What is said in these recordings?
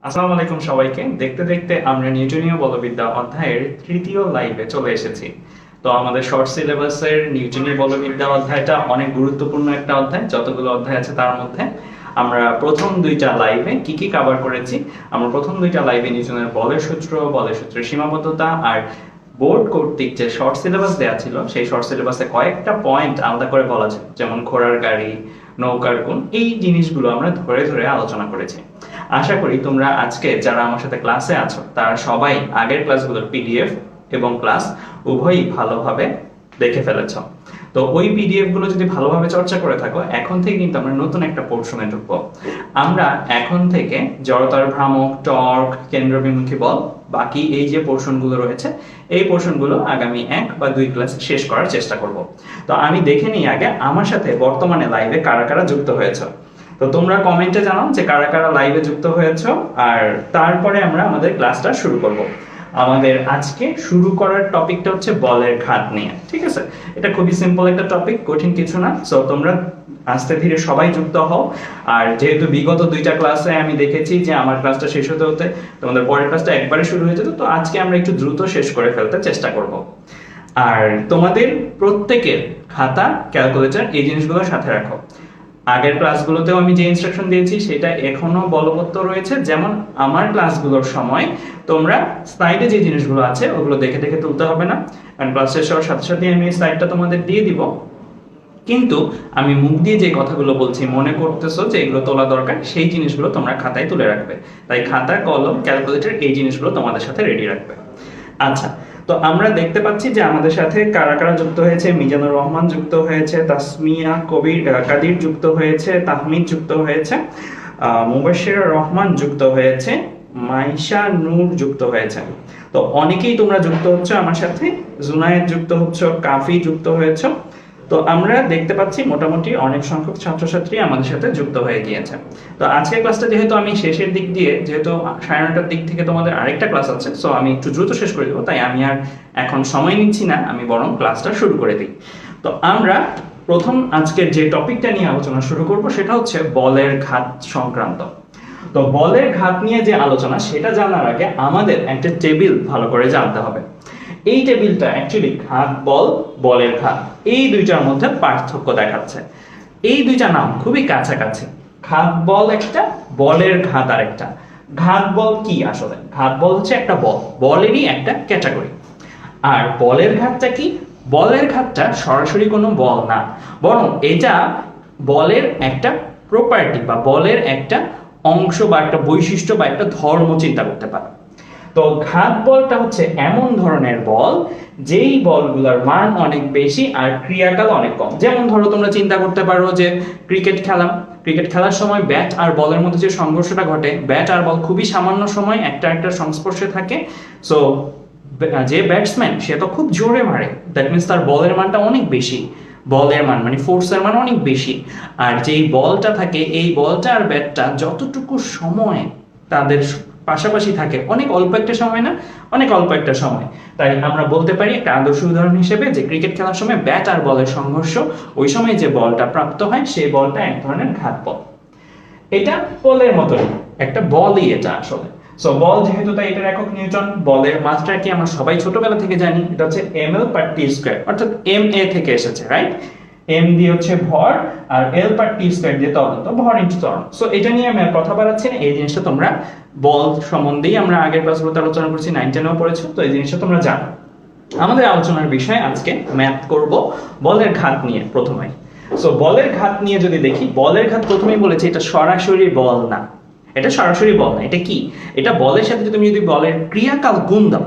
আসসালামু আলাইকুম সবাইকে। দেখতে দেখতে আমরা নিউটনীয় বলবিদ্যা অধ্যায়ের তৃতীয় লাইভে চলে এসেছি। তো আমাদের শর্ট সিলেবাসের নিউটনীয় বলবিদ্যা অধ্যায়টা অনেক গুরুত্বপূর্ণ একটা অধ্যায়। যতগুলো অধ্যায় আছে তার মধ্যে আমরা প্রথম দুইটা লাইভে কি কি কভার করেছি। আমরা প্রথম দুইটা লাইভে নিউটনের বলের সূত্র, বলের সূত্রের সীমাবদ্ধতা আর বোর্ড কর্তৃক যে শর্ট সিলেবাস দেওয়া ছিল সেই শর্ট সিলেবাসে কয়েকটা পয়েন্ট আলাদা করে বলা ছিল, যেমন ঘোড়ার গাড়ি, নৌকার গুণ, এই জিনিসগুলো আমরা ধরে ধরে আলোচনা করেছি। আশা করি তোমরা আজকে যারা আমার সাথে ক্লাসে আছো তারা সবাই আগের ক্লাসগুলোর পিডিএফ এবং ক্লাস উভয়ই ভালোভাবে দেখে ফেলেছো। তো ওই পিডিএফ গুলো যদি ভালোভাবে চর্চা করে থাকো, এখন থেকে কিন্তু আমরা নতুন একটা পোর্শনে ঢুকবো। আমরা এখন থেকে জড়তার ভ্রামক, টর্ক, কেন্দ্রবিমুখী বল, বাকি এই যে পোর্শন গুলো রয়েছে এই পোর্শন গুলো আগামী 1 বা 2 ক্লাস শেষ করার চেষ্টা করব। তো আমি দেখে নিই আগে আমার সাথে বর্তমানে লাইভে কারা কারা যুক্ত হয়েছে। তো তোমরা কমেন্টে জানাও যে কারা কারা লাইভে যুক্ত হয়েছো, আর তারপরে আমরা আমাদের ক্লাসটা শুরু করব। আমাদের আজকে শুরু করার টপিকটা হচ্ছে বলের ঘাত নিয়ে। ঠিক আছে, এটা খুবই সিম্পল একটা টপিক, কঠিন কিছু না। সো তোমরা আস্তে ধীরে সবাই যুক্ত হও। আর যেহেতু বিগত দুইটা ক্লাসে আমি দেখেছি যে আমার ক্লাসটা শেষ হতে হতে তোমাদের পরের ক্লাসটা একবারে শুরু হয়ে যেত, তো আজকে আমরা একটু দ্রুত শেষ করে ফেলতে চেষ্টা করব। আর তোমাদের প্রত্যেকের খাতা, ক্যালকুলেটর এই জিনিসগুলোর সাথে রাখো। আগের ক্লাসগুলোতেও আমি যে ইনস্ট্রাকশন দিয়েছি সেটা এখনো বলবৎ রয়েছে। যেমন আমার ক্লাসগুলোর সময় তোমরা স্লাইডে যে জিনিসগুলো আছে ওগুলো দেখে দেখে তুলতে হবে না, কারণ ক্লাস শেষ হওয়ার সাথে সাথে আমি স্লাইডটা তোমাদের দিয়ে দিব। কিন্তু আমি মুখ দিয়ে যে কথাগুলো বলছি মনে করতেছো যে এগুলো তোলা দরকার, সেই জিনিসগুলো তোমরা খাতায় তুলে রাখবে। তাই খাতা, কলম, ক্যালকুলেটর এই জিনিসগুলো তোমাদের সাথে রেডি রাখবে। আচ্ছা, তো আমরা দেখতে পাচ্ছি যে আমাদের সাথে কারা কারা যুক্ত হয়েছে। মিজানুর রহমান যুক্ত হয়েছে, তাসমিয়া কাদির যুক্ত হয়েছে, তাহমিদ যুক্ত হয়েছে, মুবাশশির রহমান যুক্ত হয়েছে, মাইশা নূর যুক্ত হয়েছে। তো অনেকেই তোমরা যুক্ত হচ্ছে আমার সাথে। জুনায়েদ যুক্ত হচ্ছে, কাফি যুক্ত হয়েছে। তো আমরা দেখতে পাচ্ছি মোটামুটি অনেক সংখ্যক ছাত্রছাত্রী আমাদের সাথে যুক্ত হয়ে গিয়েছে। তো আজকের ক্লাসটা যেহেতু আমি শেষের দিক দিয়ে, যেহেতু 9:30টার দিক থেকে তোমাদের আরেকটা ক্লাস আছে, সো আমি একটু দ্রুত শেষ করে দেবো। তাই আমি আর এখন সময় নিচ্ছি না, আমি বরং ক্লাসটা শুরু করে দিই। তো আমরা প্রথম আজকের যে টপিকটা নিয়ে আলোচনা শুরু করব সেটা হচ্ছে বলের ঘাত সংক্রান্ত। তো বলের ঘাত নিয়ে যে আলোচনা সেটা জানার আগে আমাদের একটা টেবিল ভালো করে জানতে হবে। এই টেবিলটা অ্যাকচুয়ালি ঘাত বল, বলের ঘাত, এই দুইটার মধ্যে পার্থক্য দেখাচ্ছে। এই দুইটা নাম খুবই কাছাকাছি। ঘাত বল একটা, বলের ঘাত আর একটা। ঘাত বল কি? আসলে ঘাত বল হচ্ছে একটা বল, বলেরই একটা ক্যাটাগরি। আর বলের ঘাতটা কি? বলের ঘাতটা সরাসরি কোনো বল না, বরং এটা বলের একটা প্রপার্টি বা বলের একটা অংশ বা একটা বৈশিষ্ট্য বা একটা ধর্ম চিন্তা করতে পারে। তো ঘাত বলটা হচ্ছে এমন ধরনের বল যেই বলগুলোর মান অনেক বেশি আর ক্রিয়াকাল অনেক কম। যেমন ধরো তোমরা চিন্তা করতে পারো যে ক্রিকেট খেলার সময় ব্যাট আর বলের মধ্যে যে সংঘর্ষটা ঘটে, ব্যাট আর বল খুবই সামান্য সময় একটা একটা সংস্পর্শে থাকে। সো যে ব্যাটসম্যান সে তো খুব জোরে মারে, দ্যাট মিনস তার বলের মানটা অনেক বেশি, বলের মান মানে ফোর্সের মান অনেক বেশি। আর যেই বলটা থাকে, এই বলটা আর ব্যাটটা যতটুকু সময় তাদের পাশাপাশি থাকে, অনেক অল্প একটা সময় না, অনেক অল্প একটা সময়। তাই আমরা বলতে পারি একটা আদর্শ উদাহরণ হিসেবে যে ক্রিকেট খেলার সময় ব্যাট আর বলের সংঘর্ষ, ওই সময় যে বলটা প্রাপ্ত হয় সেই বলটা এক ধরনের ঘাত বল। এটা বলের মতোই একটা বলই এটা আসলে। সো বল যেহেতু, তাই এটার একক নিউটন। বলের মাত্রা কি আমরা সবাই ছোটবেলা থেকে জানি, এটা হচ্ছে ml/t², অর্থাৎ ma থেকে এসেছে, রাইট? m দিয়ে হচ্ছে ভর আর l/t² দিয়ে ত্বরণ, তো ভর ইনটু ত্বরণ। সো এটা নিয়ে আমি আর কথা বাড়াচ্ছি না, এই জিনিসটা তোমরা বল সম্বন্ধেই আমরা আগের ক্লাসগুলোতে আলোচনা করেছি, 9-10-এও পড়েছো, তো এই জিনিসটা তোমরা জানো। আমাদের আলোচনার বিষয় আজকে ম্যাথ করব বলের ঘাত নিয়ে প্রথমে। সো বলের ঘাত নিয়ে যদি দেখি, বলের ঘাত প্রথমেই বলেছি এটা সরাসরি বল না। এটা সরাসরি বল না, এটা কি? এটা বলের সাথে তুমি যদি বলের ক্রিয়াকাল গুণ দাও,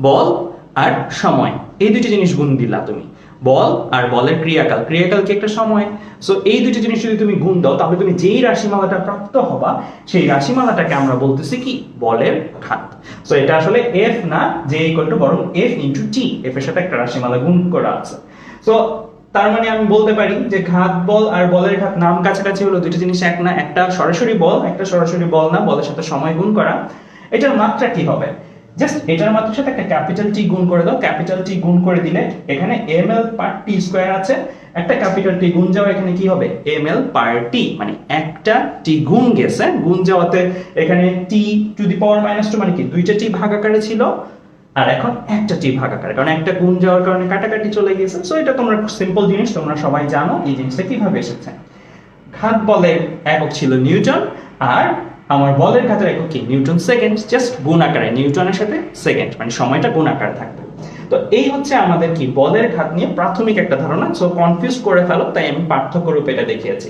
বল আর সময় এই দুটি জিনিস গুণ দিলা তুমি, বল আর বলের ক্রিয়াকাল, ক্রিয়াকাল কি একটা সময়। সো এই দুটি জিনিস যদি তুমি গুণ দাও, তাহলে তুমি যেই রাশিমালাটা প্রাপ্ত হবা সেই রাশিমালাটাকে আমরা বলতেছি কি? বলের ঘাত। সো এটা আসলে f না যে ইকুয়াল টু, বরং f ইনটু t, f এর সাথে একটা রাশিমালা গুণ করা আছে। সো তার মানে আমি বলতে পারি যে ঘাত বল আর বলের ঘাত নাম কাছাকাছি হলো, দুটো জিনিস এক না। একটা সরাসরি বল, একটা সরাসরি বল না, বলের সাথে সময় গুণ করা। এটার মাত্রা কি হবে? জাস্ট এটার মাত্রার সাথে একটা ক্যাপিটাল টি গুণ করে দাও। ক্যাপিটাল টি গুণ করে দিলে এখানে ml/t² আছে, একটা ক্যাপিটাল টি গুণ যাওয়া এখানে কি হবে ml পার টি, মানে একটা টি গুণ গেছে, গুণ যাওয়াতে এখানে টি টু দি পাওয়ার মাইনাস 2 মানে কি দুইটা টি ভাগ আকারে ছিল আর এখন একটা টি ভাগ আকারে, কারণ একটা গুণ যাওয়ার কারণে কাটাকাটি চলে গেছে। সো এটা তোমরা সিম্পল জিনিস, তোমরা সবাই জানো এই জিনিসটা কিভাবে এসেছে। ঘাত বলের একক ছিল নিউটন আর আমার বলের ঘাতের একক কি নিউটন সেকেন্ড, জাস্ট গুণ আকারে নিউটনের সাথে সেকেন্ড, মানে সময়টা গুণ আকারে থাকবে। তো এই হচ্ছে আমাদের কি বলের ঘাত নিয়ে প্রাথমিক একটা ধারণা। সো কনফিউজ করে ফেলো, তাই আমি পার্থক্য রূপে এটা দেখিয়েছি।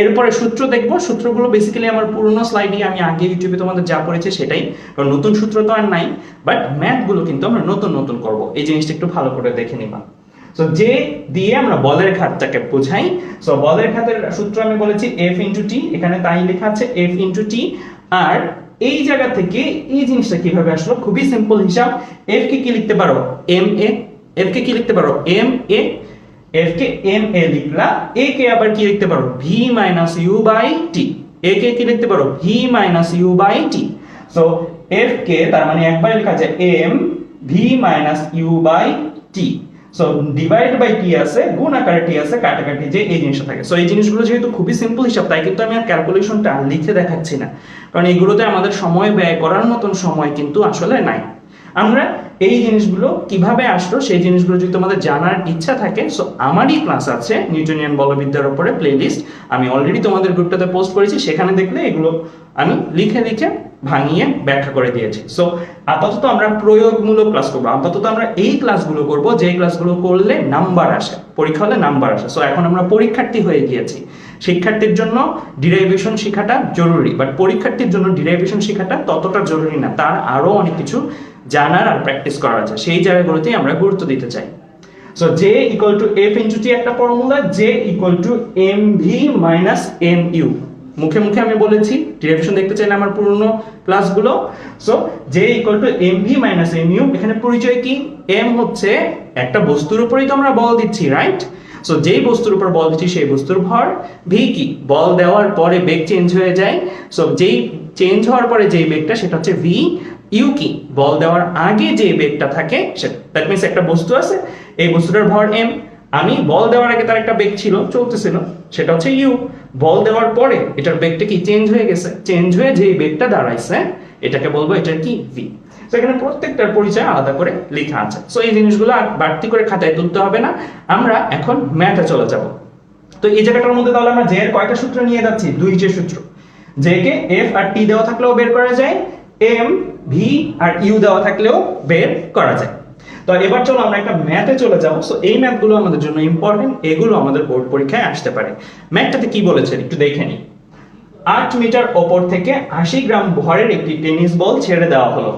এরপরে সূত্র দেখবো, সূত্রগুলো বেসিক্যালি আমার পুরনো স্লাইডে আমি আগে ইউটিউবে তোমাদের যা পড়েছি সেটাই, কারণ নতুন সূত্র তো আর নাই, বাট ম্যাথগুলো কিন্তু আমরা নতুন নতুন করব, এই জিনিসটা একটু ভালো করে দেখে নিবা। সো যে দিয়ে আমরা বলের ঘাতটাকে বোঝাই, সো বলের ঘাতের সূত্র আমি বলেছি F ইন্টু টি, এখানে তাই লেখা আছে F ইন্টু টি। আর এই জায়গা থেকে এই জিনিসটা কিভাবে আসলো, খুবই সিম্পল হিসাব। F কে কি লিখতে পারো এম এ, F কে কি লিখতে পারো এম এ, F কে এম এ লিখলা, A কে আবার কি লিখতে পারো V minus u by t, A কে কি লিখতে পারো V minus u by t. So F কে তার মানে একবারে লেখা আছে m V minus u by t. So divide by t আছে, গুণ আকারে টি আছে, কাটাকাটি যে এই জিনিসটা থাকে। সো এই জিনিসগুলো যেহেতু খুবই সিম্পল হিসাব, তাই কিন্তু আমি আর ক্যালকুলেশনটা লিখে দেখাচ্ছি না, কারণ এগুলোতে আমাদের সময় ব্যয় করার মতন সময় কিন্তু আসলে নাই। আমরা এই জিনিসগুলো কিভাবে আসলো সেই জিনিসগুলো যদি তোমাদের জানার ইচ্ছা থাকে, সো আমারই ক্লাস আছে নিউটনিয়ান বলবিদ্যার উপরে প্লেলিস্ট, আমি অলরেডি তোমাদের গ্রুপটাতে পোস্ট করেছি, সেখানে দেখলে এগুলো আমি লিখে লিখে ভাঙিয়ে ব্যাখ্যা করে দিয়েছি। সো আপাতত আমরা প্রয়োগমূলক ক্লাস করবো, আপাতত আমরা এই ক্লাসগুলো করব যে ক্লাসগুলো করলে নাম্বার আসে, পরীক্ষা হলে নাম্বার আসে। সো এখন আমরা পরীক্ষার্থী হয়ে গিয়েছি, শিক্ষার্থীর জন্য ডিরাইভেশন শেখাটা জরুরি, বাট পরীক্ষার্থীর জন্য ডিরাইভেশন শেখাটা ততটা জরুরি না, তার আরো অনেক কিছু জানার আর প্র্যাকটিস করার আছে, সেই জায়গাগুলোতেই আমরা গুরুত্ব দিতে চাই। So J equal to F into T একটা formula, J equal two mv minus mu, মুখে মুখে আমি বলেছি, ডিরাইভেশন দেখতে চাইলে আমার পুরনো ক্লাসগুলো। So J equal two mv minus mu, এখানে পরিচয় কি, m হচ্ছে একটা বস্তুর উপরেই তো আমরা বল দিচ্ছি, রাইট? সো যেই বস্তুর উপর বল দিচ্ছি সেই বস্তুর ভর, v কি বল দেওয়ার পরে বেগ চেঞ্জ হয়ে যায়, সো যেই চেঞ্জ হওয়ার পরে যেই বেগটা সেটা হচ্ছে v, ইউ কি বল দেওয়ার আগে যে বেগটা থাকে সেটা, দ্যাট মিন্স একটা বস্তু আছে, এই বস্তুটার ভর m, আমি বল দেওয়ার আগে তার একটা বেগ ছিল চলতেছিল সেটা হচ্ছে ইউ, বল দেওয়ার পরে এটার বেগটা কি চেঞ্জ হয়ে গেছে, চেঞ্জ হয়ে যেই বেগটা দাঁড়াইছে এটাকে বলবো এটার কি v। সো এখানে প্রত্যেকটার পরিচয় আলাদা করে লেখা আছে। সো এই জিনিসগুলো আর বাড়তি করে খাতায় তুলতে হবে না, আমরা এখন ম্যাথে চলে যাব। তো এই জায়গাটার মধ্যে তাহলে আমরা j এর কয়টা সূত্র নিয়ে যাচ্ছি, দুইটা সূত্র। j কে f আর t দেওয়া থাকলেও বের করা যায়, m v আর u দেওয়া থাকলেও বের করা যায়। তো এবার চলো আমরা একটা ম্যাথে চলে যাব। সো এই ম্যাথগুলো আমাদের জন্য ইম্পর্টেন্ট, এগুলো আমাদের বোর্ড পরীক্ষায় আসতে পারে। ম্যাথটাতে কি বলেছে একটু দেখে নিই। 8 মিটার ওপর থেকে 80 গ্রাম ভরের একটি টেনিস বল ছেড়ে দেওয়া হলো,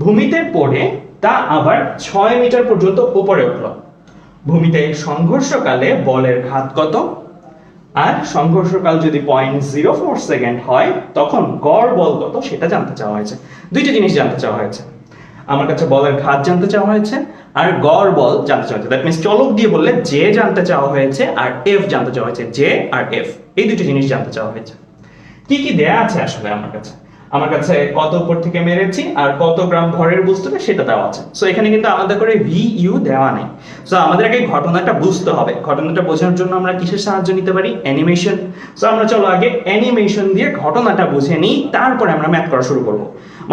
ভূমিতে পড়ে তা আবার 6 মিটার পর্যন্ত উপরে উঠলো, ভূমিতে সংঘর্ষকালে বলের ঘাত কত, আর সংঘর্ষকাল যদি 0.04 সেকেন্ড হয় তখন গড় বল কত সেটা জানতে চাওয়া হয়েছে। দুইটা জিনিস জানতে চাওয়া হয়েছে, আমার কাছে বলের ঘাত জানতে চাওয়া হয়েছে আর গড় বল জানতে চাওয়া হয়েছে। দ্যাট মিন্স চলক দিয়ে বললে জে জানতে চাওয়া হয়েছে আর এফ জানতে চাওয়া হয়েছে, জে আর এফ এই দুটো জিনিস জানতে চাওয়া হয়েছে। কি কি দেয়া আছে আসলে আমার কাছে কত উপর থেকে মেরেছি আর কত গ্রাম ভরের বস্তুটা সেটা দেওয়া আছে। সো এখানে কিন্তু আলাদা করে ভি ইউ দেওয়া নেই। সো আমাদের আগে ঘটনাটা বুঝতে হবে, ঘটনাটা বোঝার জন্য আমরা কিসের সাহায্য নিতে পারি, অ্যানিমেশন। সো আমরা চলো আগে অ্যানিমেশন দিয়ে ঘটনাটা বুঝে নিই, তারপরে আমরা ম্যাথ করা শুরু করব।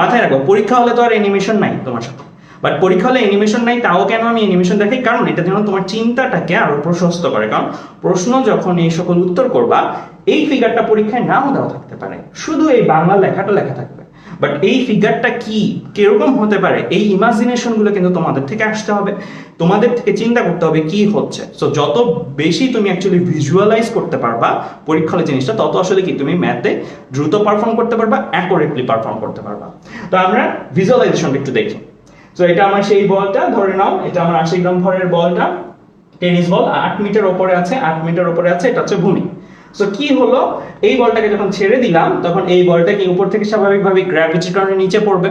মাথায় রাখো পরীক্ষা হলে তো আর অ্যানিমেশন নাই তোমার সাথে, বাট পরীক্ষা হলে অ্যানিমেশন নাই, তাও কেন আমি অ্যানিমেশন দেখাই, কারণ এটা যেন তোমার চিন্তাটাকে আরো প্রশস্ত করে। কারণ প্রশ্ন যখন এই সকল উত্তর করবা, এই ফিগারটা পরীক্ষায় নাও দেওয়া থাকতে পারে, শুধু এই বাংলা লেখাটা লেখা থাকবে, বাট এই ফিগারটা কি কিরকম হতে পারে এই ইমাজিনেশন গুলো কিন্তু তোমাদের থেকে আসতে হবে, তোমাদের থেকে চিন্তা করতে হবে কি হচ্ছে। সো যত বেশি তুমি অ্যাকচুয়ালি ভিজুয়ালাইজ করতে পারবা পরীক্ষা হলে জিনিসটা, তত আসলে কি তুমি ম্যাথে দ্রুত পারফর্ম করতে পারবা, অ্যাকুরেটলি পারফর্ম করতে পারবা। তো আমরা ভিজুয়ালাইজেশনটা একটু দেখি। সো এটা আমার সেই বলটা, ধরে নাও এটা আমার 80 গ্রাম ভরের বলটা, টেনিস বল 8 মিটার উপরে আছে, 8 মিটার উপরে আছে, এটা হচ্ছে ভূমি। সো কি হলো, এই বলটাকে যখন ছেড়ে দিলাম তখন এই বলটা কি উপর থেকে স্বাভাবিকভাবে গ্র্যাভিটির কারণে নিচে পড়বে।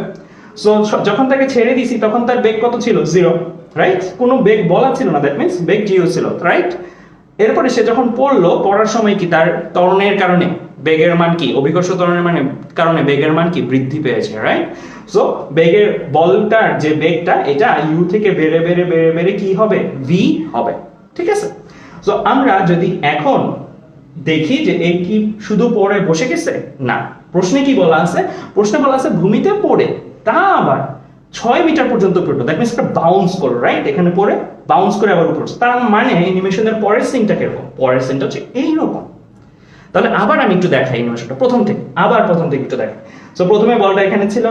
সো যখন তাকে ছেড়ে দিছি তখন তার বেগ কত ছিল, 0, রাইট? কোনো বেগ বলা ছিল না, দ্যাট মিন্স বেগ 0 ছিল, রাইট? এরপরে সে যখন পড়লো, পড়ার সময় কি তার ত্বরণের কারণে বেগের মান কি, অভিকর্ষ ত্বরণের মানে কারণে বেগের মান কি বৃদ্ধি পেয়েছে, রাইট? সো বেগের বলটার যে বেগটা এটা ইউ থেকে বেড়ে বেড়ে বেড়ে বেড়ে কি হবে, ভি হবে, ঠিক আছে? সো আমরা যদি এখন দেখি যে এই কি শুধু পড়ে বসে গেছে, না, প্রশ্নে কি বলা আছে, প্রশ্নে বলা আছে ভূমিতে পড়ে, তা আবার 6 মিটার পর্যন্ত পড়লো, দ্যাট মিন্স একটা বাউন্স করলো, রাইট, এখানে পড়ে বাউন্স করে আবার উপরে, তার মানে অ্যানিমেশনের পরের সিনটা কিরকম, পরের সিনটা হচ্ছে এইরকম। তাহলে আবার আমি একটু দেখাই অ্যানিমেশনটা প্রথম থেকে, আবার প্রথম থেকে একটু দেখাই। সো প্রথমে বলটা এখানে ছিল,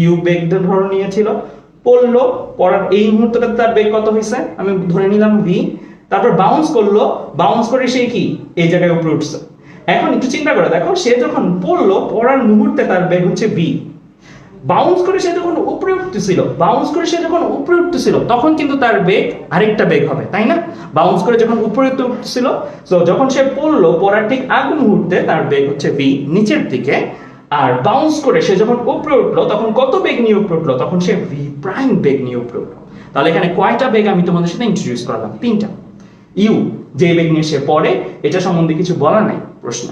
ইউ বেগ ধরে নিয়েছিল, পড়লো, পড়ার এই মুহূর্তটাতে তার বেগ কত হয়েছে, আমি ধরে নিলাম ভি, তারপর বাউন্স করলো, বাউন্স করে সে কি এই জায়গায় উপরে উঠছে। এখন একটু চিন্তা করে দেখো, সে যখন পড়লো, পড়ার মুহূর্তে তার বেগ হচ্ছে ভি, বাউন্স করে সে যখন উপরে উঠতেছিল, বাউন্স করে সে যখন উপরে উঠতেছিল, তখন কিন্তু তার বেগ আরেকটা বেগ হবে, তাই না? বাউন্স করে যখন উপরে উঠতেছিল, তো যখন সে পড়লো, পড়ার ঠিক আগ মুহূর্তে তার বেগ হচ্ছে ভি নিচের দিকে, আর বাউন্স করে সে যখন উপরে উঠলো, তখন কত বেগ নিয়ে উপরে উঠলো, তখন সে ভি প্রাইম বেগ নিয়ে উপরে উঠলো। তাহলে এখানে কয়টা বেগ আমি তোমাদের সাথে ইন্ট্রোডিউস করলাম? 3টা। ইউ যে বেগ নিয়ে সে পড়ে, এটা সম্বন্ধে কিছু বলা নাই প্রশ্ন।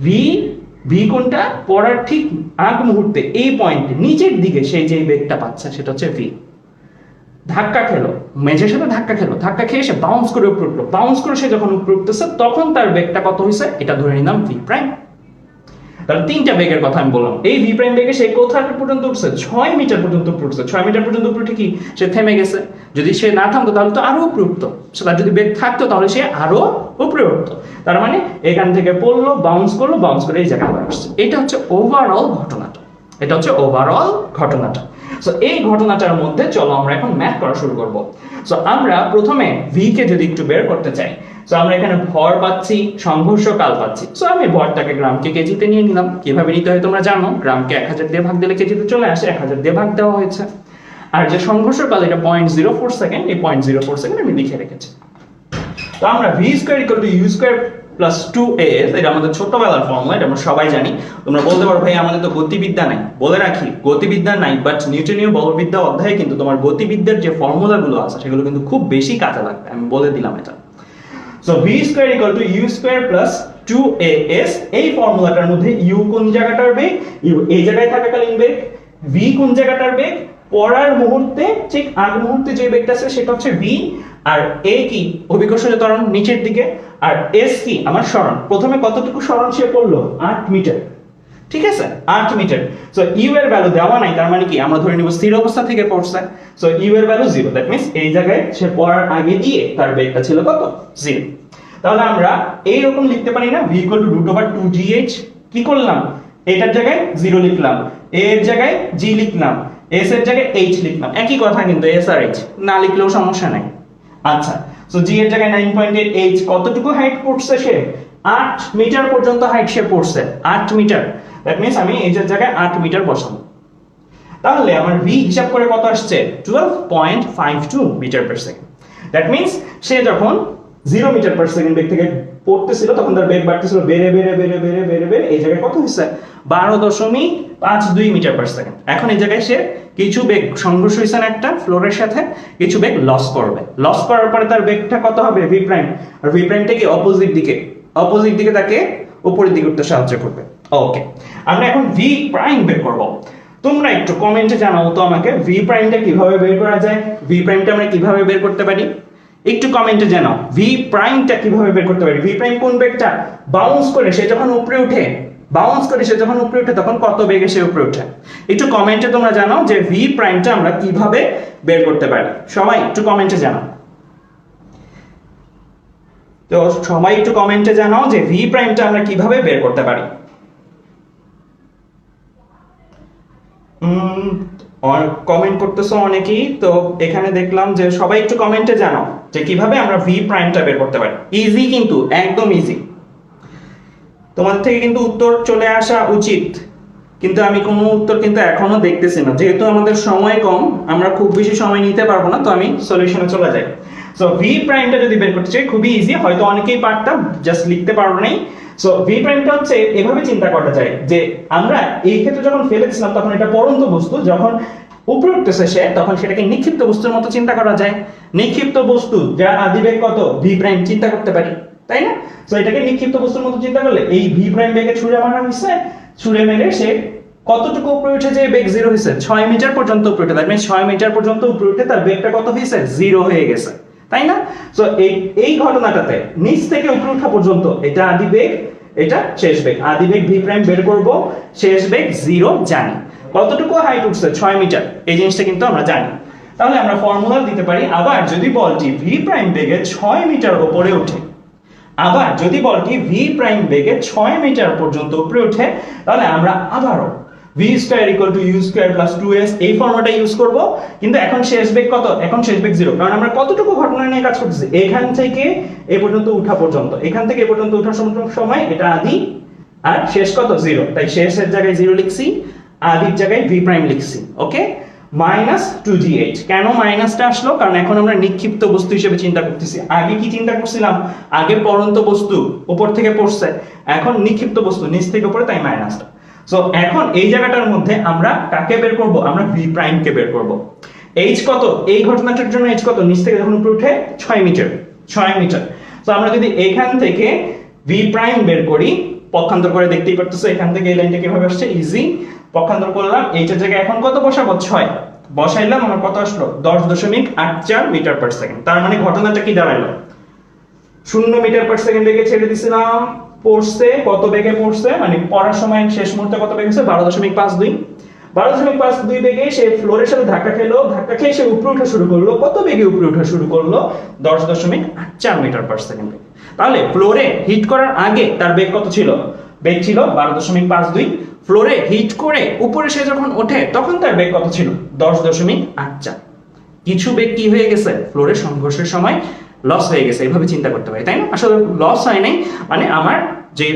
ভি, ভি কোনটা, পড়ার ঠিক আগ মুহূর্তে এই পয়েন্টে নিচের দিকে সেই যে বেগটা পাচ্ছে সেটা হচ্ছে ভি। ধাক্কা খেলো, মেঝের সাথে ধাক্কা খেলো, ধাক্কা খেয়ে সে বাউন্স করে উপরে উঠলো, বাউন্স করে সে যখন উপরে উঠতেছে, তখন তার বেগটা কত হয়েছে, এটা ধরে নিলাম ভি প্রাইম। তাহলে 3টা বেগের কথা আমি বললাম। এই ভি প্রাইম বেগে সে কোথা পর্যন্ত উঠছে, 6 মিটার পর্যন্ত উঠছে। 6 মিটার পর্যন্ত উপরে উঠে কি সে থেমে গেছে? যদি সে না থামতো তাহলে তো আরো উপরে উঠতো, তার যদি বেগ থাকতো তাহলে সে আরো উপরে উঠতো। তার মানে এখান থেকে পড়লো, বাউন্স করলো, বাউন্স করে এই জায়গায় আসছে। এটা হচ্ছে ওভারঅল ঘটনাটা, এটা হচ্ছে ওভারঅল ঘটনাটা। সো এই ঘটনাটার মধ্যে চলো আমরা এখন ম্যাথ করা শুরু করব। সো আমরা প্রথমে ভি কে যদি একটু বের করতে চাই, সো আমরা এখানে ভর পাচ্ছি, সংঘর্ষ কাল পাচ্ছি। সো আমি ভরটাকে গ্রামকে কেজিতে নিয়ে নিলাম। কিভাবে নিতে হয় তোমরা জানো, গ্রামকে 1000 দিয়ে ভাগ দিলে কেজিতে চলে আসে, 1000 দিয়ে ভাগ দেওয়া হয়েছে। আর যে সংঘর্ষ কাল, এটা 0.04 সেকেন্ড, এই 0.04 সেকেন্ড আমি লিখে রেখেছি। তো আমরা V square equal to U square plus 2as, এটা আমাদের ছোটবেলার ফর্মুলা, এটা আমরা সবাই জানি। তোমরা বলতে পারো ভাই আমাদের তো গতিবিদ্যা নাই, বলে রাখি গতিবিদ্যা নাই, বাট নিউটনীয় বলবিদ্যা অধ্যায়ে কিন্তু তোমার গতিবিদ্যার যে ফর্মুলাগুলো আছে সেগুলো কিন্তু খুব বেশি কাজে লাগবে, আমি বলে দিলাম এটা। So V square equal to U square plus 2as, এই ফর্মুলাটার মধ্যে ইউ কোন জায়গাটার বেগ, ইউ এই জায়গায় থাকাকালীন বেগ, ভি কোন জায়গাটার বেগ, পড়ার মুহূর্তে ঠিক আগ মুহূর্তে যে বেগটা আছে সেটা হচ্ছে ভি, আর এ কি অভিকর্ষজ ত্বরণ নিচের দিকে, আর এস কি আমার সরণ। প্রথমে কতটুকু সরণ সে পড়লো, 8 মিটার, ঠিক আছে, 8 মিটার। সো ইউ এর ভ্যালু দেওয়া নাই, তার মানে কি আমরা ধরে নিব স্থির অবস্থা থেকে পড়ছে। সো ইউ এর ভ্যালু 0, দ্যাট মিন্স এই জায়গায় সে পড়ার আগে দিয়ে তার বেগটা ছিল কত, 0। তাহলে আমরা এই রকম লিখতে পারি না, v ইকুয়াল টু √2gh। কি করলাম, এটার জায়গায় 0 লিখলাম, a এর জায়গায় g লিখলাম, s এর জায়গায় h লিখলাম, একই কথা কিন্তু s আর h না লিখলেও সমস্যা নাই। আচ্ছা, সো g এর জায়গায় 9.8, h কতটুকু হাইট পড়ছে সে, 8 মিটার পর্যন্ত হাইট সে পড়ছে, 8 মিটার, দ্যাট মিন্স আমি h এর জায়গায় 8 মিটার বসাবো। তাহলে আমার v হিসাব করে কত আসছে, 12.52 metre per second. That means সে যখন 0 মিটার পার সেকেন্ড বেগ থেকে পড়তেছিল, তখন তার বেগ বাড়তেছিল, বেড়ে বেড়ে বেড়ে বেড়ে বেড়ে বেড়ে এই জায়গায় কত হচ্ছে, 12.52 মিটার পার সেকেন্ড। এখন এই জায়গায় সে কিছু বেগ সংঘর্ষ হয়েছে একটা ফ্লোরের সাথে, কিছু বেগ লস করবে, লস করার পরে তার বেগটা কত হবে, ভি প্রাইম, আর ভি প্রাইমটা কি অপোজিট দিকে, অপোজিট দিকে তাকে উপরের দিকে উঠতে সাহায্য করবে। ওকে, আমরা এখন ভি প্রাইম বের করব। তোমরা একটু কমেন্টে জানাও তো আমাকে ভি প্রাইমটা কিভাবে বের করা যায়, ভি প্রাইমটা আমরা কিভাবে বের করতে পারি, একটু কমেন্টে জানাও ভি প্রাইমটা কিভাবে বের করতে পারি। ভি প্রাইম কোন বেগটা, বাউন্স করে সে যখন উপরে উঠে, বাউন্স করে সে যখন উপরে উঠে তখন কত বেগে সে উপরে ওঠে। একটু কমেন্টে তোমরা জানাও যে ভি প্রাইমটা আমরা কিভাবে বের করতে পারি, সবাই একটু কমেন্টে জানাও। তো সবাই একটু কমেন্টে জানাও যে ভি প্রাইমটা আমরা কিভাবে বের করতে পারি। কমেন্ট করতেছো অনেকেই, তো এখানে দেখলাম যে সবাই একটু কমেন্টে জানাও যে কিভাবে আমরা ভি প্রাইমটা বের করতে পারি। ইজি কিন্তু, একদম ইজি। তোমাদের থেকে কিন্তু উত্তর চলে আসা উচিত, কিন্তু আমি কোনো উত্তর কিন্তু এখনো দেখতেছি না। যেহেতু আমাদের সময় কম, আমরা খুব বেশি সময় নিতে পারবো না, তো আমি সলিউশনে চলে যাই। সো ভি প্রাইমটা যদি বের করতে চাই, খুবই ইজি, হয়তো অনেকেই পারতাম, জাস্ট লিখতে পারবো নাই। সো ভি প্রাইমটা হচ্ছে এভাবে চিন্তা করা যায় যে আমরা এই ক্ষেত্রে যখন ফেলেছিলাম তখন এটা পড়ন্ত বস্তু, যখন উপরে উঠতেছে সে তখন সেটাকে নিক্ষিপ্ত বস্তুর মতো চিন্তা করা যায়। নিক্ষিপ্ত বস্তু যার আদিবেগ কত, ভি প্রাইম, চিন্তা করতে পারি, তাই না? সো এটাকে নিক্ষিপ্ত বস্তুর মতো চিন্তা করলে এই ভি প্রাইম বেগে ছুঁড়ে মারা হয়েছে, ছুঁড়ে মেরে সে কতটুকু উপরে উঠে যে বেগ 0 হয়েছে, 6 মিটার পর্যন্ত উপরে উঠে, তার মানে 6 মিটার পর্যন্ত উপরে উঠে তার বেগটা কত হয়েছে, 0 হয়ে গেছে। তাই না? সো এই ঘটনাটাতে নিচ থেকে উপরে ওঠা পর্যন্ত এটা আদি বেগ, এটা শেষ বেগ। আদি বেগ ভি প্রাইম বের করব, শেষ বেগ 0 জানি। কতটুকু হাইট উঠছে 6 মিটার, এই জিনিসটা কিন্তু আমরা জানি। তাহলে আমরা ফর্মুলা দিতে পারি, আবার যদি বলটি ভি প্রাইম বেগে 6 মিটার উপরে ওঠে, আবার যদি বলটি ভি প্রাইম বেগে 6 মিটার পর্যন্ত উপরে ওঠে, তাহলে আমরা আবারও v square equal two u square plus 2s এই ফর্মুলাটা ইউজ করব। কিন্তু এখন শেষ বেগ কত? এখন শেষ বেগ 0, কারণ আমরা কতটুকু ঘটনা নিয়ে কাজ করতেছি, এখান থেকে এ পর্যন্ত ওঠা পর্যন্ত, এখান থেকে এ পর্যন্ত ওঠার সময় এটা আদি, আর শেষ কত? 0। তাই শেষের জায়গায় 0 লিখছি, আদির জায়গায় v প্রাইম লিখছি। ওকে, মাইনাস 2gh। কেন মাইনাসটা আসলো? কারণ এখন আমরা নিক্ষিপ্ত বস্তু হিসেবে চিন্তা করতেছি। আগে কি চিন্তা করছিলাম? আগে পড়ন্ত বস্তু উপর থেকে পড়ছে, এখন নিক্ষিপ্ত বস্তু নিচ থেকে উপরে, তাই মাইনাসটা। সো এখন এই জায়গাটার মধ্যে আমরা কাকে বের করব? আমরা v প্রাইম কে বের করব। h কত? এই ঘটনাটার জন্য h কত? নিচ থেকে যখন উপরে উঠে 6 মিটার, 6 মিটার। সো আমরা যদি এখান থেকে v প্রাইম বের করি, পক্ষান্তর করে দেখতেই পারতেছো এখান থেকে এই লাইনটা কিভাবে আসছে, ইজি। পক্ষান্তর করলাম, এইটার জায়গায় এখন কত বসাবো? 6 বসাইলাম, আমার কত আসলো? 10.84 মিটার পার সেকেন্ড। তার মানে ঘটনাটা কি দাঁড়ালো? 0 মিটার পার সেকেন্ড বেগে ছেড়ে দিছিলাম, পড়ছে কত বেগে পড়ছে, মানে পড়ার সময় শেষ মুহূর্তে কত বেগে গেছে? 12.52। 12.52 বেগে সে ফ্লোরের সাথে ধাক্কা খেলো, ধাক্কা খেয়ে সে উপরে ওঠা শুরু করলো। কত বেগে উপরে ওঠা শুরু করলো? 10.84 মিটার পার সেকেন্ড বেগে। তাহলে ফ্লোরে হিট করার আগে তার বেগ কত ছিল? বেগ ছিল 12.52। ফ্লোরে হিট করে উপরে সে যখন ওঠে তখন তার বেগ কত ছিল? 10.84। কিছু বেগ কি হয়ে গেছে? ফ্লোরে সংঘর্ষের সময় লস হয়ে গেছে, এইভাবে চিন্তা করতে পারি, তাই না? আসলে লস হয় নাই, মানে আমার যে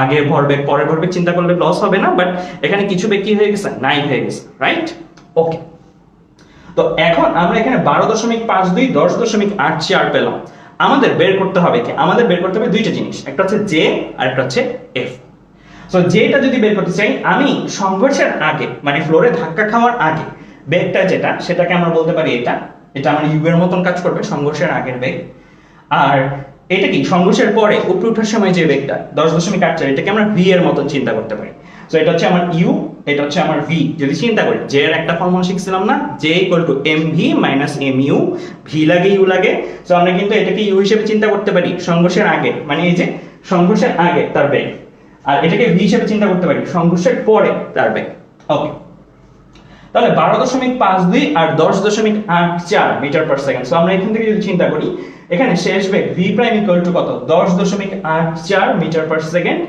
আগে ভরবেগ পরের ভরবেগ চিন্তা করলে লস হবে না, বাট এখানে কিছু বেগ কি হয়ে গেছে? নাই হয়ে গেছে, রাইট? ওকে, তো এখন আমরা এখানে 12.52 10.84 পেলাম। আমাদের বের করতে হবে কি? আমাদের বের করতে হবে দুইটা জিনিস, একটা হচ্ছে জে আর একটা হচ্ছে এফ। সো যেটা যদি বের করতে চাই, আমি সংঘর্ষের আগে মানে ফ্লোরে ধাক্কা খাওয়ার আগে বেগটা যেটা, সেটাকে আমরা বলতে পারি এটা আমার ইউ এর মতন কাজ করবে, সংঘর্ষের আগের বেগ। আর এটা কি? সংঘর্ষের পরে উপরে ওঠার সময় যে বেগটা 10.84, এটাকে আমরা ভি এর মতন চিন্তা করতে পারি। সো এটা হচ্ছে আমার ইউ, এটা হচ্ছে আমার ভি। যদি চিন্তা করি, জে এর একটা ফর্মুলা শিখছিলাম না, J equal to mv minus mu, V লাগে ইউ লাগে। সো আমরা কিন্তু এটাকে ইউ হিসেবে চিন্তা করতে পারি সংঘর্ষের আগে, মানে এই যে সংঘর্ষের আগে তার বেগ, আর এটাকে ভি হিসেবে চিন্তা করতে পারি সংঘর্ষের পরে তার বেগ। ওকে, তাহলে 12.52 আর 10.84 মিটার পার সেকেন্ড। সো আমরা এখান থেকে যদি চিন্তা করি, এখানে শেষ বেগ v প্রাইম ইকুয়াল টু কত? 10.84 মিটার পার সেকেন্ড,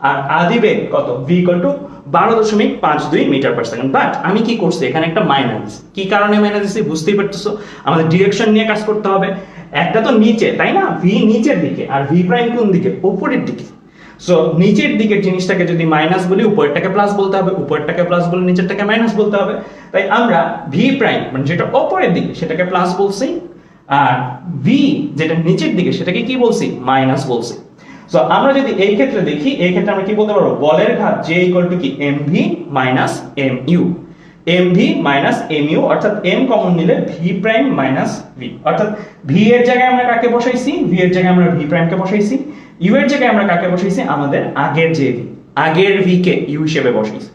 আর আদি বেগ কত? v equal to 12.52 metre per second. But আমি কি করছি? এখানে একটা মাইনাস। কি কারণে মাইনাস দিছি বুঝতেই পারতেছো? আমাদের ডিরেকশন নিয়ে কাজ করতে হবে। একটা তো নিচে, তাই না? v নিচের দিকে, আর v প্রাইম কোন দিকে? উপরের দিকে। সো নিচের দিকের জিনিসটাকে যদি মাইনাস বলি, উপরেরটাকে প্লাস বলতে হবে, উপরেরটাকে প্লাস বলে নিচেরটাকে মাইনাস বলতে হবে। তাই আমরা ভি প্রাইম মানে যেটা উপরের দিকে সেটাকে প্লাস বলছি, আর ভি যেটা নিচের দিকে সেটাকে কি বলছি? মাইনাস বলছি। সো আমরা যদি এই ক্ষেত্রে দেখি, এই ক্ষেত্রে আমরা কি বলতে পারবো? বলের ঘাত J ইকুয়াল টু কি? mv minus mu, mv minus mu, অর্থাৎ m কমন নিলে v প্রাইম মাইনাস v, অর্থাৎ v এর জায়গায় আমরা কাকে বসাইছি? v এর জায়গায় আমরা v প্রাইম কে বসাইছি। u এর জায়গায় আমরা কাকে বসাইছি? আমাদের আগের যে v, আগের v কে u হিসেবে বসাইছি।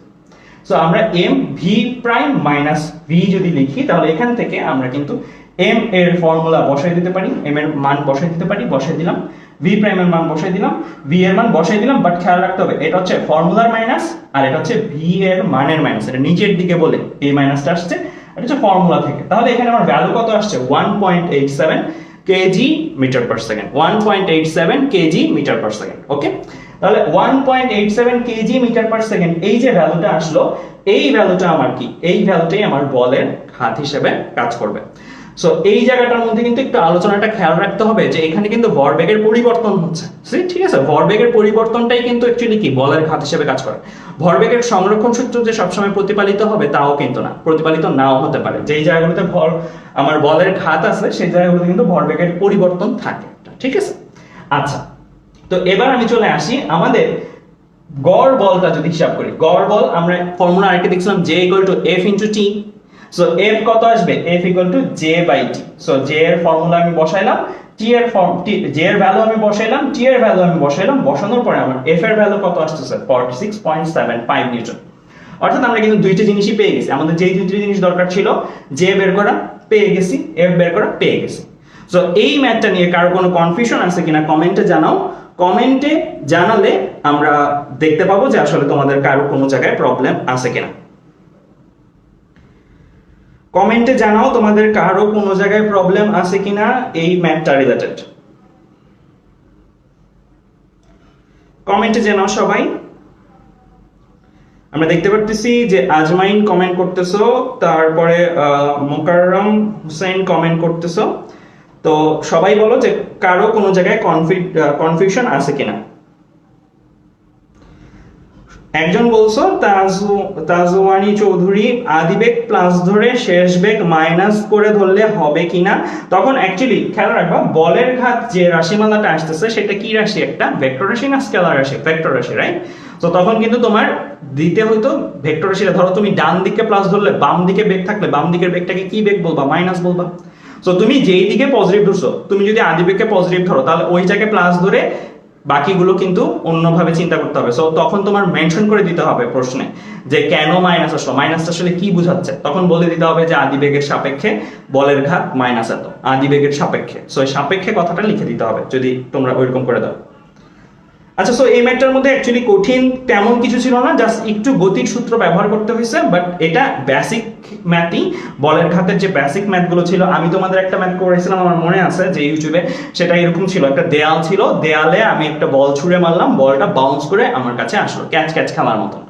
সো আমরা m v prime minus v যদি লিখি, তাহলে এখান থেকে আমরা কিন্তু m এর ফর্মুলা বসাই দিতে পারি, m এর মান বসাই দিতে পারি, বসাই দিলাম। v প্রাইম এর মান বসাই দিলাম, v এর মান বসাই দিলাম। বাট খেয়াল রাখতে হবে, এটা হচ্ছে ফর্মুলার মাইনাস, আর এটা হচ্ছে v এর মানের মাইনাস। এটা নিচের দিকে বলে এই মাইনাসটা আসছে, এটা হচ্ছে ফর্মুলা থেকে। তাহলে এখানে আমার ভ্যালু কত আসছে? 1.87 KG metre per second, 1.87 KG metre per second. Okay, তাহলে 1.87 কেজি মিটার পার সেকেন্ড, এই যে ভ্যালুটা আসলো, এই ভ্যালুটা আমার কি? এই ভ্যালুটাই আমার বলের ঘাত হিসেবে কাজ করবে। সো এই জায়গাটার মধ্যে কিন্তু একটু আলোচনাটা খেয়াল রাখতে হবে যে এখানে কিন্তু ভরবেগের পরিবর্তন হচ্ছে, ঠিক আছে? ভরবেগের পরিবর্তনটাই কিন্তু অ্যাকচুয়ালি কি? বলের ঘাত হিসেবে কাজ করে। ভরবেগের সংরক্ষণ সূত্র যে সবসময় প্রতিপালিত হবে তাও কিন্তু না, প্রতিপালিত নাও হতে পারে। যেই জায়গাগুলোতে আমার বলের ঘাত আছে সেই জায়গাগুলোতে কিন্তু ভরবেগের পরিবর্তন থাকে, ঠিক আছে? আচ্ছা, তো এবার আমি চলে আসি আমাদের গড় বলটা যদি হিসাব করি। গড় বল আমরা ফর্মুলা আরেকটা দেখছিলাম, J equal to F into T। So F কত আসবে? F equal to J by T। So J এর ফর্মুলা আমি বসাইলাম, J এর ভ্যালু আমি বসাইলাম, T এর ভ্যালু আমি বসাইলাম। বসানোর পরে আমার F এর ভ্যালু কত আসছে? 46.75 নিউটন। অর্থাৎ আমরা কিন্তু দুইটা জিনিসই পেয়ে গেছি। আমাদের যেই দুইটা জিনিস দরকার ছিল, J বের করা পেয়ে গেছি, F বের করা পেয়ে গেছি। সো এই ম্যাথটা নিয়ে কারো কোনো কনফিউশন আছে কিনা কমেন্টে জানাও, কমেন্টে জানালে আমরা দেখতে পাবো যে আসলে তোমাদের কারো কোনো জায়গায় প্রবলেম আছে কিনা। কমেন্টে জানাও তোমাদের কারো কোনো জায়গায় প্রবলেম আছে কিনা এই ম্যাথটা রিলেটেড, কমেন্টে জানাও সবাই। আমরা দেখতে পারতেছি যে আজমাইন কমেন্ট করতেছো, তারপরে মোকাররম হুসেন কমেন্ট করতেছো। তো সবাই বলো যে কারো কোনো জায়গায় কনফিউশন আছে কিনা। একজন বলছো তাজওয়ানি চৌধুরী আদি বেগ প্লাস ধরে শেষ বেগ মাইনাস করে ধরলে হবে কিনা। তখন অ্যাকচুয়ালি খেয়াল রাখবা বলের ঘাত যে রাশিমালাটা আসতেছে সেটা কি রাশি, একটা ভেক্টর রাশি না স্কেলার রাশি, ভেক্টর রাশি, রাইট। তো তখন কিন্তু তোমার দিতে হইতো ভেক্টর রাশিটা, ধরো তুমি ডান দিকে প্লাস ধরলে বাম দিকে বেগ থাকলে বাম দিকের বেগটাকে কি বেগ বলবা, মাইনাস বলবা। সো তুমি যেই দিকে পজিটিভ ধরছো, তুমি যদি আদি বেগকে পজিটিভ ধরো তাহলে ওইটাকে প্লাস ধরে বাকিগুলো কিন্তু অন্যভাবে চিন্তা করতে হবে। সো তখন তোমার মেনশন করে দিতে হবে প্রশ্নে যে কেন মাইনাস আসলো, মাইনাসটা আসলে কি বোঝাচ্ছে, তখন বলে দিতে হবে যে আদি বেগের সাপেক্ষে বলের ঘাত মাইনাস এত, আদি বেগের সাপেক্ষে। সো এই সাপেক্ষে কথাটা লিখে দিতে হবে যদি তোমরা ওইরকম করে দাও। আচ্ছা, সো এই ম্যাথটার মধ্যে অ্যাকচুয়ালি কঠিন তেমন কিছু ছিল না, জাস্ট একটু গতির সূত্র ব্যবহার করতে হয়েছে, বাট এটা বেসিক ম্যাথই। বলের ঘাতের যে বেসিক ম্যাথগুলো ছিল, আমি তোমাদের একটা ম্যাথ করেছিলাম আমার মনে আছে যে ইউটিউবে, সেটা এরকম ছিল, একটা দেয়াল ছিল, দেয়ালে আমি একটা বল ছুঁড়ে মারলাম, বলটা বাউন্স করে আমার কাছে আসলো ক্যাচ ক্যাচ খেলার মতন।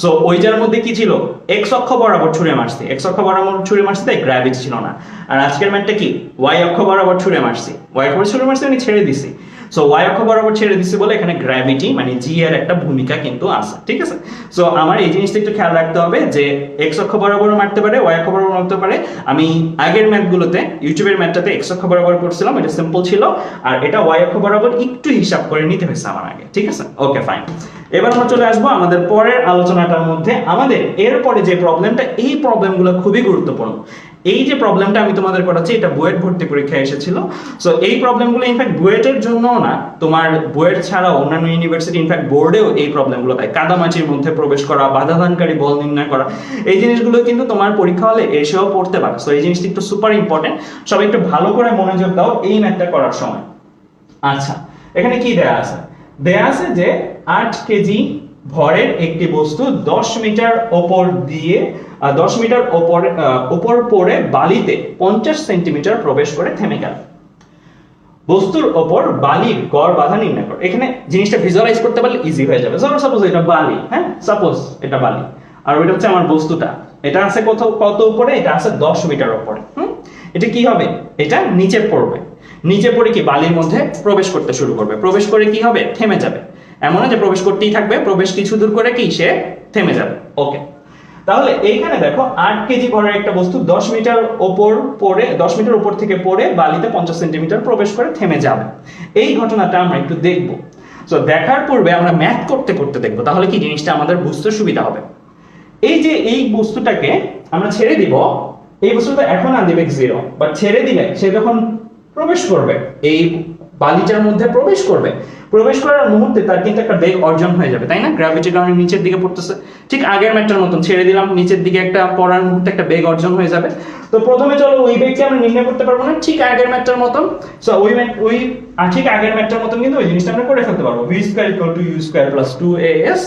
সো ওইটার মধ্যে কি ছিল, এক্স অক্ষ বরাবর ছুঁড়ে মারছি, এক্স অক্ষ বরাবর ছুঁড়ে মারছি, তাই গ্র্যাভিটি ছিল না। আর আজকের ম্যাথটা কি, ওয়াই অক্ষ বরাবর ছুঁড়ে মারছি, ওয়াই অক্ষ ছুঁড়ে মারছি আমি ছেড়ে দিছি। সো ওয়াই অক্ষ বরাবর ছেড়ে দিছি বলে এখানে গ্র্যাভিটি মানে জি এর একটা ভূমিকা কিন্তু আছে, ঠিক আছে। সো আমার এই জিনিসটা একটু খেয়াল রাখতে হবে যে এক্স অক্ষ বরাবর মারতে পারে, ওয়াই অক্ষ বরাবর মারতে পারে। আমি আগের ম্যাথগুলোতে ইউটিউবের ম্যাথটাতে এক্স অক্ষ বরাবর করছিলাম, এটা সিম্পল ছিল, আর এটা ওয়াই অক্ষ বরাবর একটু হিসাব করে নিতে হয়েছে আমার আগে, ঠিক আছে। ওকে ফাইন, এবার আমরা চলে আসবো আমাদের পরের আলোচনাটার মধ্যে। আমাদের এরপরে যে প্রবলেমটা, এই প্রবলেমগুলো খুবই গুরুত্বপূর্ণ। এই যে প্রবলেমটা আমি তোমাদের করাচ্ছি এটা বুয়েট ভর্তি পরীক্ষায় এসেছিল। সো এই প্রবলেমগুলো ইনফ্যাক্ট বুয়েটের জন্য না, তোমার বুয়েট ছাড়াও অন্যান্য ইউনিভার্সিটি ইনফ্যাক্ট বোর্ডেও এই প্রবলেমগুলো দেয়। কাদামাছির মধ্যে প্রবেশ করা, বাধাদানকারী বল নির্ণয় করা, এই জিনিসগুলো কিন্তু তোমার পরীক্ষা হলে এসেও পড়তে পারে। সো এই জিনিসটা একটু সুপার ইম্পর্টেন্ট, সবাই একটু ভালো করে মনোযোগ দাও এই ম্যাথটা করার সময়। আচ্ছা, এখানে কি দেয়া আছে, দেয়া আছে যে 8 কেজি ভরের একটি বস্তু 10 মিটার ওপর দিয়ে 10 মিটার ওপর পড়ে বালিতে 50 সেন্টিমিটার প্রবেশ করে থেমে গেল। বস্তুর ওপর বালির গড় বাধা নির্ণয় করো। এখানে জিনিসটা ভিজুয়ালাইজ করতে পারলে ইজি হয়ে যাবে। সাপোজ এটা বালি, হ্যাঁ সাপোজ এটা বালি, আর ওইটা হচ্ছে আমার বস্তুটা, এটা আছে কত উপরে, এটা আছে 10 মিটার উপরে। এটা কি হবে, এটা নিচে পড়বে, নিচে পড়ে কি বালির মধ্যে প্রবেশ করতে শুরু করবে, প্রবেশ করে কি হবে, থেমে যাবে। এমন না যে প্রবেশ করতেই থাকবে, প্রবেশ কিছু দূর করে কি সে থেমে যাবে। ওকে, তাহলে এইখানে দেখো 8 কেজি ভরের একটা বস্তু 10 মিটার উপর থেকে পড়ে বালিতে 50 সেন্টিমিটার প্রবেশ করে থেমে যাবে। এই ঘটনাটা আমরা একটু দেখব। সো দেখার পূর্বে আমরা ম্যাথ করতে করতে দেখব, তাহলে কি জিনিসটা আমাদের বুঝতে সুবিধা হবে। এই যে এই বস্তুটাকে আমরা ছেড়ে দিব, এই বস্তুটা এখন আনবে 0, বাট ছেড়ে দিলে সে যখন প্রবেশ করবে এই বালিটার মধ্যে প্রবেশ করার মুহূর্তে তার কিন্তু একটা বেগ অর্জন হয়ে যাবে, তাই না? গ্র্যাভিটির কারণে নিচের দিকে পড়তেছে, ঠিক আগের ম্যাথটার মতন ছেড়ে দিলাম, নিচের দিকে একটা পড়ার মুহূর্তে একটা বেগ অর্জন হয়ে যাবে। তো প্রথমে চলো ওই বেগকে আমরা নির্ণয় করতে পারবো না, ঠিক আগের ম্যাথটার মতন। সো ঠিক আগের ম্যাথটার মতন কিন্তু ওই জিনিসটা আমরা করে ফেলতে পারবো। v² = u² + 2as।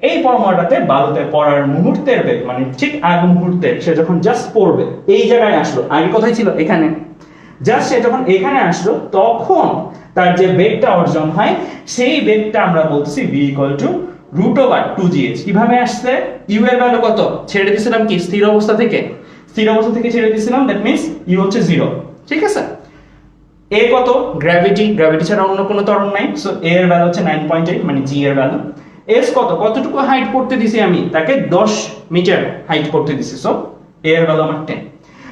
এই ফর্মুলাটাতে বালুতে পড়ার মুহূর্তের বেগ মানে ঠিক আগ মুহূর্তে সে যখন জাস্ট পড়বে, এই জায়গায় আসলো, আগে কোথায় ছিল, এখানে, জাস্ট সে যখন এখানে আসলো তখন তার যে বেগটা অর্জন হয় সেই বেগটা আমরা বলছি v = √2gh। কিভাবে আসছে, u এর ভ্যালু কত, ছেড়ে দিয়েছিলাম কি স্থির অবস্থা থেকে ছেড়ে দিয়েছিলাম, দ্যাট মিন্স u হচ্ছে 0, ঠিক আছে। a কত, গ্র্যাভিটি ছাড়া অন্য কোনো ত্বরণ নাই, সো a এর ভ্যালু হচ্ছে 9.8 মানে g এর ভ্যালু। s কতটুকু হাইট করতে দিছি আমি তাকে, 10 মিটার হাইট করতে দিছি, সো a এর ভ্যালু আমার 10।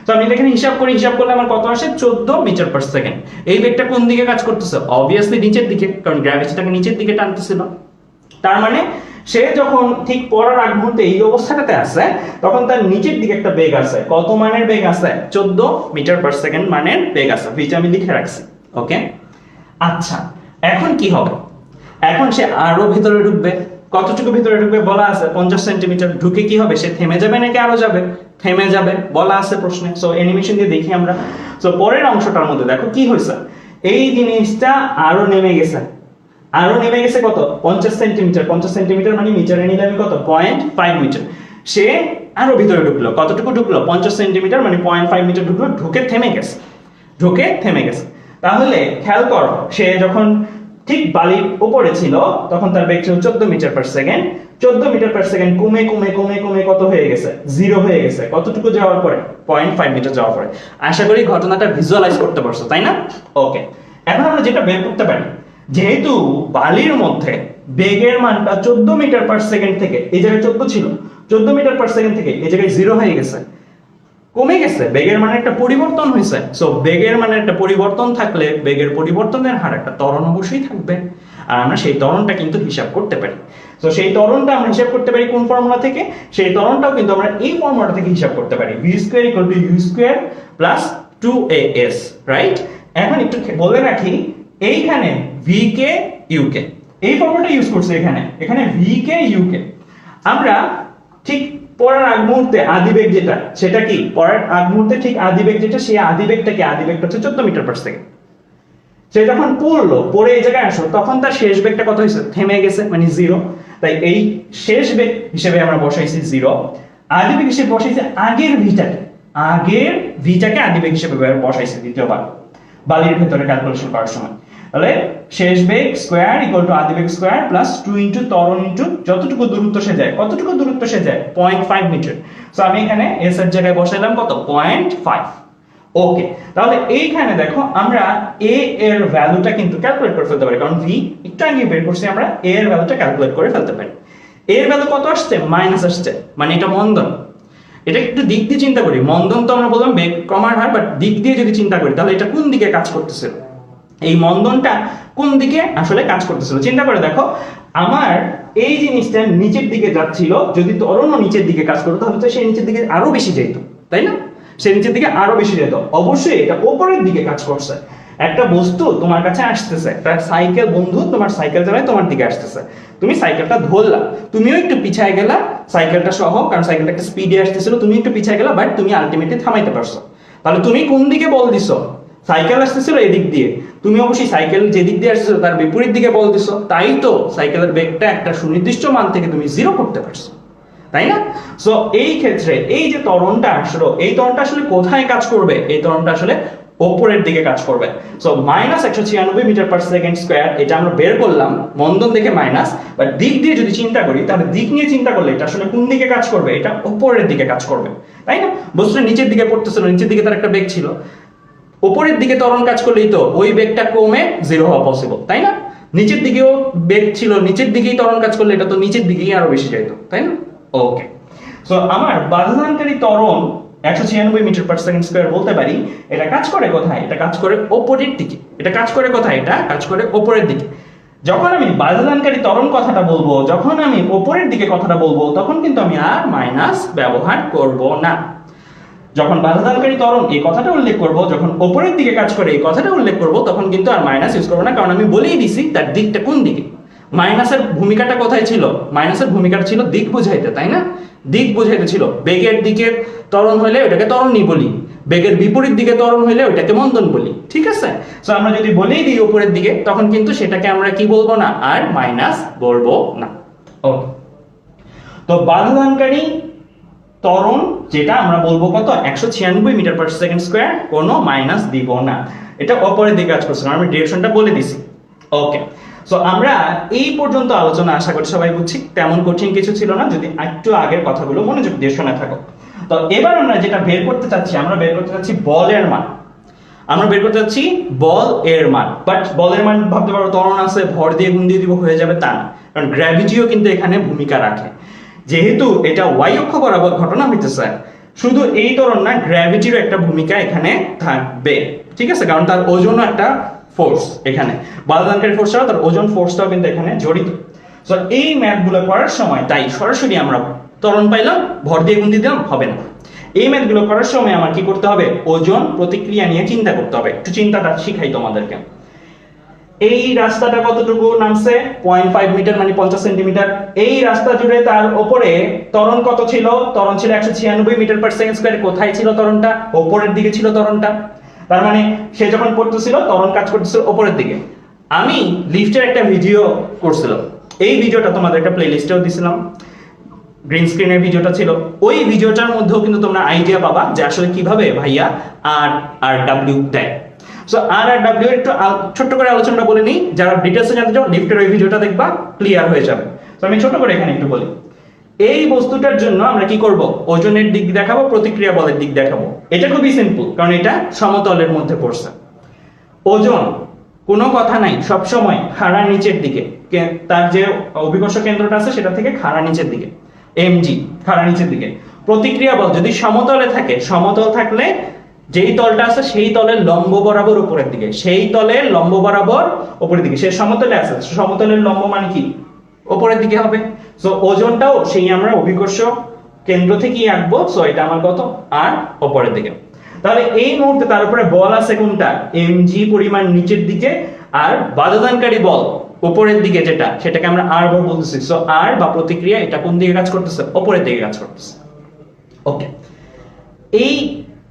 তো আমি এখানে হিসাব করলে আমার কত আসে, 14 মিটার পার সেকেন্ড। এই বেগটা কোন দিকে কাজ করতেছে, অবভিয়াসলি নিচের দিকে, কারণ গ্র্যাভিটিটাকে নিচের দিকে টানতেছিল। তার মানে সে যখন ঠিক পড়ার আগ মুহূর্তে এই অবস্থাটাতে আছে তখন তার নিচের দিকে একটা বেগ আছে, কত মানের বেগ আছে, 14 মিটার পার সেকেন্ড মানের বেগ আছে, ভিটা আমি লিখে রাখছি। ওকে, আচ্ছা এখন কি হবে, এখন সে আরো ভিতরে ঢুকবে, কতটুকু ভিতরে ঢুকবে বলা আছে 50 সেন্টিমিটার। ঢুকে কি হবে, সে থেমে যাবে নাকি আরো যাবে? থেমে যাবে বলা আছে প্রশ্নে। সো অ্যানিমেশন দিয়ে দেখি আমরা। সো পরের অংশটার মধ্যে দেখো কি হয়েছে, এই জিনিসটা আরো নেমে গেছে, আরো নেমে গেছে কত 50 সেন্টিমিটার। 50 সেন্টিমিটার মানে মিটারে নিলে আমি কত 0.5 মিটার। সে আরো ভিতরে ঢুকলো, কতটুকু ঢুকলো 50 সেন্টিমিটার মানে 0.5 মিটার ঢুকলো, ঢুকে থেমে গেছে, ঢুকে থেমে গেছে। তাহলে খেয়াল করো, সে যখন ঠিক বালির উপরে ছিল তখন তার বেগ ছিল 14 metre per second. 14 metre per second কমে কমে কমে কমে কত হয়ে গেছে, 0 হয়ে গেছে। কতটুকু যাওয়ার পরে 0.5 মিটার যাওয়ার পরে। আশা করি ঘটনাটা ভিজুয়ালাইজ করতে পারছো, তাই না? ওকে, এখন আমরা যেটা বের করতে পারি, যেহেতু বালির মধ্যে বেগের মানটা 14 মিটার পার সেকেন্ড থেকে, এই জায়গায় 14 ছিল, 14 মিটার পার সেকেন্ড থেকে এই জায়গায় 0 হয়ে গেছে, কমে গেছে, বেগের মানে একটা পরিবর্তন হয়েছে। সো বেগের মানে একটা পরিবর্তন থাকলে বেগের পরিবর্তনের হার একটা ত্বরণ অবশ্যই থাকবে, আর আমরা সেই ত্বরণটা কিন্তু হিসাব করতে পারি। তো সেই ত্বরণটা আমরা হিসাব করতে পারি কোন ফর্মুলা থেকে? সেই ত্বরণটাও কিন্তু আমরা এই ফর্মুলাটা থেকে হিসাব করতে পারি, v square equal two u square plus 2as, right? এখন একটু বলে রাখি, এইখানে v কে u কে এই ফর্মুলাটা ইউজ করছে, এখানে এখানে v কে u কে আমরা ঠিক পড়ার আগ মুহূর্তে আদিবেগ যেটা, সেটা কি পড়ার আগ মুহূর্তে ঠিক আদিবেগ যেটা, সেই আদিবেগটা কি, আদিবেগটা হচ্ছে 14 মিটার পার সেকেন্ড। সে যখন পড়লো, পড়ে এই জায়গায় আসলো, তখন তার শেষ বেগটা কত হয়েছে, থেমে গেছে মানে 0। তাই এই শেষ বেগ হিসেবে আমরা বসাইছি 0, আদিবেগ হিসেবে বসাইছি আগের ভিটাকে, আগের ভিটাকে আদিবেগ হিসেবে বসাইছি দ্বিতীয়বার বালির ভেতরে ক্যালকুলেশন করার সময়। তাহলে শেষ বেগ স্কয়ার ইকুয়াল টু আদিবেগ স্কয়ার প্লাস 2 ইনটু ত্বরণ ইনটু যতটুকু দূরত্ব সে যায়, কতটুকু দূরত্ব সে যায় 0.5 মিটার। সো আমি এখানে s এর জায়গায় বসাইলাম কত 0.5। ওকে, তাহলে এইখানে দেখো আমরা a এর ভ্যালুটা কিন্তু ক্যালকুলেট করে ফেলতে পারি, কারণ v একটু আগে বের করছি, আমরা a এর ভ্যালুটা ক্যালকুলেট করে ফেলতে পারি। a এর ভ্যালু কত আসছে, মাইনাস আসছে, মানে এটা মন্দন। এটা একটু দিক দিয়ে চিন্তা করি, মন্দন তো আমরা বললাম বেগ কমার হার, বাট দিক দিয়ে যদি চিন্তা করি তাহলে এটা কোন দিকে কাজ করতেছিল, এই মন্দনটা কোন দিকে আসলে কাজ করতেছিল চিন্তা করে দেখো। আমার এই জিনিসটা নিচের দিকে যাচ্ছিল, যদি ত্বরণও নিচের দিকে কাজ করতো তাহলে তো সেই নিচের দিকে আরো বেশি যেত, তাই না? সে নিচের দিকে আরো বেশি যেত। অবশ্যই এটা উপরের দিকে কাজ করছে। একটা বস্তু তোমার কাছে আসতেছে, একটা সাইকেল বন্ধু তোমার সাইকেল চালায় তোমার দিকে আসতেছে, তুমি সাইকেলটা ধরলা, তুমিও একটু পিছায় গেলা সাইকেলটা সহ, কারণ সাইকেলটা একটা স্পিডে আসতেছিল, তুমি একটু পিছায় গেলা, বাট তুমি আলটিমেটলি থামাইতে পারছো। তাহলে তুমি কোন দিকে বল দিছো, সাইকেল আসতেছিল এদিক দিয়ে, তুমি অবশ্যই সাইকেল যেদিক দিয়ে আসতেছিল তার বিপরীত দিকে বল দিছো, তাই তো সাইকেলের বেগটা একটা সুনির্দিষ্ট মান থেকে তুমি 0 করতে পারছো, তাই না? সো এই ক্ষেত্রে এই যে ত্বরণটা আসলো, এই ত্বরণটা আসলে কোথায় কাজ করবে, এই ত্বরণটা আসলে উপরের দিকে কাজ করবে। So minus 196 metre per second square, এটা আমরা বের করলাম মন্দন দেখে মাইনাস, বাট দিক দিয়ে যদি চিন্তা করি তাহলে দিক নিয়ে চিন্তা করলে এটা আসলে কোন দিকে কাজ করবে, এটা উপরের দিকে কাজ করবে, তাই না? বস্তুটা নিচের দিকে পড়তেছিল, নিচের দিকে তার একটা বেগ ছিল, উপরের দিকে ত্বরণ কাজ করলেই তো ওই বেগটা কমে 0 হওয়া পসিবল, তাই না? নিচের দিকেও বেগ ছিল, নিচের দিকেই ত্বরণ কাজ করলে এটা তো নিচের দিকেই আরো বেশি যাইতো, তাই না? ওকে, সো আমার বাধাদানকারী ত্বরণ 196 মিটার পার সেকেন্ড স্কয়ার বলতে পারি। এটা কাজ করে কোথায়, এটা কাজ করে উপরের দিকে। এটা কাজ করে কোথায়, এটা কাজ করে উপরের দিকে। যখন আমি বাধাদানকারী ত্বরণ কথাটা বলবো, যখন আমি উপরের দিকে কথাটা বলবো, তখন কিন্তু আমি আর মাইনাস ব্যবহার করব না। যখন বাধাদানকারী ত্বরণ এই কথাটা উল্লেখ করব, যখন উপরের দিকে কাজ করে এই কথাটা উল্লেখ করব, তখন কিন্তু আর মাইনাস ইউজ করব না, কারণ আমি বলেই দিছি তার দিকটা কোন দিকে। মাইনাসের ভূমিকাটা কোথায় ছিল, মাইনাসের ভূমিকাটা ছিল দিক বুঝাইতে, তাই না? দিক বুঝাইতে ছিল। বেগের দিকে ত্বরণ হইলে ওটাকে ত্বরণই বলি, বেগের বিপরীত দিকে ত্বরণ হইলে ওটাকে মন্দন বলি, ঠিক আছে? সো আমরা যদি বলেই দিই উপরের দিকে, তখন কিন্তু সেটাকে আমরা কি বলবো না, আর মাইনাস বলবো না। ওকে, তো বাধাদানকারী ত্বরণ যেটা আমরা বলবো কত 196 মিটার পার সেকেন্ড স্কয়ার, কোনো মাইনাস দিব না, এটা উপরের দিকে কাজ করছে, আমি ডিরেকশনটা বলে দিছি। ওকে, সো আমরা এই পর্যন্ত আলোচনা আশা করি সবাই বুঝছি, তেমন কঠিন কিছু ছিল না, যদি একটু আগের কথাগুলো মনোযোগ দিয়ে শুনে থাকো। তো এবার আমরা যেটা বের করতে চাচ্ছি, আমরা বের করতে চাচ্ছি বলের মান, আমরা বের করতে চাচ্ছি বল এর মান। বাট বলের মান ভাবতে পারো ত্বরণ আছে, ভর দিয়ে গুণ দিয়ে দিব হয়ে যাবে, তা না, কারণ গ্র্যাভিটিও কিন্তু এখানে ভূমিকা রাখে। যেহেতু এটা ওয়াই অক্ষ বরাবর ঘটনা হইতেছে, শুধু এই ত্বরণ না, গ্র্যাভিটিরও একটা ভূমিকা এখানে থাকবে, ঠিক আছে? কারণ তার ওজনও একটা ফোর্স, এখানে বাধাদানকারী ফোর্স ছাড়া তার ওজন ফোর্সটাও কিন্তু এখানে জড়িত। সো এই ম্যাথগুলো করার সময় তাই সরাসরি আমরা ত্বরণ পাইলাম, ভর দিয়ে গুণ দিয়ে দিলাম হবে না। এই ম্যাথগুলো করার সময় আমার কি করতে হবে, ওজন প্রতিক্রিয়া নিয়ে চিন্তা করতে হবে। একটু চিন্তাটা শিখাই তোমাদেরকে। এই রাস্তাটা কতটুকু নামছে 0.5 মিটার মানে 50 সেন্টিমিটার। এই রাস্তা জুড়ে তার উপরে ত্বরণ কত ছিল? ত্বরণ ছিল 196 মিটার পার সেকেন্ড স্কয়ার। কোথায় ছিল ত্বরণটা? উপরের দিকে ছিল ত্বরণটা। তার মানে সে যখন পড়তেছিল ত্বরণ কাজ করতেছিল উপরের দিকে। আমি লিফটের একটা ভিডিও করছিলাম, এই ভিডিওটা তোমাদের একটা প্লেলিস্টেও দিছিলাম, গ্রিন স্ক্রিনের ভিডিওটা ছিল। ওই ভিডিওটার মধ্যেও কিন্তু তোমরা আইডিয়া পাবা যে আসলে কিভাবে ভাইয়া আর আর ডাব্লিউ দেয়। সো আর আর ডাব্লিউ একটু ছোট্ট করে আলোচনাটা বলে নিই, যারা ডিটেইলসে জানতে চাও লিফটের ওই ভিডিওটা দেখবা, ক্লিয়ার হয়ে যাবে। তো আমি ছোট করে এখানে একটু বলি। এই বস্তুটার জন্য আমরা কি করব? ওজনের দিক দেখাবো, প্রতিক্রিয়া বলের দিক দেখাবো। এটা খুবই সিম্পল, কারণ এটা সমতলের মধ্যে পড়ছে। ওজন কোনো কথা নাই, সব সময় খাড়া নিচের দিকে, তার যে অভিকর্ষ কেন্দ্রটা আছে সেটা থেকে খাড়া নিচের দিকে, mg খাড়া নিচের দিকে। প্রতিক্রিয়া বল যদি সমতলে থাকে, সমতল থাকলে যেই তলটা আছে সেই তলের লম্ব বরাবর উপরের দিকে, সেই তলের লম্ব বরাবর উপরের দিকে। সে সমতলে আছে, সমতলের লম্ব মানে কি? উপরের দিকে হবে। সো ওজনটাও সেই আমরা অভিকর্ষ কেন্দ্র থেকেই আঁকবো। সো এটা আমার কত? আর উপরের দিকে। তাহলে এই মুহূর্তে তার উপরে বল আছে কোনটা? mg পরিমাণ নিচের দিকে, আর বাধাদানকারী বল উপরের দিকে যেটা, সেটাকে আমরা আর বল বলতেছি। সো আর বা প্রতিক্রিয়া এটা কোন দিকে কাজ করতেছে? উপরের দিকে কাজ করতেছে। ওকে, এই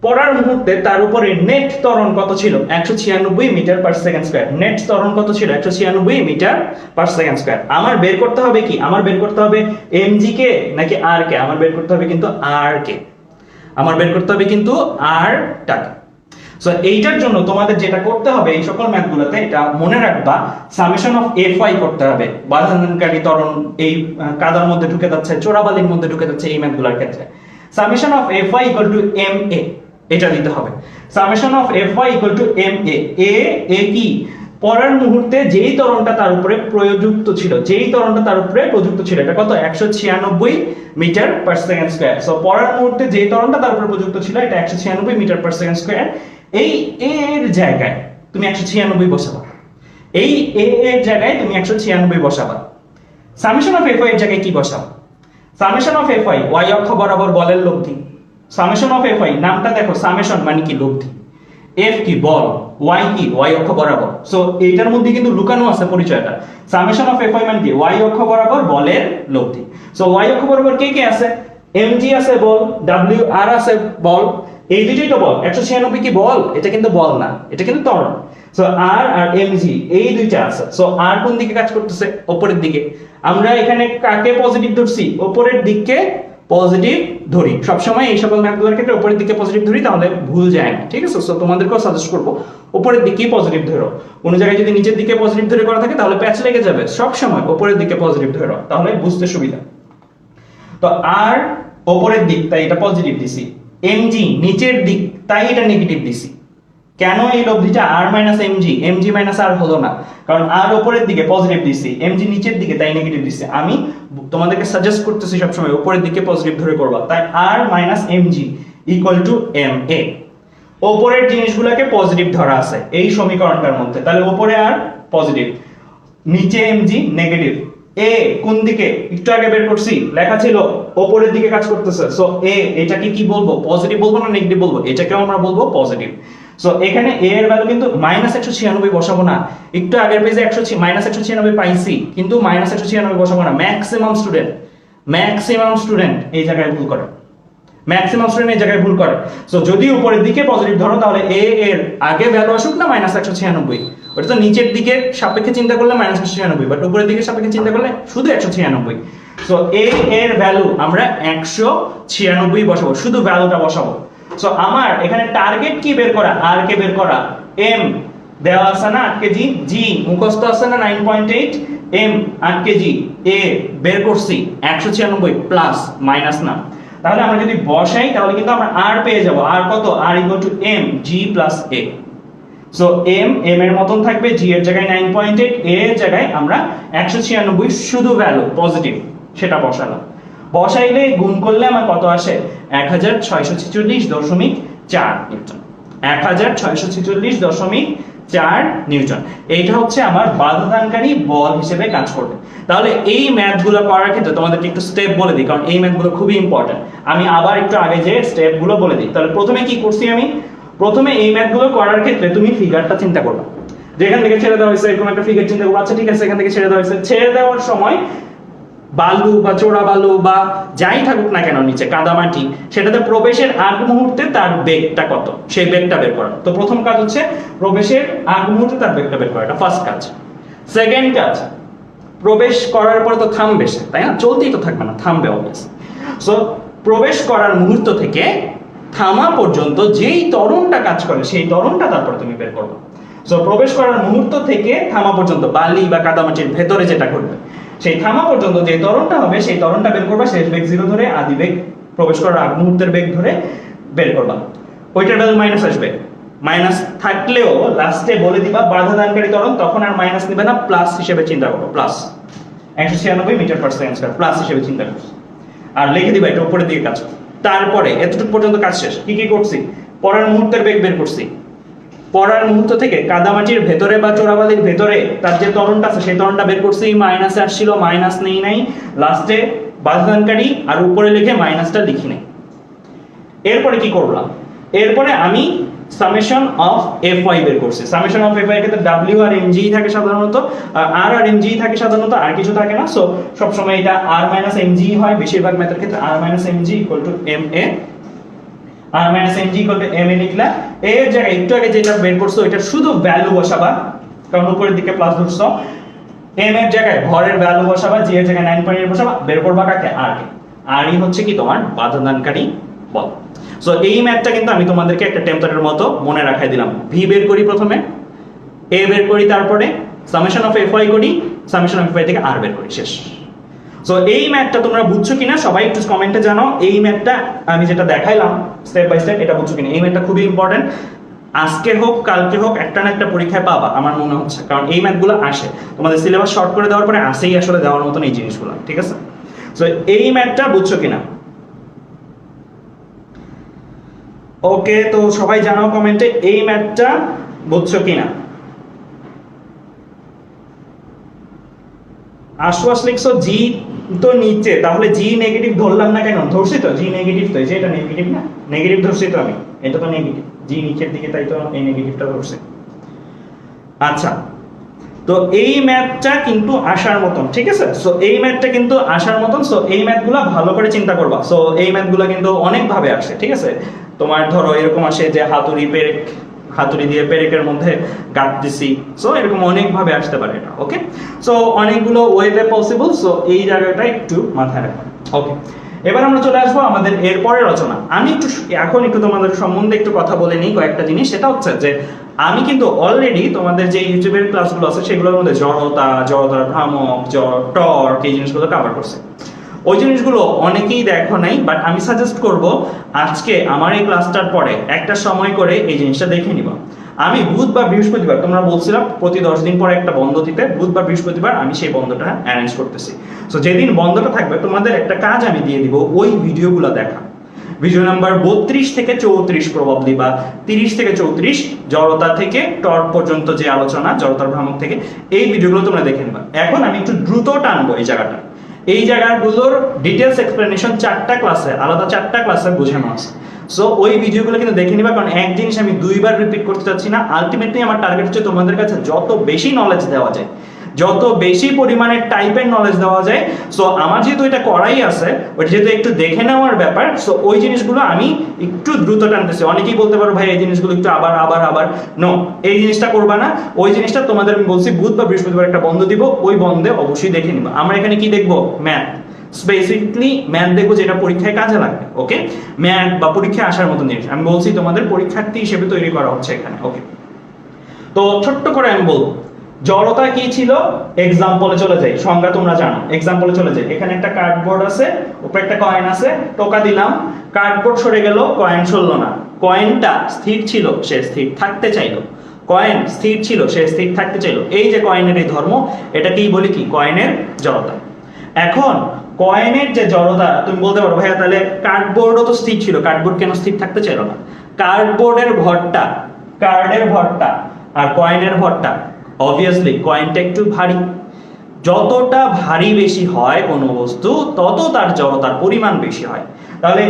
পড়ার মুহূর্তে তার উপরে নেট ত্বরণ কত ছিল? 196 metre per second square. Net ত্বরণ কত ছিল? 196 মিটার পার সেকেন্ড স্কয়ার। আমার বের করতে হবে কি? আমার বের করতে হবে mg কে নাকি r কে? আমার বের করতে হবে কিন্তু r কে। আমার বের করতে হবে কিন্তু r টাকে। সো এইটার জন্য তোমাদের যেটা করতে হবে এই সকল ম্যাথগুলোতে, এটা মনে রাখবা, সামেশন অফ fy করতে হবে। বাধাদানকারী ত্বরণ এই কাদার মধ্যে ঢুকে যাচ্ছে, চোরাবালির মধ্যে ঢুকে যাচ্ছে, এই ম্যাথগুলোর ক্ষেত্রে summation of fy equal to ma এটা দিতে হবে। Summation of fy equal to ma। a কি? পড়ার মুহূর্তে যেই ত্বরণটা তার উপরে প্রযুক্ত ছিল, যেই ত্বরণটা তার উপরে প্রযুক্ত ছিল, এটা কত? 196 metre per second square. So পড়ার মুহূর্তে যেই ত্বরণটা তার উপরে প্রযুক্ত ছিল এটা 196 মিটার পার সেকেন্ড স্কয়ার। এই a এর জায়গায় তুমি 196 বসাবা, এই a এর জায়গায় তুমি 196 বসাবা। সামেশন অফ fy এর জায়গায় কি বসাবা? সামেশন অফ fy y অক্ষ বরাবর বলের লব্ধি। সামেশন অফ fy নামটা দেখো, সামেশন মানে কি? লব্ধি। f কি? বল। y কি? y অক্ষ বরাবর। সো এইটার মধ্যে কিন্তু লুকানো আছে পরিচয়টা। সামেশন অফ fy মানে কি? y অক্ষ বরাবর বলের লব্ধি। সো y অক্ষ বরাবর কে কে আছে? mg আছে বল, w r আছে বল, এই দুটোই তো বল। 196 কি বল? এটা কিন্তু বল না, এটা কিন্তু ত্বরণ। সো r আর mg এই দুইটা আছে। সো r কোন দিকে কাজ করতেছে? উপরের দিকে। আমরা এখানে কাকে পজিটিভ ধরছি? উপরের দিকে পজিটিভ ধরি। সব সময় এই সকল ম্যাথগুলোর ক্ষেত্রে উপরের দিকে পজিটিভ ধরি, তাহলে ভুল যায় না। ঠিক আছে? সো তোমাদেরকেও সাজেস্ট করব উপরের দিকেই পজিটিভ ধরো। কোন জায়গায় যদি নিচের দিকে পজিটিভ ধরে করা থাকে তাহলে প্যাচ লেগে যাবে। সব সময় উপরের দিকে পজিটিভ ধরো, তাহলে বুঝতে সুবিধা। তো আর উপরের দিক, তাই এটা পজিটিভ দিছি। mg নিচের দিক, তাই এটা নেগেটিভ দিছি। কেন এই লব্ধিটা r mg, mg r হলো না? কারণ r উপরের দিকে পজিটিভ দিছি, mg নিচের দিকে, তাই নেগেটিভ দিছি। আমি তোমাদেরকে সাজেস্ট করতেছি সব সময় উপরের দিকে পজিটিভ ধরে করবা। তাই r mg equal to ma। উপরের জিনিসগুলোকে পজিটিভ ধরা আছে এই সমীকরণটার মধ্যে, তাহলে উপরে r পজিটিভ, নিচে mg নেগেটিভ। a কোন দিকে? একটু আগে বের করছি, লেখা ছিল উপরের দিকে কাজ করতেছে। সো a এটাকে কি বলবো? পজিটিভ বলবো না নেগেটিভ বলবো? এটাকেও আমরা বলবো পজিটিভ। সো এখানে a এর ভ্যালু কিন্তু -196 বসাবো না। একটু আগের পেজে -196 পাইছি, কিন্তু -196 বসাবো না। ম্যাক্সিমাম স্টুডেন্ট এই জায়গায় ভুল করে। ম্যাক্সিমাম স্টুডেন্ট এই জায়গায় ভুল করে। সো যদি উপরের দিকে পজিটিভ ধরো তাহলে a এর আগে ভ্যালু আসুক না -196, ওটা তো নিচের দিকে সাপেক্ষে চিন্তা করলে -196, বাট উপরের দিকে সাপেক্ষে চিন্তা করলে শুধু 196। সো a এর ভ্যালু আমরা 196 বসাবো, শুধু ভ্যালুটা বসাবো। সো আমার এখানে টার্গেট কি বের করা? r কে বের করা। m দেওয়া আছে না 8 কেজি, g মুখস্থ আছে না 9.8, m 8 কেজি, a বের করছি 196 প্লাস মাইনাস না। তাহলে আমরা যদি বসাই তাহলে কিন্তু আমরা r পেয়ে যাব। r কত? r equal to m g plus a। So m এর মতন থাকবে, g এর জায়গায় 9.8, a এর জায়গায় আমরা 196 শুধু ভ্যালু পজিটিভ সেটা বসালাম। বসাইলে গুণ করলে আমার কত আসে? 1646.4 নিউটন। 1646.4 নিউটন। এইটা হচ্ছে আমার বাধাদানকারী বল হিসেবে কাজ করবে। তাহলে এই ম্যাথগুলো করার ক্ষেত্রে তোমাদেরকে একটু স্টেপ বলে দিই, কারণ এই ম্যাথগুলো খুবই ইম্পর্টেন্ট। আমি আবার একটু আগে যে স্টেপগুলো বলে দিই। তাহলে প্রথমে কি করছি আমি? প্রথমে এই ম্যাথগুলো করার ক্ষেত্রে তুমি ফিগারটা চিন্তা করবে। যেখান থেকে ছেড়ে দেওয়া হয়েছে এরকম একটা ফিগার চিন্তা করবো, আচ্ছা ঠিক আছে এখান থেকে ছেড়ে দেওয়া হয়েছে, ছেড়ে দেওয়ার সময় বালু বা চোরা বালু বা যাই থাকুক না কেন নিচে কাদামাটি, সেটাতে প্রবেশের আগ মুহূর্তে তার বেগটা কত সেই বেগটা বের করা। তো প্রথম কাজ হচ্ছে প্রবেশের আগ মুহূর্তে তার বেগটা বের করা, এটা ফার্স্ট কাজ। সেকেন্ড কাজ, প্রবেশ করার পর তো থামবে সে, তাই না, চলতেই তো থাকবে না, থামবে অবশ্যই। সো প্রবেশ করার মুহূর্ত থেকে থামা পর্যন্ত যেই ত্বরণটা কাজ করে সেই ত্বরণটা তারপরে তুমি বের করবে। সো প্রবেশ করার মুহূর্ত থেকে থামা পর্যন্ত বালি বা কাদামাটির ভেতরে যেটা ঘটবে সেই থামা পর্যন্ত যে ত্বরণটা হবে সেই ত্বরণটা বের করবা, শেষ বেগ 0 ধরে আদি বেগ প্রবেশ করার আগ মুহূর্তের বেগ ধরে বের করবা। ওইটার ভ্যালু মাইনাস আসবে, মাইনাস থাকলেও লাস্টে বলে দিবা বাধা দানকারী ত্বরণ, তখন আর মাইনাস নিবে না, প্লাস হিসেবে চিন্তা করো, plus 196 metre per second square plus হিসেবে চিন্তা করো, আর লিখে দিবা এটা উপরের দিকে কাজ। তারপরে এতটুকু পর্যন্ত কাজ শেষ। কি কি করছি, পরের মুহূর্তের বেগ বের করছি, পড়ার মুহূর্ত থেকে কাদামাটির ভেতরে বা চোরাবালির ভেতরে তার যে ত্বরণটা আছে সেই ত্বরণটা বের করছি, মাইনাসে আসছিল, মাইনাস নেই নাই, লাস্টে বাধাদানকারী আর উপরে লিখে মাইনাসটা লিখি নাই। এরপরে কি করলাম, এরপরে আমি সামেশন অফ Fy বের করছি। সামেশন অফ Fy এর ক্ষেত্রে W আর mg থাকে সাধারণত, আর আর mg থাকে সাধারণত, আর কিছু থাকে না। সো সব সময় এটা r mg হয়, বেশিরভাগ ম্যাথের ক্ষেত্রে r mg ma, r mg ma লিখলা। এর জায়গায় একটু আগে যেটা বের করছো এটা শুধু ভ্যালু বসাবা, কারণ উপরের দিকে প্লাস ধরছো। m এর জায়গায় ভরের ভ্যালু বসাবা, g এর জায়গায় 9.8 বসাবা, বের করবা কাকে, r কে। r ই হচ্ছে কি তোমার বাধাদানকারী বল। সো এই ম্যাথটা কিন্তু আমি তোমাদেরকে একটা টেম্পলেটের মতো মনে রাখাই দিলাম। v বের করি প্রথমে, a বের করি, তারপরে সামেশন অফ Fy করি, সামেশন অফ Fy থেকে r বের করি, শেষ। সো এই ম্যাথটা তোমরা বুঝছো কিনা সবাই একটু কমেন্টে জানাও। এই ম্যাথটা আমি যেটা দেখাইলাম স্টেপ বাই স্টেপ, এটা বুঝছো কিনা। এই ম্যাথটা খুবই ইম্পর্টেন্ট, আজকে হোক কালকে হোক একটা না একটা পরীক্ষায় পাবা আমার মনে হচ্ছে, কারণ এই ম্যাথগুলো আসে তোমাদের সিলেবাস শর্ট করে দেওয়ার পরে আসেই আসলে দেওয়ার মতন এই জিনিসগুলো, ঠিক আছে। সো এই ম্যাথটা বুঝছো কিনা, ওকে। তো সবাই জানাও কমেন্টে এই ম্যাথটা বুঝছো কিনা। আশ্বাস লিখছো জি তো নিচে, তাহলে জি নেগেটিভ ধরলাম না কেন, ধরছি তো জি নেগেটিভ, তো এই যে এটা নেগেটিভ না, নেগেটিভ ধরছি তো আমি, এটা তো নেগেটিভ, জি নিচের দিকে, তাই তো এই নেগেটিভটা ধরছি। আচ্ছা, তো এই ম্যাথটা কিন্তু আসার মতন, ঠিক আছে। সো এই ম্যাথটা কিন্তু আসার মতন। সো এই ম্যাথগুলো ভালো করে চিন্তা করবা। সো এই ম্যাথগুলো কিন্তু অনেক ভাবে আসে, ঠিক আছে। তোমার ধরো এরকম আসে যে হাতুড়ি পেরেক, হাতুড়ি দিয়ে পেরেকের মধ্যে গাঁথ দিছি, সো এরকম অনেক ভাবে আসতে পারে এটা, ওকে। সো অনেকগুলো ওয়েতে পসিবল, সো এই জায়গাটা একটু মাথায় রাখবেন, ওকে। এবার আমরা চলে আসবো আমাদের এরপরের রচনা। আমি এখন একটু তোমাদের সম্বন্ধে একটু কথা বলে নিই কয়েকটা জিনিস। সেটা হচ্ছে যে আমি কিন্তু অলরেডি তোমাদের যে ইউটিউবের ক্লাসগুলো আছে সেগুলোর মধ্যে জড়তা, জড়তার ভ্রামক, টর্ক, এই জিনিসগুলো কভার করছে। ওই জিনিসগুলো অনেকেই দেখো নাই, বাট আমি সাজেস্ট করব আজকে আমার এই ক্লাসটার পরে একটা সময় করে এই জিনিসটা দেখে নিবা। আমি বুধ বা বৃহস্পতিবার, তোমরা বলছিলাম প্রতি 10 দিন পরে একটা বন্ধ দিতে, বুধ বা বৃহস্পতিবার আমি সেই বন্ধটা অ্যারেঞ্জ করতেছি। সো যেদিন বন্ধটা থাকবে তোমাদের একটা কাজ আমি দিয়ে দিব, ওই ভিডিওগুলো দেখা, ভিডিও নাম্বার 32 থেকে 34 প্রবাবলি, বা 30 থেকে 34 জড়তা থেকে টর্ক পর্যন্ত যে আলোচনা, জড়তার ভ্রামক থেকে, এই ভিডিওগুলো তোমরা দেখে নিবা। এখন আমি একটু দ্রুত টানবো এই জায়গাটা, এই জায়গাগুলোর ডিটেলস এক্সপ্লেনেশন 4টা ক্লাসে, আলাদা 4টা ক্লাসে বোঝানো আছে। সো ওই ভিডিওগুলো কিন্তু দেখে নিবা, কারণ এক জিনিস আমি দুইবার রিপিট করতে চাচ্ছি না। আলটিমেটলি আমার টার্গেট হচ্ছে তোমাদের কাছে যত বেশি নলেজ দেওয়া যায়, যত বেশি পরিমাণে টাইপের নলেজ দেওয়া যায়। সো আমার যেহেতু এটা করাই আছে, ওইটা যেহেতু একটু দেখে নেওয়ার ব্যাপার, সো ওই জিনিসগুলো আমি একটু দ্রুত টানতেছি। অনেকেই বলতে পারো ভাই এই জিনিসগুলো একটু আবার আবার আবার, নো, এই জিনিসটা করবা না। ওই জিনিসটা তোমাদের আমি বলছি বুধ বা বৃহস্পতিবার একটা বন্ধ দিব, ওই বন্ধে অবশ্যই দেখে নিবা। আমরা এখানে কি দেখবো, ম্যাথ, স্পেসিফিকলি ম্যাথ দেখবো যেটা পরীক্ষায় কাজে লাগবে, ওকে। ম্যাথ বা পরীক্ষায় আসার মতন জিনিস আমি বলছি তোমাদের পরীক্ষার্থী হিসেবে তৈরি করা হচ্ছে এখানে, ওকে। তো ছোট্ট করে আমি বলবো জড়তা কি ছিল, এক্সাম্পলে চলে যাই, সংজ্ঞা তোমরা জানো, এক্সাম্পলে চলে যাই। এখানে একটা কার্ডবোর্ড আছে, উপরে একটা কয়েন আছে, টোকা দিলাম, কার্ডবোর্ড সরে গেল, কয়েন সরলো না। কয়েনটা স্থির ছিল, সে স্থির থাকতে চাইলো। কয়েন স্থির ছিল, সে স্থির থাকতে চাইলো। এই যে কয়েনের এই ধর্ম, এটাকেই বলি কি, কয়েনের জড়তা। এখন কয়েনের যে জড়তা, তুমি বলতে পারো ভাইয়া তাহলে কার্ডবোর্ডও তো স্থির ছিল, কার্ডবোর্ড কেন স্থির থাকতে চাইলো না? কার্ডবোর্ডের ভরটা, কার্ডের ভরটা আর কয়েনের ভরটা, অবভিয়াসলি কয়েনটা একটু ভারী। যতটা ভারী বেশি হয় কোনো বস্তু, তত তার জড়তার পরিমাণ বেশি হয়। তাহলে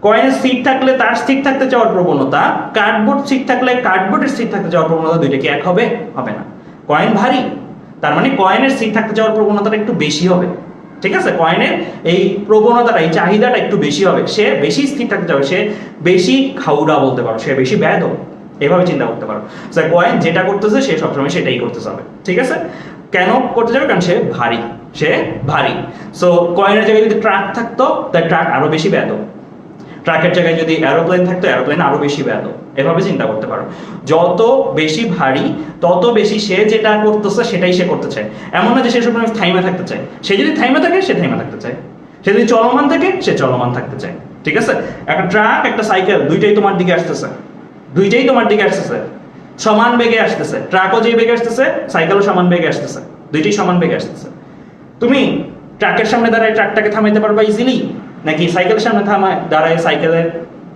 কয়েনের স্থির থাকলে তার স্থির থাকতে চাওয়ার প্রবণতা, কার্ডবোর্ড স্থির থাকলে কার্ডবোর্ডের স্থির থাকতে চাওয়ার প্রবণতা, দুইটা কি এক হবে? হবে না। কয়েন ভারী, তার মানে কয়েনের স্থির থাকতে চাওয়ার প্রবণতাটা একটু বেশি হবে, ঠিক আছে? কয়েনের এই প্রবণতাটা, এই চাহিদাটা একটু বেশি হবে, সে বেশি স্থির থাকতে চাবে, সে বেশি খাউড়া বলতে পারো, সে বেশি ব্যাধ, এভাবে চিন্তা করতে পারো। কয়েন যেটা করতেছে সে সবসময় সেটাই করতে যাবে, ঠিক আছে? কেন করতে যাবে? কারণ সে ভারী, সে ভারী। সো কয়েনের জায়গায় যদি ট্রাক থাকতো, তাই ট্রাক আরো বেশি ব্যাধ। ট্রাকের জায়গায় যদি এরোপ্লেন থাকতো, এরোপ্লেন আরো বেশি ব্যাধ। এভাবে চিন্তা করতে পারো। যত বেশি ভারী তত বেশি সে যেটা করতেছে সেটাই সে করতে চায়। এমন না যে সে সবসময় থাইমে থাকতে চায়। সে যদি থাইমে থাকে সে থাইমে থাকতে চায়, সে যদি চলমান থাকে সে চলমান থাকতে চায়, ঠিক আছে? একটা ট্রাক, একটা সাইকেল, দুইটাই তোমার দিকে আসতেছে, দুইটাই তোমার দিকে আসতেছে, সমান বেগে আসতেছে। ট্রাকও যে বেগে আসতেছে, সাইকেলও সমান বেগে আসতেছে, দুইটাই সমান বেগে আসতেছে। তুমি ট্রাকের সামনে দাঁড়ায় ট্রাকটাকে থামাইতে পারবা ইজিলি, নাকি সাইকেলের সামনে দাঁড়ায়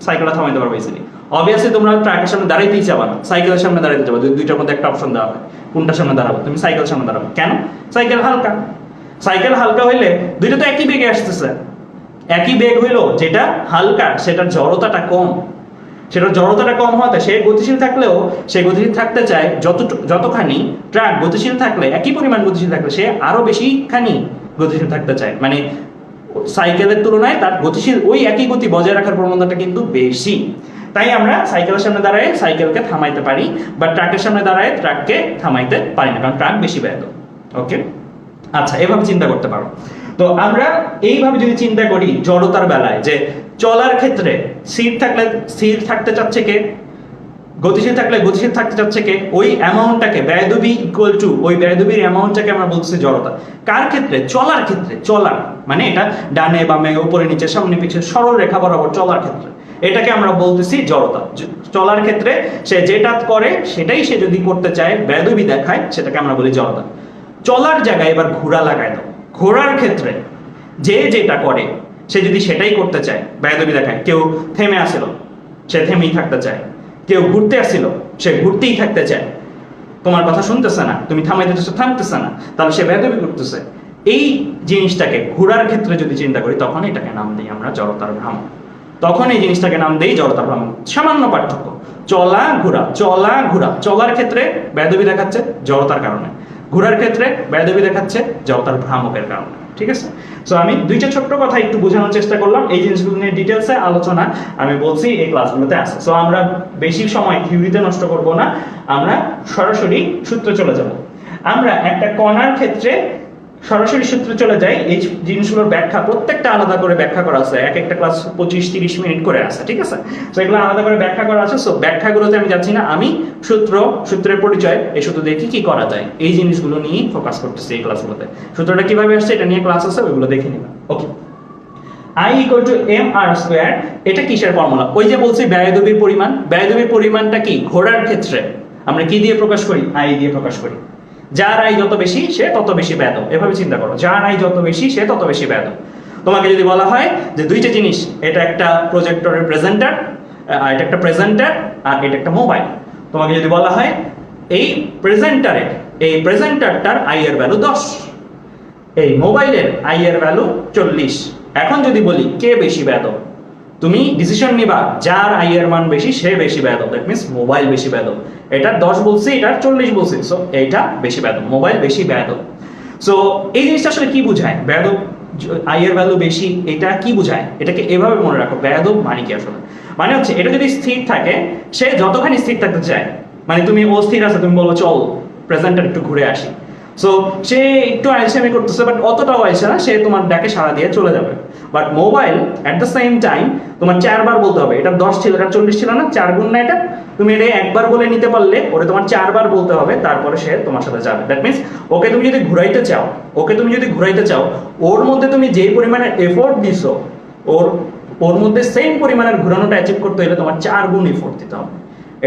সাইকেলটা থামাইতে পারবা ইজিলি? অবভিয়াসলি তোমরা ট্রাকের সামনে দাঁড়াইতেই যাবা না, সাইকেলের সামনে দাঁড়াইতে যাবা। দুইটার মধ্যে একটা অপশন দেওয়া হয়, কোনটার সামনে দাঁড়াবো? তুমি সাইকেলের সামনে দাঁড়াবো। কেন? সাইকেল হালকা। সাইকেল হালকা হইলে দুইটা তো একই বেগে আসতেছে, একই বেগ হইলো, যেটা হালকা সেটার জড়তাটা কম, সেটার জড়তাটা কম হতে সে গতিশীল থাকলেও সে গতিশীল থাকতে চায় যতখানি ট্রাক গতিশীল থাকলে, একই পরিমাণ গতিশীল থাকলে সে আরো বেশিখানি গতিশীল থাকতে চায়। মানে সাইকেলের তুলনায় তার গতিশীল ওই একই গতি বজায় রাখার প্রবণতাটা কিন্তু বেশি। তাই আমরা সাইকেলের সামনে দাঁড়ায় সাইকেলকে থামাইতে পারি, বা ট্রাকের সামনে দাঁড়ায় ট্রাককে থামাইতে পারি না, কারণ ট্রাক বেশি ব্যাধ। ওকে, আচ্ছা, এভাবে চিন্তা করতে পারো। তো আমরা এইভাবে যদি চিন্তা করি জড়তার বেলায়, যে চলার ক্ষেত্রে স্থির থাকলে স্থির থাকতে চাচ্ছে কে, গতিশীল থাকলে গতিশীল থাকতে চাচ্ছে কে, ওই অ্যামাউন্টটাকে ব্যয়দবি ইকুয়াল টু ওই ব্যয়দবির অ্যামাউন্টটাকে আমরা বলছি জড়তা। কার ক্ষেত্রে? চলার ক্ষেত্রে। চলার মানে এটা ডানে বামে উপরে নিচে সামনে পিছনে সরল রেখা বরাবর চলার ক্ষেত্রে, এটাকে আমরা বলতেছি জড়তা। চলার ক্ষেত্রে সে যেটা করে সেটাই সে যদি করতে চায়, ব্যয়দবি দেখায়, সেটাকে আমরা বলি জড়তা। চলার জায়গায় এবার ঘোড়া লাগায় দাও। ঘোড়ার ক্ষেত্রে যে যেটা করে সে যদি সেটাই করতে চায়, ব্যয়দবি দেখায়। কেউ থেমে আসিল, সে থেমেই থাকতে চায়। কেউ ঘুরতে আসিল, সে ঘুরতেই থাকতে চায়। তোমার কথা শুনতেছে না, তুমি থামাইতে থামতেছে না, তাহলে সে ব্যয়দবি করতেছে। এই জিনিসটাকে ঘোড়ার ক্ষেত্রে যদি চিন্তা করি, তখন এটাকে নাম দিই আমরা জড়তার ভ্রামক। তখন এই জিনিসটাকে নাম দেই জড়তার ভ্রামক। সামান্য পার্থক্য, চলা ঘোড়া, চলা ঘোড়া। চলার ক্ষেত্রে ব্যয়দবি দেখাচ্ছে জড়তার কারণে, ঘোড়ার ক্ষেত্রে ব্যয়দবি দেখাচ্ছে জড়তার ভ্রামকের কারণে, ঠিক আছে? সো আমি দুইটা ছোট্ট কথা একটু বোঝানোর চেষ্টা করলাম। এই জিনিসগুলো নিয়ে ডিটেলসে আলোচনা আমি বলছি এই ক্লাসগুলোতে আছে। সো আমরা বেশি সময় থিওরিতে নষ্ট করব না, আমরা সরাসরি সূত্রে চলে যাব। আমরা একটা কণার ক্ষেত্রে সরাসরি সূত্রে চলে যাই। এই জিনিসগুলোর ব্যাখ্যা প্রত্যেকটা আলাদা করে ব্যাখ্যা করা আছে, এক একটা ক্লাস 25-30 মিনিট করে আছে, ঠিক আছে? তো এগুলো আলাদা করে ব্যাখ্যা করা আছে। সো ব্যাখ্যাগুলোতে আমি যাচ্ছি না, আমি সূত্রের পরিচয়, এই সূত্র দিয়ে কি করা যায় এই জিনিসগুলো নিয়ে ফোকাস করতেছি এই ক্লাসগুলোতে। সূত্রটা কিভাবে আসছে এটা নিয়ে ক্লাস আছে, ওইগুলো দেখে নিবা। ওকে, I equal to mr square, এটা কিসের ফর্মুলা? ওই যে বলছি ব্যয়দবির পরিমাণ। ব্যয়দবির পরিমাণটা কি ঘোড়ার ক্ষেত্রে আমরা কি দিয়ে প্রকাশ করি? I দিয়ে প্রকাশ করি। যার আয় যত বেশি সে তত বেশি ব্যাধ। এভাবে চিন্তা করো, যার আয় যত বেশি সে তত বেশি ব্যাধ। তোমাকে যদি বলা হয় যে দুইটা জিনিস, এটা একটা প্রজেক্টরের প্রেজেন্টার, এটা একটা প্রেজেন্টার, আর এটা একটা মোবাইল। তোমাকে যদি বলা হয় এই প্রেজেন্টারটার আই এর ভ্যালু 10, এই মোবাইলের আই এর ভ্যালু 40। এখন যদি বলি কে বেশি ব্যাধ, তুমি ডিসিশন নিবা যার আই এর মান বেশি সে বেশি ব্যাধ। দ্যাট মিন্স মোবাইল বেশি ব্যাধ। এটা 10 বলছি, এটা 40 বলছি, সো এইটা বেশি ব্যাধ, মোবাইল বেশি ব্যাধ। সো এই জিনিসটা আসলে কি বোঝায়? ব্যাধ আই এর ভ্যালু বেশি, এটা কি বোঝায়? এটাকে এভাবে মনে রাখো, ব্যাধ মানে কি আসলে? মানে হচ্ছে এটা যদি স্থির থাকে, সে যতখানি স্থির থাকতে চায়, মানে তুমি ও স্থির আছে, তুমি বলো চল প্রেজেন্টার একটু ঘুরে আসি, সো সে একটু আইসামি করতেছে, বাট অতটাও আইসা না, সে তোমার ডাকে সাড়া দিয়ে চলে যাবে। But mobile at the same time তোমার 4 বার বলতে হবে। এটা 10 ছিল, এটা 40 ছিল না, 4 গুণ না এটা। তুমি এটা একবার বলে নিতে পারলে ওরে তোমার 4 বার বলতে হবে, তারপরে সে তোমার সাথে যাবে। দ্যাট মিন্স ওকে তুমি যদি ঘুরাইতে চাও, ওর মধ্যে তুমি যেই পরিমাণের এফোর্ট দিছো, ওর মধ্যে সেম পরিমাণের ঘুরানোটা অ্যাচিভ করতে হলে তোমার 4 গুণ এফোর্ট দিতে হবে।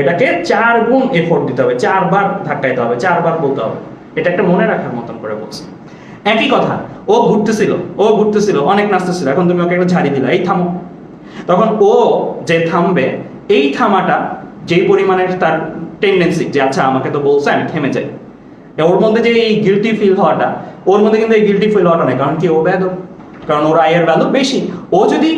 এটাকে 4 গুণ এফোর্ট দিতে হবে, 4 বার ধাক্কাইতে হবে, 4 বার বলতে হবে। এটা একটা মনে রাখার মতন করে বলছি। একই কথা, ও ঘুরতেছিল, অনেক নাচতেছিল, এখন তুমি ওকে একটা ঝাড়ি দিলা, এই থামো। তখন ও যে থামবে, এই থামাটা যেই পরিমাণের তার টেন্ডেন্সি যে আচ্ছা আমাকে তো বলছে আমি থেমে যাই, ওর মধ্যে যে এই গিলটি ফিল হওয়াটা, ওর মধ্যে কিন্তু এই গিলটি ফিল হওয়াটা নেই। কারণ কি? ও ব্যাধ, কারণ ওর আয়ের ভ্যালু বেশি। ও যদি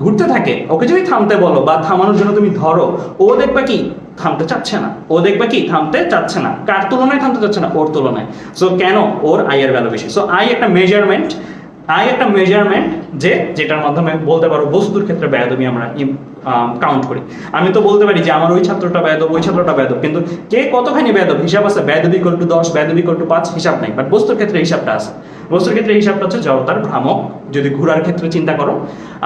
ঘুরতে থাকে, ওকে যদি থামতে বলো বা থামানোর জন্য তুমি ধরো, ও দেখবা কি থামতে চাচ্ছে না, ও দেখবা কি থামতে চাচ্ছে না। কার তুলনায় থামতে চাচ্ছে না? ওর তুলনায়। সো কেন? ওর আই এর ভ্যালু বেশি। সো আই একটা মেজারমেন্ট, যেটার মাধ্যমে বলতে পারো বস্তুর ক্ষেত্রে বেয়াদবি আমরা কাউন্ট করি। আমি তো বলতে পারি যে আমার ওই ছাত্রটা বেয়াদব, ওই ছাত্রটা বেয়াদব, কিন্তু কে কতখানি বেয়াদব হিসাব আছে। বেয়াদবি ইকুয়াল টু 10, বেয়াদবি ইকুয়াল টু 5 হিসাব নাই, বাট বস্তুর ক্ষেত্রে হিসাবটা আছে। বস্তুর ক্ষেত্রে হিসাবটা হচ্ছে জড়তার ভ্রামক যদি ঘোরার ক্ষেত্রে চিন্তা করো,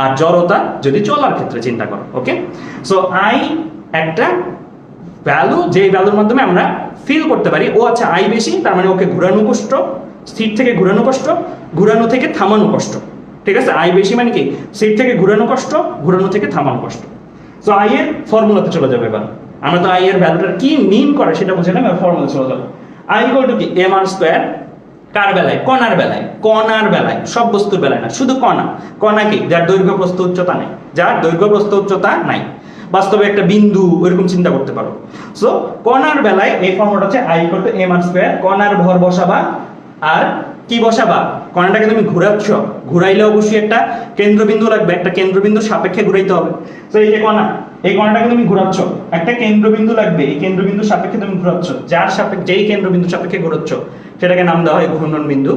আর জড়তা যদি চলার ক্ষেত্রে চিন্তা করো। ওকে, সো আই একটা ভ্যালু, যে ভ্যালুর মাধ্যমে আমরা ফিল করতে পারি ও আচ্ছা আই বেশি, তার মানে ওকে ঘুরানো কষ্ট, স্থির থেকে ঘুরানো কষ্ট, ঘুরানো থেকে থামানো কষ্ট। ঠিক আছে, আই বেশি মানে কি স্থির থেকে ঘুরানো কষ্ট, ঘুরানো থেকে থামানো কষ্ট। সো আই এর ফর্মুলাতে চলে যাবে এবার। আমরা তো আই এর ভ্যালুটা কি মিন করে সেটা বুঝে নেব, ফর্মুলা চলে যাবে। আই ইকুয়াল টু কি এম আর স্কয়ার, কার বেলায়? কণার বেলায়। কণার বেলায়, সব বস্তুর বেলায় না, শুধু কণা। কণা কি? যার দৈর্ঘ্য প্রস্থ উচ্চতা নেই, যার দৈর্ঘ্য প্রস্থ উচ্চতা নাই। বাস্তবে একটা বিন্দু ওইরকম চিন্তা করতে পারো। সো কণার বেলায় এই ফর্মুলাটা হচ্ছে I equal to M R square. কণার ভর বসাবা, আর কি বসাবা? কণাটাকে তুমি ঘুরাচ্ছ, ঘুরাইলে অবশ্যই একটা কেন্দ্রবিন্দু লাগবে, একটা কেন্দ্রবিন্দুর সাপেক্ষে ঘুরাইতে হবে। তো এই যে কণা, এই কণাটাকে তুমি ঘুরাচ্ছ, একটা কেন্দ্রবিন্দু লাগবে, এই কেন্দ্রবিন্দুর সাপেক্ষে তুমি ঘুরাচ্ছ, যার সাপেক্ষে, যেই কেন্দ্রবিন্দুর সাপেক্ষে ঘুরাচ্ছ সেটাকে নাম দেওয়া হয় ঘূর্ণন বিন্দু।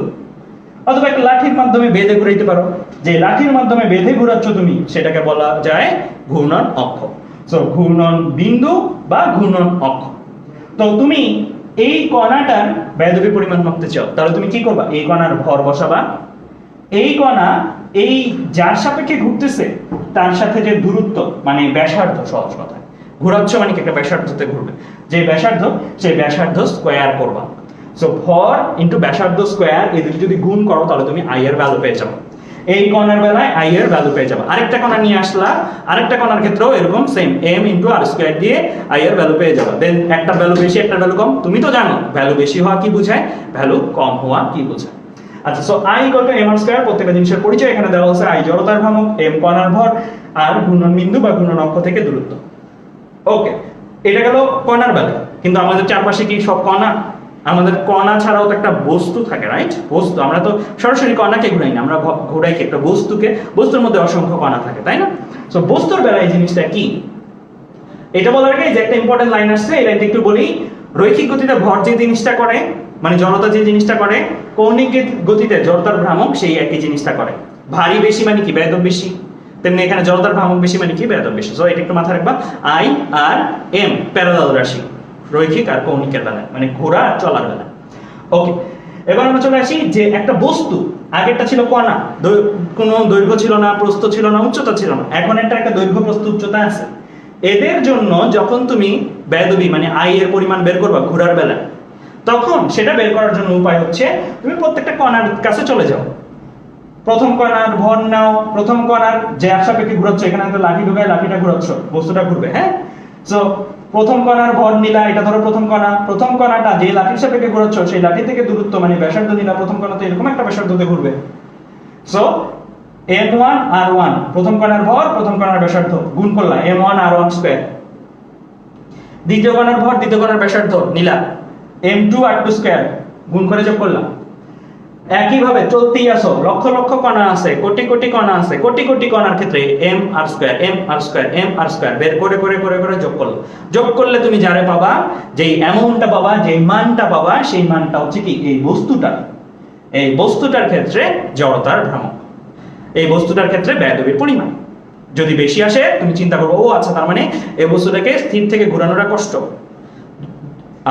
অথবা একটা লাঠির মাধ্যমে বেঁধে ঘুরাইতে পারো, যে লাঠির মাধ্যমে বেঁধে ঘুরাচ্ছ তুমি সেটাকে বলা যায় ঘূর্ণন অক্ষ। সো ঘূর্ণন বিন্দু বা ঘূর্ণন অক্ষ। তো তুমি এই কণাটার বেধবি পরিমাণ মাপতে চাও, তাহলে তুমি কি করবা? এই কণার ভর বসাবা, এই কণা এই যার সাপেক্ষে ঘুরতেছে তার সাথে যে দূরত্ব মানে ব্যাসার্ধ, সহজ কথা ঘুরাচ্ছ মানে কি একটা ব্যাসার্ধতে ঘুরবে, যে ব্যাসার্ধ সেই ব্যাসার্ধ স্কয়ার করবা। সো ভর ইনটু ব্যাসার্ধ স্কয়ার, এই দুটো যদি গুণ করো তাহলে তুমি আই এর ভ্যালু পেয়ে যাবে। এই কণার বেলায় আই এর ভ্যালু পেয়ে যাবে। আরেকটা কণা নিয়ে আসলা, আরেকটা কণার ক্ষেত্রেও এরকম সেম m ইনটু আর স্কয়ার দিয়ে আই এর ভ্যালু পেয়ে যাবে। দেন একটা ভ্যালু বেশি, একটা ভ্যালু কম। তুমি তো জানো ভ্যালু বেশি হওয়া কি বোঝায়, ভ্যালু কম হওয়া কি বোঝায়। আচ্ছা, so I equal to M R square, প্রত্যেকটা জিনিসের পরিচয় এখানে দেওয়া আছে। আই জড়তার ভ্রামক, এম কণার ভর, আর ঘূর্ণন বিন্দু বা ঘূর্ণন অক্ষ থেকে দূরত্ব। ওকে, এটা গেল কণার বেলা। কিন্তু আমাদের চারপাশে কি সব কণা? আমাদের কণা ছাড়াও তো একটা বস্তু থাকে, রাইট? বস্তু, আমরা তো সরাসরি কণাকে ঘুরাই না, আমরা ঘুরাই কি একটা বস্তুকে, বস্তুর মধ্যে অসংখ্য কণা থাকে, তাই না? সো বস্তুর বেলায় এই জিনিসটা কি, এটা বলার আগে যে একটা ইম্পর্টেন্ট লাইন আসছে, এই লাইনটা একটু বলি। রৈখিক গতিতে ভর যে জিনিসটা করে, মানে জড়তা যে জিনিসটা করে, কৌণিক গতিতে জড়তার ভ্রামক সেই একই জিনিসটা করে। ভারী বেশি মানে কি বেধব বেশি, তেমনি এখানে জড়তার ভ্রামক বেশি মানে কি বেধব বেশি। সো এটা একটু মাথায় রাখবা। আই আর এম প্যারালাল রাশি, রৈখিক আর কৌণিকের বেলায়, মানে ঘোরা আর চলার বেলায়। ওকে, এবার আমরা চলে আসি যে একটা বস্তু, আগেরটা ছিল কণা, কোনো দৈর্ঘ্য ছিল না, প্রস্থ ছিল না, উচ্চতা ছিল না। এখন একটা দৈর্ঘ্য, প্রস্থ, উচ্চতা আছে। এদের জন্য যখন তুমি বেধবি মানে আই এর পরিমাণ বের করবা ঘোরার বেলায়, তখন সেটা বের করার জন্য উপায় হচ্ছে তুমি প্রত্যেকটা কণার কাছে চলে যাও, প্রথম কণার ভর নাও, প্রথম কণার যে সাপেক্ষে ঘুরাচ্ছ, এখানে একটা লাঠি ঢুকায় লাঠিটা ঘুরাচ্ছ, বস্তুটা ঘুরবে। হ্যাঁ, সো প্রথম কণার ভর নিলা, এটা ধরো প্রথম কণা, প্রথম কণাটা যে লাঠির সাপেক্ষে ঘুরাচ্ছ সেই লাঠি থেকে দূরত্ব মানে ব্যাসার্ধ নিলা, প্রথম কণাতে এরকম একটা ব্যাসার্ধতে ঘুরবে। সো m1 r1, প্রথম কণার ভর, প্রথম কণার ব্যাসার্ধ গুণ করলা m1 r1 স্কয়ার। দ্বিতীয় কণার ভর, দ্বিতীয় কণার ব্যাসার্ধ নিলা m2 r2 স্কয়ার, গুণ করে যোগ করলাম। একই ভাবে চলতেই আসো, লক্ষ লক্ষ কণা আছে, কোটি কোটি কণা আছে, কোটি কোটি কণার ক্ষেত্রে m r square, m r square, m r square বের করে করে করে করে যোগ করলো। যোগ করলে তুমি যারে পাবা, যেই অ্যামাউন্টটা পাবা, যেই মানটা পাবা, সেই মানটা হচ্ছে কি এই বস্তুটার, এই বস্তুটার ক্ষেত্রে জড়তার ভ্রামক, এই বস্তুটার ক্ষেত্রে বেধবির পরিমাণ। যদি বেশি আসে তুমি চিন্তা করবো ও আচ্ছা, তার মানে এই বস্তুটাকে স্থির থেকে ঘোরানোটা কষ্ট।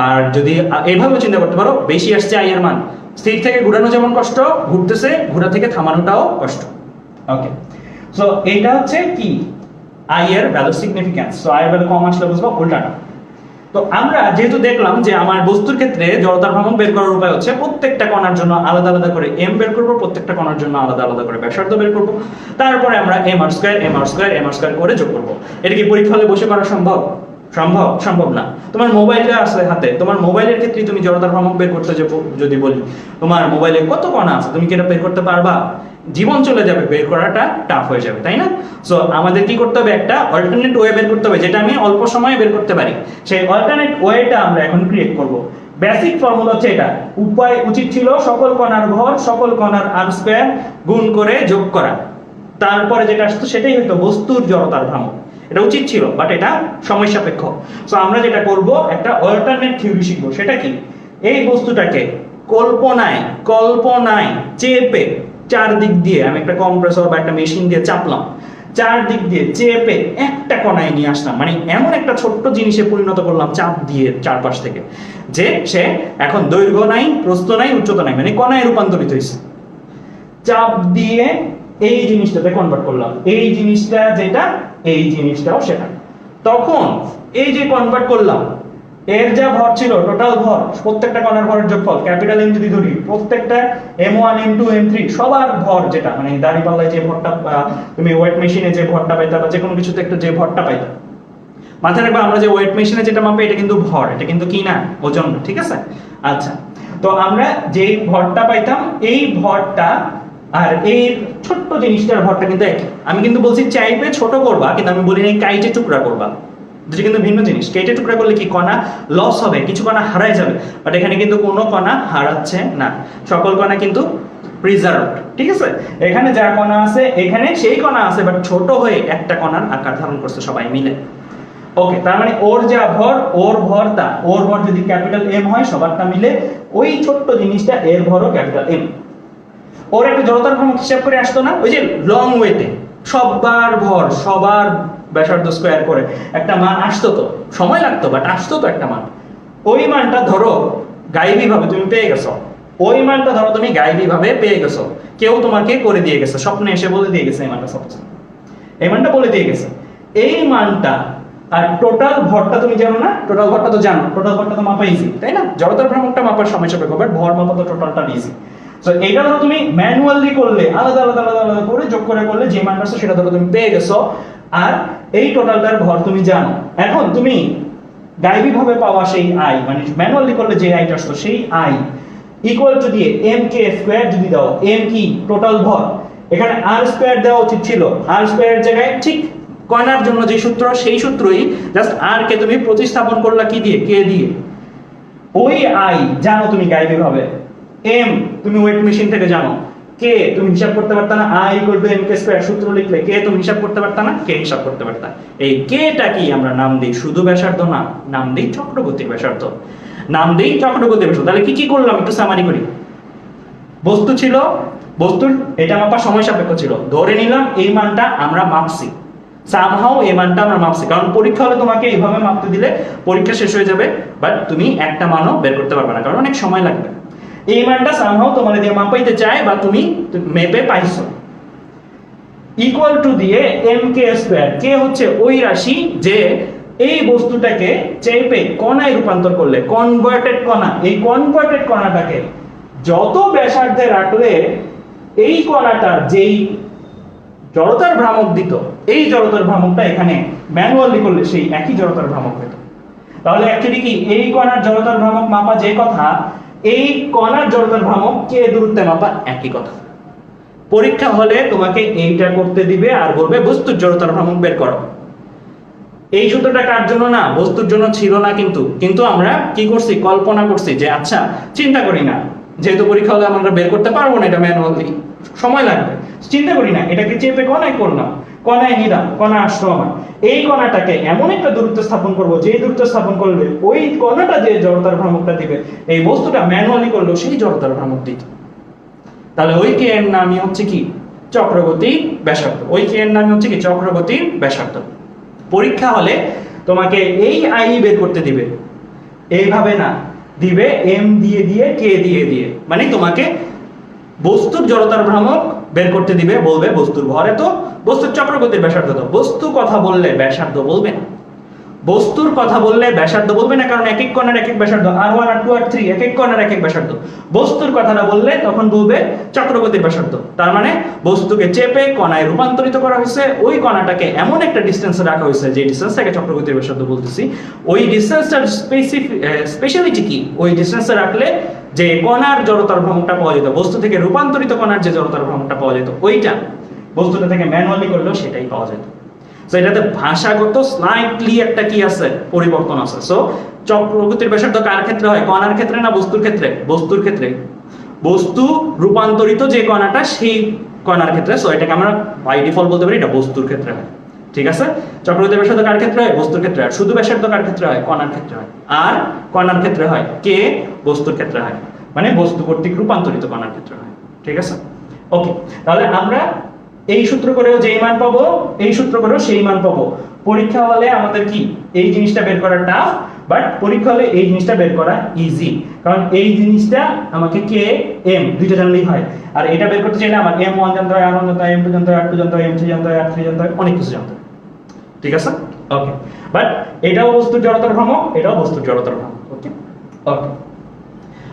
আর যদি এইভাবে চিন্তা করতে পারো, বেশি আসছে আই এর মান, স্থির থেকে ঘোরানো যেমন কষ্ট, ঘুরতেছে ঘোরা থেকে থামানোটাও কষ্ট। ওকে, সো এটা হচ্ছে কি আই এর ভ্যালু সিগনিফিক্যান্স। সো আই এর ভ্যালু কম আসলে বুঝবো উল্টাটা। তো আমরা যেহেতু দেখলাম যে আমার বস্তুর ক্ষেত্রে জড়তার ভ্রামক বের করার উপায় হচ্ছে প্রত্যেকটা কণার জন্য আলাদা আলাদা করে m বের করব, প্রত্যেকটা কণার জন্য আলাদা আলাদা করে ব্যাসার্ধ বের করব, তারপরে আমরা m r square m r square m r square করে যোগ করব। এটা কি পরীক্ষা হলে বসে করা সম্ভব? সম্ভব না। তোমার মোবাইলটা আছে হাতে, তোমার মোবাইলের ক্ষেত্রে তুমি জড়তার ভ্রামক বের করতে যদি বলি, তোমার মোবাইলে কত কণা আছে, তুমি কি এটা বের করতে পারবা? জীবন চলে যাবে, বের করাটা টাফ হয়ে যাবে, তাই না? সো আমাদের কি করতে হবে, একটা অল্টারনেট ওয়ে বের করতে হবে, যেটা আমি অল্প সময়ে বের করতে পারি। সেই অল্টারনেট ওয়েটা আমরা এখন ক্রিয়েট করব। বেসিক ফর্মুলা হচ্ছে এটা। উপায় উচিত ছিল সকল কণার ভর, সকল কণার r স্কয়ার গুণ করে যোগ করা। তারপরে যেটা আসতো সেটাই হয়তো বস্তুর জড়তার ভ্রামক। এটা উচিত ছিল, বাট এটা সময় সাপেক্ষ। সো আমরা যেটা করব, একটা অল্টারনেট থিওরি শিখবো। সেটা কি? এই বস্তুটাকে কল্পনায় কল্পনায় চেপে চারদিক দিয়ে আমি একটা কম্প্রেসর বা একটা মেশিন দিয়ে চাপলাম, চারদিক দিয়ে চেপে একটা কণায় নিয়ে আসলাম, মানে এমন একটা ছোট্ট জিনিসে পরিণত করলাম চাপ দিয়ে চারপাশ থেকে, যে সে এখন দৈর্ঘ্য নাই, প্রস্থ নাই, উচ্চতা নাই, মানে কণায় রূপান্তরিত হয়েছে। চাপ দিয়ে এই জিনিসটাতে কনভার্ট করলাম, এই জিনিসটা যেটা, এই জিনিসটাও সেটা। তখন এই যে কনভার্ট করলাম, এর যা ভর ছিল, টোটাল ভর, প্রত্যেকটা কণার ভরের যোগফল ক্যাপিটাল এম যদি ধরি, প্রত্যেকটা m1 m2 m3 সবার ভর, যেটা মানে দাঁড়িপাল্লায় যে ভরটা, তুমি ওয়েট মেশিনে যে ভরটা পাইতা বা যে কোনো কিছুতে একটা যে ভরটা পাইতা, মাথায় রাখবা আমরা যে ওয়েট মেশিনে যেটা মাপে এটা কিন্তু ভর, এটা কিন্তু কি না, ওজন, ঠিক আছে? আচ্ছা, তো আমরা যেই ভরটা পাইতাম, এই ভরটা আর এই ছোট্ট জিনিসটার ভরটা কিন্তু একই। আমি কিন্তু বলছি চাইপে ছোট করবা, কিন্তু আমি বলি নাই কাইটে টুকরা করবা, দুটো কিন্তু ভিন্ন জিনিস। কেটে টুকরা করলে কি কণা লস হবে, কিছু কণা হারায় যাবে, বাট এখানে কিন্তু কোনো কণা হারাচ্ছে না, সকল কণা কিন্তু প্রিজার্ভড, ঠিক আছে? এখানে যা কণা আছে এখানে সেই কণা আছে, বাট ছোট হয়ে একটা কণার আকার ধারণ করছে সবাই মিলে। ওকে, তার মানে ওর যা ভর, ওর ভর যদি ক্যাপিটাল এম হয় সবারটা মিলে, ওই ছোট্ট জিনিসটা এর ভরও ক্যাপিটাল এম। ওর একটা জড়তার ভ্রামক হিসাব করে আসতো না, ওই যে লং ওয়েতে সবার ভর সবার ব্যাসার্ধ স্কয়ার করে একটা মান আসতো, তো সময় লাগতো বাট আসতো তো একটা মান। ওই মানটা ধরো গাইবী ভাবে তুমি পেয়ে গেছো, ওই মানটা ধরো তুমি গাইবী ভাবে পেয়ে গেছো, কেউ তোমাকে করে দিয়ে গেছে, স্বপ্নে এসে বলে দিয়ে গেছে এই মানটা, সবচেয়ে এই মানটা বলে দিয়ে গেছে। এই মানটা আর টোটাল ভরটা তুমি জানো না, টোটাল ভরটা তো জানো, টোটাল ভরটা তো মাপা ইজি, তাই না? জড়তার ভ্রামকটা মাপার সময় সাপেক্ষ, বাট ভর মাপা তো টোটালটা ইজি। সো এইটা ধরো তুমি ম্যানুয়ালি করলে, আলাদা আলাদা আলাদা আলাদা করে যোগ করে করলে যে মানটা আসছে সেটা ধরো তুমি পেয়ে গেছো, আর এই টোটালটার ভর তুমি জানো। এখন তুমি গাইবী ভাবে পাওয়া সেই আই, মানে ম্যানুয়ালি করলে যে আইটা আসতো সেই আই ইকুয়াল টু দিয়ে এম কে স্কয়ার যদি দাও, এম কি টোটাল ভর, এখানে আর স্কয়ার দেওয়া উচিত ছিল, আর স্কয়ারের জায়গায় ঠিক কণার জন্য যে সূত্র সেই সূত্রই, জাস্ট আর কে তুমি প্রতিস্থাপন করলা কি দিয়ে, কে দিয়ে। ওই আই জানো তুমি গাইবী ভাবে, এম তুমি ওয়েট মেশিন থেকে জানো, কে তুমি হিসাব করতে পারতা না, I equal to M K square সূত্র লিখলে কে তুমি হিসাব করতে পারতা না, কে হিসাব করতে পারতা। এই কেটা কি আমরা নাম দেই শুধু ব্যাসার্ধ না, নাম দেই চক্রগতির ব্যাসার্ধ, নাম দেই চক্রগতির ব্যাসার্ধ। তাহলে কি কি করলাম একটু সামারি করি। বস্তু ছিল, বস্তুর এটা মাপা সময় সাপেক্ষ ছিল, ধরে নিলাম এই মানটা আমরা মাপছি, সামহাও এই মানটা আমরা মাপছি, কারণ পরীক্ষা হলে তোমাকে এইভাবে মাপতে দিলে পরীক্ষা শেষ হয়ে যাবে, বাট তুমি একটা মানও বের করতে পারবে না, কারণ অনেক সময় লাগবে। এই মানটা সামহাও তোমার দিয়ে মাপাইতে চায় বা তুমি মেপে পাইছো, ইকুয়াল টু দিয়ে এম কে স্কয়ার, কে হচ্ছে ওই রাশি যে এই বস্তুটাকে চেপে কণায় রূপান্তর করলে, কনভার্টেড কণা, এই কনভার্টেড কণাটাকে যত ব্যাসার্ধে রাখলে এই কণাটার যেই জড়তার ভ্রামক দিত, এই জড়তার ভ্রামকটা এখানে ম্যানুয়ালি করলে সেই একই জড়তার ভ্রামক হতো। তাহলে অ্যাকচুয়ালি কি এই কণার জড়তার ভ্রামক মাপা যে কথা, এই কণার জড়তার ভ্রামক কে দূরত্বে মাপা একই কথা। পরীক্ষা হলে তোমাকে এইটা করতে দিবে আর বলবে বস্তুর জড়তার ভ্রামক বের করো। এই সূত্রটা কার জন্য না, বস্তুর জন্য ছিল না, কিন্তু আমরা কি করছি, কল্পনা করছি যে আচ্ছা চিন্তা করি না, যেহেতু পরীক্ষা হলে আমরা বের করতে পারবো না, এটা ম্যানুয়ালি সময় লাগবে, চিন্তা করি না, এটাকে চেপে কণায় করলাম, কণায় নিলাম, কণা আসলো আমার, এই কণাটাকে এমন একটা দূরত্ব স্থাপন করব যে দূরত্ব স্থাপন করলে ওই কণাটা যে জড়তার ভ্রামকটা দিবে, এই বস্তুটা ম্যানুয়ালি করলেও সেই জড়তার ভ্রামক দিত। তাহলে ওই কে এর নামই হচ্ছে কি, চক্রগতির ব্যাসার্ধ। ওই কে এর নামই হচ্ছে কি, চক্রগতির ব্যাসার্ধ। পরীক্ষা হলে তোমাকে এই আই বের করতে দিবে, এইভাবে না, দিবে এম দিয়ে দিয়ে কে দিয়ে দিয়ে, মানে তোমাকে বস্তুর জড়তার ভ্রামক বের করতে দিবে, বলবে বস্তুর ভর এত, বস্তুর চক্রগতির ব্যাসার্ধ তো। বস্তু কথা বললে ব্যাসার্ধ বলবে না, বস্তুর কথা বললে ব্যাসার্ধ বলবে না, কারণ এক এক কণার এক এক ব্যাসার্ধ, R1 R2 R3 এক এক কণার এক এক ব্যাসার্ধ। বস্তুর কথাটা বললে তখন বলবে চক্রগতির ব্যাসার্ধ। তার মানে বস্তুকে চেপে কণায় রূপান্তরিত করা হয়েছে, ওই কণাটাকে এমন একটা ডিসটেন্সে রাখা হয়েছে যে ডিসটেন্সটাকে চক্রগতির ব্যাসার্ধ বলতেছি। ওই ডিসটেন্সটার স্পেশালিটি কি, ওই ডিসটেন্সে রাখলে যে কণার জড়তার ভ্রামকটা পাওয়া যেত, বস্তু থেকে রূপান্তরিত কণার যে জড়তার ভ্রামকটা পাওয়া যেত, ওইটা বস্তুটা থেকে ম্যানুয়ালি করলেও সেটাই পাওয়া যেত। সো এটাতে ভাষাগত স্লাইটলি একটা কি আছে, পরিবর্তন আছে। সো চক্রগতির ব্যাসার্ধ কার ক্ষেত্রে হয়, কণার ক্ষেত্রে না বস্তুর ক্ষেত্রে? বস্তুর ক্ষেত্রে। বস্তু রূপান্তরিত যে কণাটা, সেই কণার ক্ষেত্রে, সো এটাকে আমরা বাই ডিফল্ট বলতে পারি এটা বস্তুর ক্ষেত্রে হয়। ঠিক আছে, চক্রবর্তী ব্যাসার্ধ কার ক্ষেত্রে হয়? বস্তুর ক্ষেত্রে হয়। শুধু ব্যাসার্ধ কার ক্ষেত্রে হয়? কণার ক্ষেত্রে হয়। আর কণার ক্ষেত্রে হয় কে? বস্তুর ক্ষেত্রে হয়, মানে বস্তু কর্তৃক রূপান্তরিত কণার ক্ষেত্রে হয়। ঠিক আছে, ওকে। তাহলে আমরা এই সূত্র করেও যেই মান পাবো, এই সূত্র করেও সেই মান পাবো। পরীক্ষা হলে আমাদের কি এই জিনিসটা বের করা টাফ, বাট পরীক্ষা হলে এই জিনিসটা বের করা ইজি, কারণ এই জিনিসটা আমাকে কে এম দুইটা জানলেই হয়। আর এটা বের করতে চাইলে আমার m1 জানতে হয়, r1 জানতে হয়, m2 জানতে হয়, r2 জানতে হয়, m3 জানতে হয়, r3 জানতে হয়, অনেক কিছু জানতে হয়। ঠিক আছে, ওকে। বাট এটাও বস্তুর জড়তার ভ্রামক, এটাও বস্তুর জড়তার ভ্রামক। ওকে ওকে,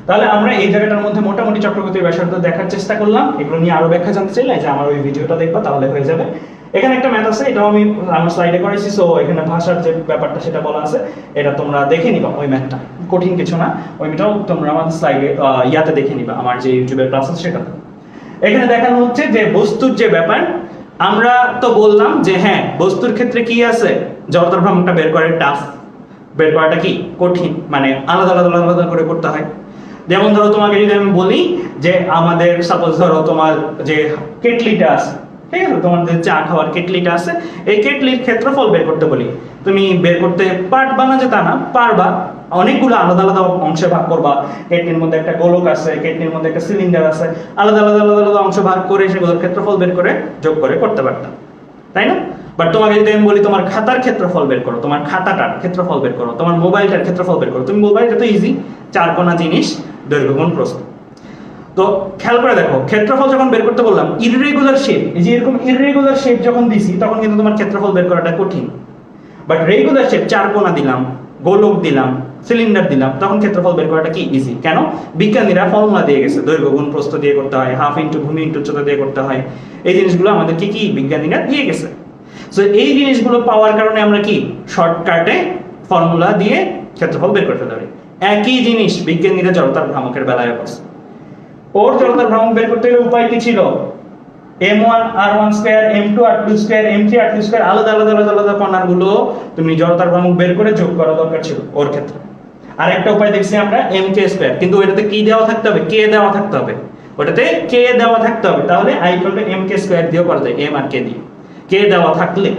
তাহলে আমরা এই জায়গাটার মধ্যে মোটামুটি চক্রগতির ব্যাসার্ধ দেখার চেষ্টা করলাম। এগুলো নিয়ে আরো ব্যাখ্যা জানতে চাইলে যে আমার ওই ভিডিওটা দেখবা, তাহলে হয়ে যাবে। এখানে একটা ম্যাথ আছে, এটাও আমি আমার স্লাইডে করেছি, সো এখানে ভাষার যে ব্যাপারটা সেটা বলা আছে, এটা তোমরা দেখে নিবা। ওই ম্যাথটা কঠিন কিছু না, ওইটাও তোমরা আমার স্লাইডে ইয়াতে দেখে নিবা, আমার যে ইউটিউবের ক্লাস আছে সেটাতে। এখানে দেখানো হচ্ছে যে বস্তুর যে ব্যাপার, আমরা তো বললাম যে হ্যাঁ বস্তুর ক্ষেত্রে কি আছে, জড়তার ভ্রামকটা বের করে টাফ, বের করাটা কি কঠিন, মানে আলাদা আলাদা আলাদা করে করতে হয়। যেমন ধরো তোমাকে যদি আমি বলি যে আমাদের সাপোজ ধরো তোমার যে কেটলিটা আছে, ঠিক আছে, তোমাদের চা খাওয়ার কেটলিটা আছে, এই কেটলির ক্ষেত্রফল বের করতে বলি, তুমি বের করতে পারবা না যে তা না, পারবা। অনেকগুলো আলাদা আলাদা অংশে ভাগ করবা। কেটলির মধ্যে একটা গোলক আছে, কেটলির মধ্যে একটা সিলিন্ডার আছে, আলাদা আলাদা আলাদা আলাদা অংশ ভাগ করে সেগুলোর ক্ষেত্রফল বের করে যোগ করে করতে পারতাম, তাই না? বাট তোমাকে যদি আমি বলি তোমার খাতার ক্ষেত্রফল বের করো, তোমার খাতাটার ক্ষেত্রফল বের করো, তোমার মোবাইলটার ক্ষেত্রফল বের করো, তুমি মোবাইলটা তো ইজি, চার কোণা জিনিস, দৈর্ঘ্য গুণ প্রস্থ। তো খেয়াল করে দেখো, ক্ষেত্রফল যখন বের করতে বললাম, ইররেগুলার শেপ, এই যে এরকম ইররেগুলার শেপ যখন দিছি তখন কিন্তু তোমার ক্ষেত্রফল বের করাটা কঠিন। বাট রেগুলার শেপ, চার কোণা দিলাম, গোলক দিলাম, সিলিন্ডার দিলাম, তখন ক্ষেত্রফল বের করাটা কি ইজি। কেন? বিজ্ঞানীরা ফর্মুলা দিয়ে গেছে, দৈর্ঘ্য গুণ প্রস্থ দিয়ে করতে হয়, হাফ ইন্টু ভূমি ইন্টু উচ্চতা দিয়ে করতে হয়। এই জিনিসগুলো আমাদের কি বিজ্ঞানীরা দিয়ে গেছে। সো এই জিনিসগুলো পাওয়ার কারণে আমরা কি শর্টকাটে ফর্মুলা দিয়ে ক্ষেত্রফল বের করতে পারি। একই জিনিস বিজ্ঞানীরা জড়তার ভ্রামকের বেলায় করছে। ওর জড়তার ভ্রামক বের করতে গেলে উপায় কি ছিল? m1 r1 square, m2 r2 square, m3 r3 square, আলাদা আলাদা আলাদা আলাদা কণাগুলো তুমি জড়তার ভ্রামক বের করে যোগ করা দরকার ছিল ওর ক্ষেত্রে। আর একটা উপায় দেখছি আমরা mk স্কয়ার, কিন্তু ওটাতে কি দেওয়া থাকতে হবে? k দেওয়া থাকতে হবে, ওটাতে k দেওয়া থাকতে হবে, তাহলে i = mk স্কয়ার দিয়েও করা যায়, m আর k দিয়ে, k দেওয়া থাকলে।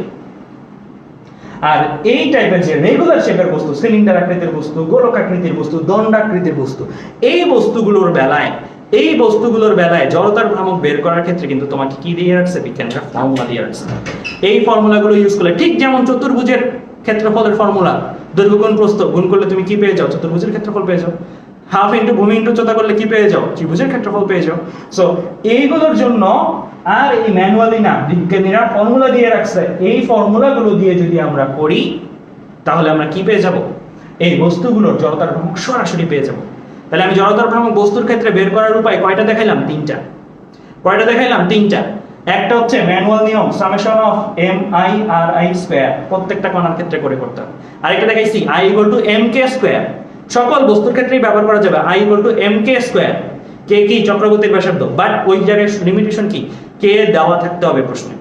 আর এই টাইপের যে রেগুলার শেপের বস্তু, সিলিন্ডার আকৃতির বস্তু, গোলক আকৃতির বস্তু, দণ্ডাকৃতির বস্তু, এই বস্তুগুলোর বেলায় জড়তার ভ্রামক বের করার ক্ষেত্রে কিন্তু তোমাকে কি দিয়ে রাখছে? বিজ্ঞানীরা ফর্মুলা দিয়ে রাখছে। এই ফর্মুলাগুলো ইউজ করলে, ঠিক যেমন চতুর্ভুজের ক্ষেত্রফলের ফর্মুলা, দৈর্ঘ্য গুণ প্রস্থ গুণ করলে তুমি কি পেয়ে যাও? চতুর্ভুজের ক্ষেত্রফল পেয়ে যাও। হাফ ইন্টু ভূমি ইন্টু উচ্চতা করলে কি পেয়ে যাও? ত্রিভুজের ক্ষেত্রফল পেয়ে যাও। সো এইগুলোর জন্য আর এই ম্যানুয়ালি না, বিজ্ঞানীরা ফর্মুলা দিয়ে রাখছে। এই ফর্মুলাগুলো দিয়ে যদি আমরা করি তাহলে আমরা কি পেয়ে যাব? এই বস্তুগুলোর জড়তার ভ্রামক সরাসরি পেয়ে যাব। তাহলে আমি জড়তার ভ্রামক বস্তুর ক্ষেত্রে বের করার উপায় কয়টা দেখাইলাম? তিনটা। কয়টা দেখাইলাম? তিনটা। একটা হচ্ছে ম্যানুয়াল নিয়ম, summation of mi r i square, প্রত্যেকটা কণার ক্ষেত্রে করে করতে হবে। আরেকটা দেখাইছি i = mk স্কয়ার, সকল বস্তুর ক্ষেত্রেই ব্যবহার করা যাবে, i = mk স্কয়ার। কে কি? চক্রগতির ব্যাসার্ধ, বাট ওই জায়গায় লিমিটেশন কি? কে দেওয়া থাকতে হবে প্রশ্নে,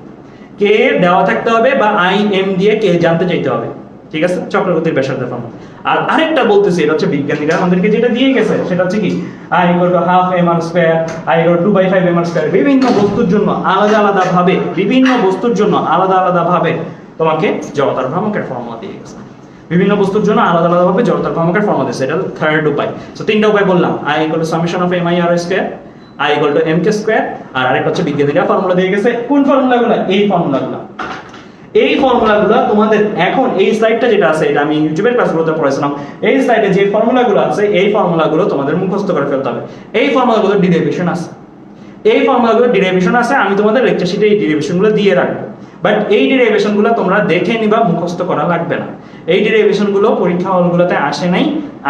কে দেওয়া থাকতে হবে, বা i m দিয়ে কে জানতে চাইতে হবে। ঠিক আছে, চক্রগতির ব্যাসার্ধের ফর্মুলা। আর আরেকটা বলতেছি, এটা হচ্ছে বিজ্ঞানীরা আমাদেরকে যেটা দিয়ে গেছে, সেটা হচ্ছে কি i = half mr square, i = 2/5 mr square. বিভিন্ন বস্তুর জন্য আলাদা আলাদা ভাবে, তোমাকে জড়তার ভ্রামকের ফর্মুলা দিয়ে গেছে। বিভিন্ন বস্তুর জন্য আলাদা আলাদা ভাবে জড়তার ভ্রামকের ফর্মুলা দিয়েছে, এটা থার্ড উপায়। সো তিনটা উপায় বললাম, i = summation of mi r square, i = mk square, আর আরেকটা হচ্ছে বিজ্ঞানীরা ফর্মুলা দিয়ে গেছে। কোন ফর্মুলাগুলো? এই ফর্মুলাগুলো তোমাদের এখন এই স্লাইডটা যেটা আছে, এটা আমি ইউটিউবের ক্লাসগুলোতে পড়াইছিলাম, এই স্লাইডে যে ফর্মুলাগুলো আছে এই ফর্মুলাগুলো তোমাদের মুখস্থ করে ফেলতে হবে। এই ফর্মুলাগুলোর ডেরিভেশন আছে, আমি তোমাদের লেকচার শিটে এই ডেরিভেশনগুলো দিয়ে রাখবো। বাট এই ডেরিভেশনগুলো তোমরা দেখে নিবা, মুখস্থ করা লাগবে না। এই ডেরিভেশনগুলো পরীক্ষা হলগুলোতে আসে নাই,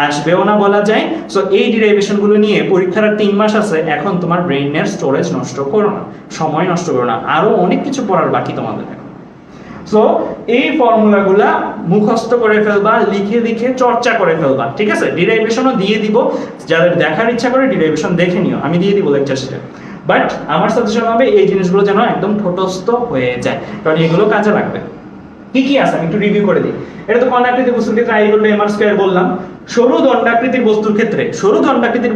আসবেও না বলা যায়। সো এই ডেরিভেশনগুলো নিয়ে পরীক্ষার 3 মাস আছে, এখন তোমার ব্রেইনের স্টোরেজ নষ্ট করো না, সময় নষ্ট করো না, আরো অনেক কিছু পড়ার বাকি তোমাদের। সো এই ফর্মুলাগুলা মুখস্থ করে ফেলবা, লিখে লিখে চর্চা করে ফেলবা। ঠিক আছে, ডেরিভেশনও দিয়ে দিব, যাদের দেখার ইচ্ছা করে ডেরিভেশন দেখে নিও, আমি দিয়ে দিব লেকচার শিটে। বাট আমার সাজেশন হবে এই জিনিসগুলো যেন একদম ঠোঁটস্থ হয়ে যায়, কারণ এগুলো কাজে লাগবে। কি কি আছে আমি একটু রিভিউ করে দিই। এটা তো কণাকৃতির বস্তুর ক্ষেত্রে i = mr স্কয়ার বললাম। সরু দণ্ডাকৃতির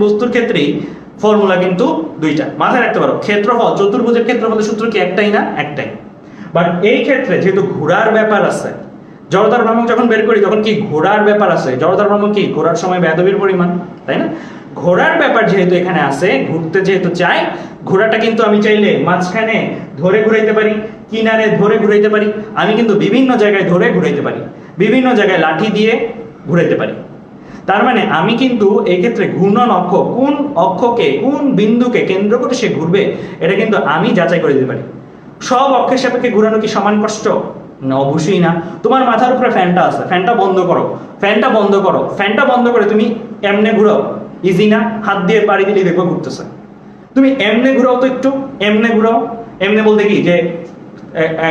বস্তুর ক্ষেত্রেই ফর্মুলা কিন্তু দুইটা, মাথায় রাখতে পারো। ক্ষেত্রফল, চতুর্ভুজের ক্ষেত্রফলের সূত্র কি একটাই না? একটাই। বাট এই ক্ষেত্রে যেহেতু ঘোরার ব্যাপার আছে, জড়তার ভ্রামক যখন বের করি তখন কি ঘোরার ব্যাপার আছে। জড়তার ভ্রামক কি ঘোরার সময় বেধবির পরিমাণ, তাই না? ঘোরার ব্যাপার যেহেতু এখানে আছে, ঘুরতে যেহেতু চাই, ঘোরাটা কিন্তু আমি চাইলে মাঝখানে ধরে ঘুরাইতে পারি, কিনারে ধরে ঘুরাইতে পারি, আমি কিন্তু বিভিন্ন জায়গায় ধরে ঘুরাইতে পারি, বিভিন্ন জায়গায় লাঠি দিয়ে ঘুরাইতে পারি। তার মানে আমি কিন্তু এই ক্ষেত্রে ঘূর্ণন অক্ষ, কোন অক্ষকে কোন বিন্দুকে কেন্দ্র করে সে ঘুরবে, এটা কিন্তু আমি যাচাই করে দিতে পারি। সব অক্ষের সাপেক্ষে ঘুরানো কি সমান কষ্ট? না, অবশ্যই না। তোমার মাথার উপরে ফ্যানটা আছে, ফ্যানটা বন্ধ করো, ফ্যানটা বন্ধ করো, ফ্যানটা বন্ধ করে তুমি এমনে ঘুরাও, ইজি না? হাত দিয়ে পাড়ি দিলেই দেখবো ঘুরতেছে। তুমি এমনে ঘুরাও তো একটু, এমনে ঘুরাও। এমনে বলতে কি যে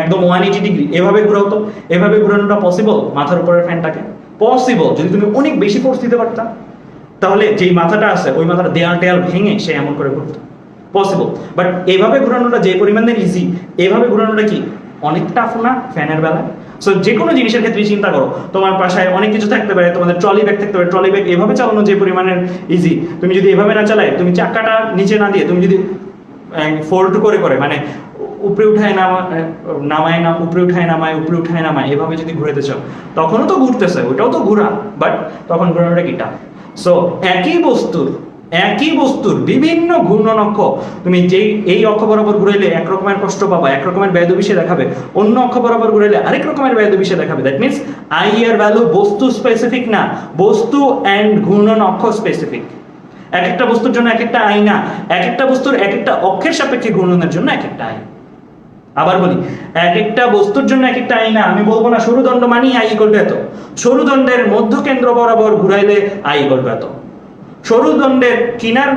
একদম 180 ডিগ্রি এভাবে ঘুরাও তো। এভাবে ঘুরানোটা পসিবল মাথার উপরের ফ্যানটাকে? পসিবল, যদি তুমি অনেক বেশি ফোর্স দিতে পারতা, তাহলে যেই মাথাটা আছে ওই মাথাটা দেয়াল টেয়াল ভেঙে সে এমন করে ঘুরতো, পসিবল। বাট এভাবে ঘুরানোটা যে পরিমাণে ইজি, এভাবে ঘুরানোটা কি অনেক টাফ না ফ্যানের বেলায়? সো যে কোনো জিনিসের ক্ষেত্রে চিন্তা করো, তোমার পাশায় অনেক কিছু থাকতে পারে, তোমাদের ট্রলি ব্যাগ থাকতে পারে, ট্রলি ব্যাগ এভাবে চালানো যে পরিমাণের ইজি, তুমি যদি এভাবে না চালায়, তুমি চাকাটা নিচে না দিয়ে তুমি যদি ফোল্ড করে করে মানে উপরে উঠায় নামায় না, উপরে উঠায় নামায়, উপরে উঠায় নামায়, এভাবে যদি ঘুরাতে চাও তখনও তো ঘুরতেছে, ওইটাও তো ঘোরা, বাট তখন ঘোরানোটা কি টাফ। সো একই বস্তুর বিভিন্ন ঘূর্ণন অক্ষ তুমি যেই এই অক্ষ বরাবর ঘুরাইলে এক রকমের কষ্ট পাবা, এক রকমের ব্যয়দবিষে দেখাবে, অন্য অক্ষ বরাবর ঘুরাইলে আরেক রকমের ব্যয়দবিষে দেখাবে। দ্যাট মিনস আই এর ভ্যালু বস্তু স্পেসিফিক না, বস্তু অ্যান্ড ঘূর্ণন অক্ষ স্পেসিফিক। এক একটা বস্তুর জন্য এক একটা আই না, এক একটা বস্তুর এক একটা অক্ষের সাপেক্ষে ঘূর্ণনের জন্য এক একটা আই। আবার বলি, এক একটা বস্তুর জন্য এক একটা আই না। আমি বলবো না সরুদণ্ড মানেই আই ইকুয়াল টু এত, সরুদণ্ডের মধ্যকেন্দ্র বরাবর ঘুরাইলে আই ইকুয়াল টু এত, সরুদণ্ডের কিনার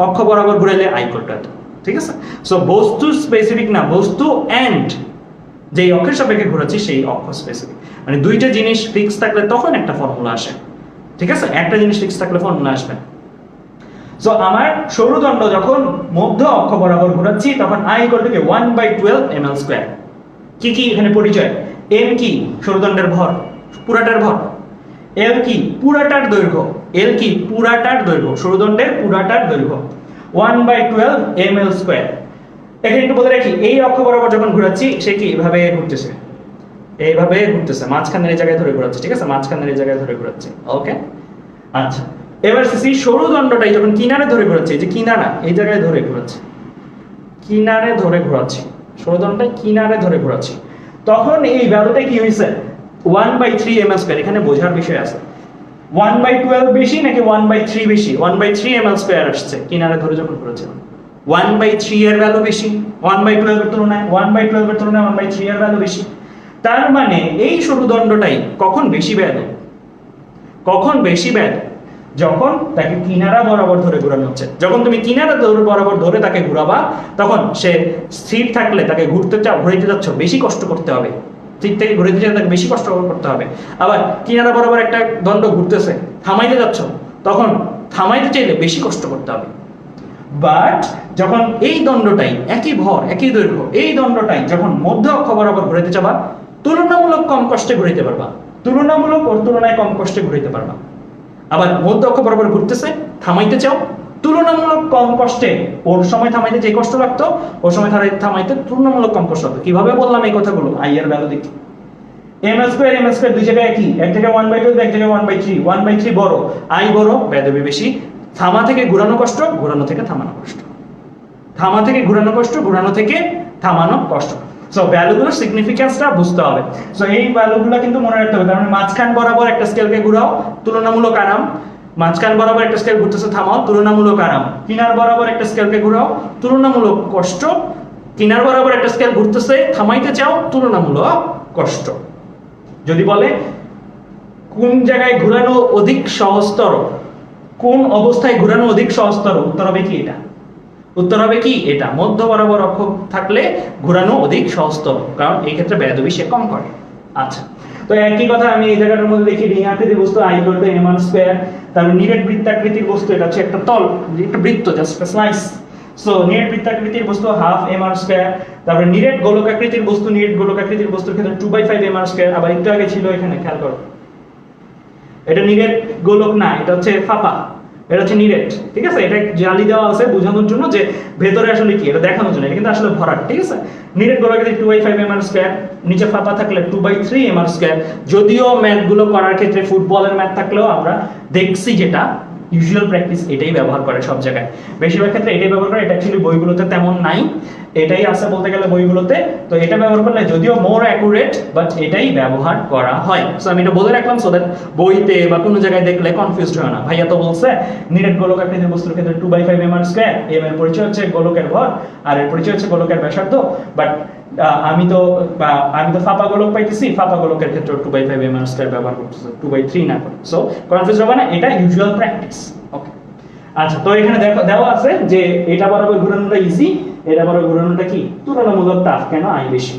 অক্ষ বরাবর ঘুরাইলে আই ইকুয়াল টু এত, ঠিক আছে? সো বস্তু স্পেসিফিক না, বস্তু এন্ড যেই অক্ষের সাপেক্ষে ঘোরাচ্ছি সেই অক্ষ স্পেসিফিক। মানে দুইটা জিনিস ফিক্স থাকলে তখন একটা ফর্মুলা আসে, ঠিক আছে? একটা জিনিস ফিক্স থাকলে ফর্মুলা আসবে। সো আমার সরুদণ্ড যখন মধ্য অক্ষ বরাবর ঘোরাচ্ছি তখন I equal two 1/12 ml square. কি কি এখানে পরিচয়? এম কি? সরুদণ্ডের ভর, পুরাটার ভর। এল কি? পুরাটার দৈর্ঘ্য। এল কি? পুরাটার দৈর্ঘ্য, সরুদণ্ডের পুরাটার দৈর্ঘ্য 1/12 ml স্কয়ার। এখানে একটু বলে রাখি, এই অক্ষ বরাবর যখন ঘোরাচ্ছি সে কি এভাবে ঘুরতেছে, এইভাবে ঘুরতেছে, মাঝখানের এই জায়গায় ধরে ঘোরাচ্ছে, ঠিক আছে? মাঝখানের এই জায়গায় ধরে ঘোরাচ্ছে, ওকে? আচ্ছা, এবার সেই সরুদণ্ডটাই যখন কিনারে ধরে ঘোরাচ্ছে, যে কিনারা এই জায়গায় ধরে ঘোরাচ্ছে, কিনারে ধরে ঘোরাচ্ছি, সরুদণ্ডটাই কিনারে ধরে ঘোরাচ্ছি, তখন এই ভ্যালুটা কি হয়েছে? 1/3 ml স্কয়ার। এখানে বোঝার বিষয় আছে, 1/12 বেশি নাকি 1/3 বেশি? 1/3 ml স্কয়ার আসছে কিনারে ধরে যখন ঘোরাচ্ছিলাম। 1/3 এর ভ্যালু বেশি 1/12 এর তুলনায়, 1/12 এর তুলনায় 1/3 এর ভ্যালু বেশি। তার মানে এই সরুদণ্ডটাই কখন বেশি ব্যাদ, কখন বেশি ব্যাদ? যখন তাকে কিনারা বরাবর ধরে ঘোরানো হচ্ছে। যখন তুমি কিনারা বরাবর ধরে তাকে ঘোরাবা, তখন সে স্থির থাকলে তাকে ঘুরাইতে যাচ্ছ, বেশি কষ্ট করতে হবে। ঠিক থেকে ঘুরাইতে চাইলে তাকে বেশি কষ্ট করতে হবে। আবার কিনারা বরাবর একটা দণ্ড ঘুরতেছে, থামাইতে যাচ্ছ, তখন থামাইতে চাইলে বেশি কষ্ট করতে হবে। বাট যখন এই দণ্ডটাই একই ভর একই দৈর্ঘ্য, এই দণ্ডটাই যখন মধ্য অক্ষ বরাবর ঘুরাইতে যাবা, তুলনামূলক কম কষ্টে ঘুরাইতে পারবা, তুলনামূলক ওর তুলনায় কম কষ্টে ঘুরাইতে পারবা। আবার মধ্য অক্ষ বরাবর ঘুরতেছে, থামাইতে চাও, তুলনামূলক কম কষ্টে, ওর সময় থামাইতে যে কষ্ট লাগতো ওর সময় থামাইতে তুলনামূলক কম কষ্ট লাগতো। কিভাবে বললাম এই কথাগুলো? আই এর ভ্যালু দেখি, ml স্কয়ার দুই জায়গায় একই, এক জায়গায় 1/12 এক জায়গায় 1/3, 1/3 বড়, আই বড়, বেদবি বেশি। থামা থেকে ঘোরানো কষ্ট, ঘোরানো থেকে থামানো কষ্ট, থামা থেকে ঘোরানো কষ্ট, ঘোরানো থেকে থামানো কষ্ট। সো ভ্যালুগুলোর সিগনিফিকেন্সটা বুঝতে হবে। সো এই ভ্যালুগুলো কিন্তু মনে রাখতে হবে, কারণ মাঝখান বরাবর একটা স্কেলকে ঘোরাও, তুলনামূলক আরাম, মাঝখান বরাবর একটা স্কেল ঘুরতেছে, থামাও, তুলনামূলক আরাম। কিনার বরাবর একটা স্কেলকে ঘোরাও, তুলনামূলক কষ্ট। কিনার বরাবর একটা স্কেল ঘুরতেছে, থামাইতে চাও, তুলনামূলক কষ্ট। যদি বলে কোন জায়গায় ঘোরানো অধিক সহজতর, কোন অবস্থায় ঘোরানো অধিক সহজতর, উত্তর হবে কি এটা? উত্তর হবে কি এটা? মধ্য বরাবর অক্ষ থাকলে ঘোরানো অধিক সহজতর, কারণ এই ক্ষেত্রে ব্যয়দবি সে কম করে। আচ্ছা, তো একই কথা আমি এই জায়গাটার মধ্যে দেখি, রিং আকৃতির বস্তু I equal two m1 square. তারপর নিরেট বৃত্তাকৃতির বস্তু, এটা হচ্ছে একটা তল, একটা বৃত্ত, জাস্ট একটা স্লাইস। সো নিরেট বৃত্তাকৃতির বস্তু হাফ mr স্কয়ার। তারপর নিরেট গোলকাকৃতির বস্তু, নিরেট গোলকাকৃতির বস্তুর ক্ষেত্রে 2/5 mr স্কয়ার। আবার একটু আগে ছিল এখানে, খেয়াল করো, এটা নিরেট গোলক না, এটা হচ্ছে ফাঁপা, এটা হচ্ছে নিরেট, ঠিক আছে? এটা জালি দেওয়া আছে বোঝানোর জন্য যে ভেতরে আসলে কি, এটা দেখানোর জন্য। এটা কিন্তু আসলে ভরাট, ঠিক আছে? নিরেট গোলাকৃতি 2/5 mm², নিচে ফাঁপা থাকলে 2/3 mm²। যদিও ম্যাথ গুলো করার ক্ষেত্রে ফুটবলের ম্যাথ থাকলেও আমরা দেখছি যেটা ইউজুয়াল প্র্যাকটিস এটাই ব্যবহার করে সব জায়গায়, বেশিরভাগ ক্ষেত্রে এটাই ব্যবহার করে। এটা অ্যাকচুয়ালি বইগুলোতে তেমন নাই, এটাই আছে বলতে গেলে বইগুলোতে। তো এটা ব্যবহার করলে যদিও মোর অ্যাকুরেট, বাট এটাই ব্যবহার করা হয়। সো আমি এটা বলে রাখলাম সো দ্যাট বইতে বা কোনো জায়গায় দেখলে কনফিউজড হয় না। ভাইয়া তো বলছে নিরেট গোলকাকৃতির বস্তুর ক্ষেত্রে 2/5 mm², এম এর পরিচয় হচ্ছে গোলকের ভর আর এর পরিচয় হচ্ছে গোলকের ব্যাসার্ধ। বাট আমি তো ফাঁপা গোলক পাইতেছি, ফাঁপা গোলকের ক্ষেত্রে 2/5 mm² ব্যবহার করতেছি, 2/3 না করে। সো কনফিউজ হবে না, এটা ইউজুয়াল প্র্যাকটিস। ওকে, আচ্ছা, তো এখানে দেওয়া আছে যে এটা বরাবর ঘোরানোটা ইজি, এটা বরাবর ঘোরানোটা কি তুলনামূলক টাফ, কেন আই বেশি।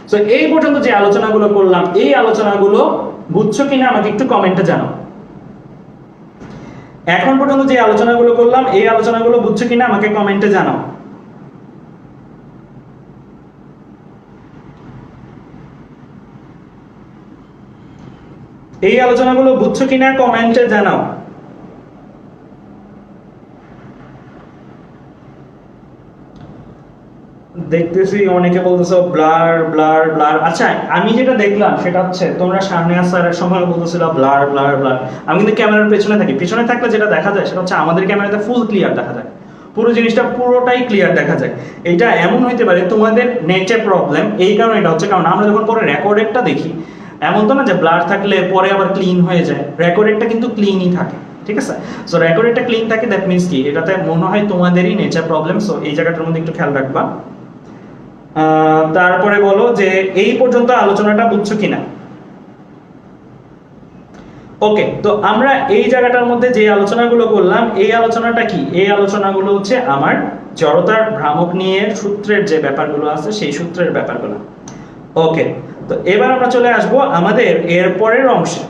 সো এই পর্যন্ত যে আলোচনাগুলো করলাম, এই আলোচনাগুলো বুঝছো কিনা আমাকে একটু কমেন্টে জানাও। এখন পর্যন্ত যে আলোচনাগুলো করলাম, এই আলোচনাগুলো বুঝছো কিনা আমাকে কমেন্টে জানাও। এই আলোচনাগুলো বুঝছো কিনা কমেন্টে জানাও। দেখতেছি অনেকে বলতেছো ব্লার ব্লার ব্লার। আচ্ছা, আমি যেটা দেখলাম সেটা হচ্ছে তোমরা সামনে আসার সময় বলতেছিল ব্লার ব্লার ব্লার। আমি কিন্তু ক্যামেরার পেছনে থাকি, পেছনে থাকলে যেটা দেখা যায় সেটা হচ্ছে আমাদের ক্যামেরাতে ফুল ক্লিয়ার দেখা যায়, পুরো জিনিসটা পুরোটাই ক্লিয়ার দেখা যায়। এটা এমন হইতে পারে তোমাদের নেটে প্রবলেম, এই কারণে এটা হচ্ছে, কারণ আমরা যখন পরে রেকর্ডেডটা দেখি এমন তো না যে ব্লার থাকলে পরে আবার ক্লিন হয়ে যায়, রেকর্ডেডটা কিন্তু ক্লিনই থাকে, ঠিক আছে? সো রেকর্ডেডটা ক্লিন থাকে, দ্যাট মিন্স কি এটাতে মনে হয় তোমাদেরই নেচার প্রবলেম। সো এই জায়গাটার মধ্যে একটু খেয়াল রাখবা। তারপরে বলো যে এই পর্যন্ত আলোচনাটা বুঝছো কিনা। ওকে, তো আমরা এই জায়গাটার মধ্যে যে আলোচনাগুলো করলাম, এই আলোচনাটা কি? এই আলোচনাগুলো হচ্ছে আমার জড়তার ভ্রামক নিয়ে সূত্রের যে ব্যাপারগুলো আছে সেই সূত্রের ব্যাপারগুলো। ওকে, তো এবার আমরা চলে আসব আমাদের এর পরের অংশে।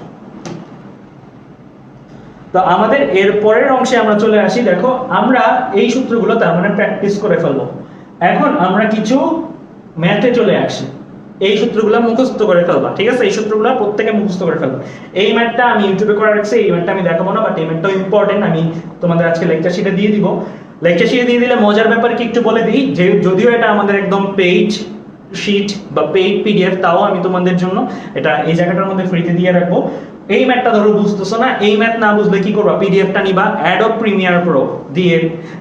তো আমাদের এর পরের অংশে আমরা চলে আসি। দেখো, আমরা এই সূত্রগুলো তার মানে প্র্যাকটিস করে ফেলবো। এখন আমরা কিছু ম্যাথে চলে আসি, এই সূত্রগুলো মুখস্থ করে ফেলবা, ঠিক আছে? এই সূত্রগুলো প্রত্যেকে মুখস্থ করে ফেলবা। এই ম্যাথটা আমি ইউটিউবে করে রাখছি, এই ম্যাথটা আমি দেখাবো না, বাট এই ম্যাথটাও ইম্পর্টেন্ট। আমি তোমাদের আজকে লেকচার শিটে দিয়ে দিব। লেকচার শিটে দিয়ে দিলে মজার ব্যাপার কি একটু বলে দিই, যে যদিও এটা আমাদের একদম পেইড শিট বা পেইড পিডিএফ, তাও আমি তোমাদের জন্য এটা এই জায়গাটার মধ্যে ফ্রিতে দিয়ে রাখবো। এই ম্যাথটা ধরো বুঝতেছো না, এই ম্যাথ না বুঝলে কি করবা? পিডিএফটা নিবা, অ্যাডোব প্রিমিয়ার প্রো দিয়ে,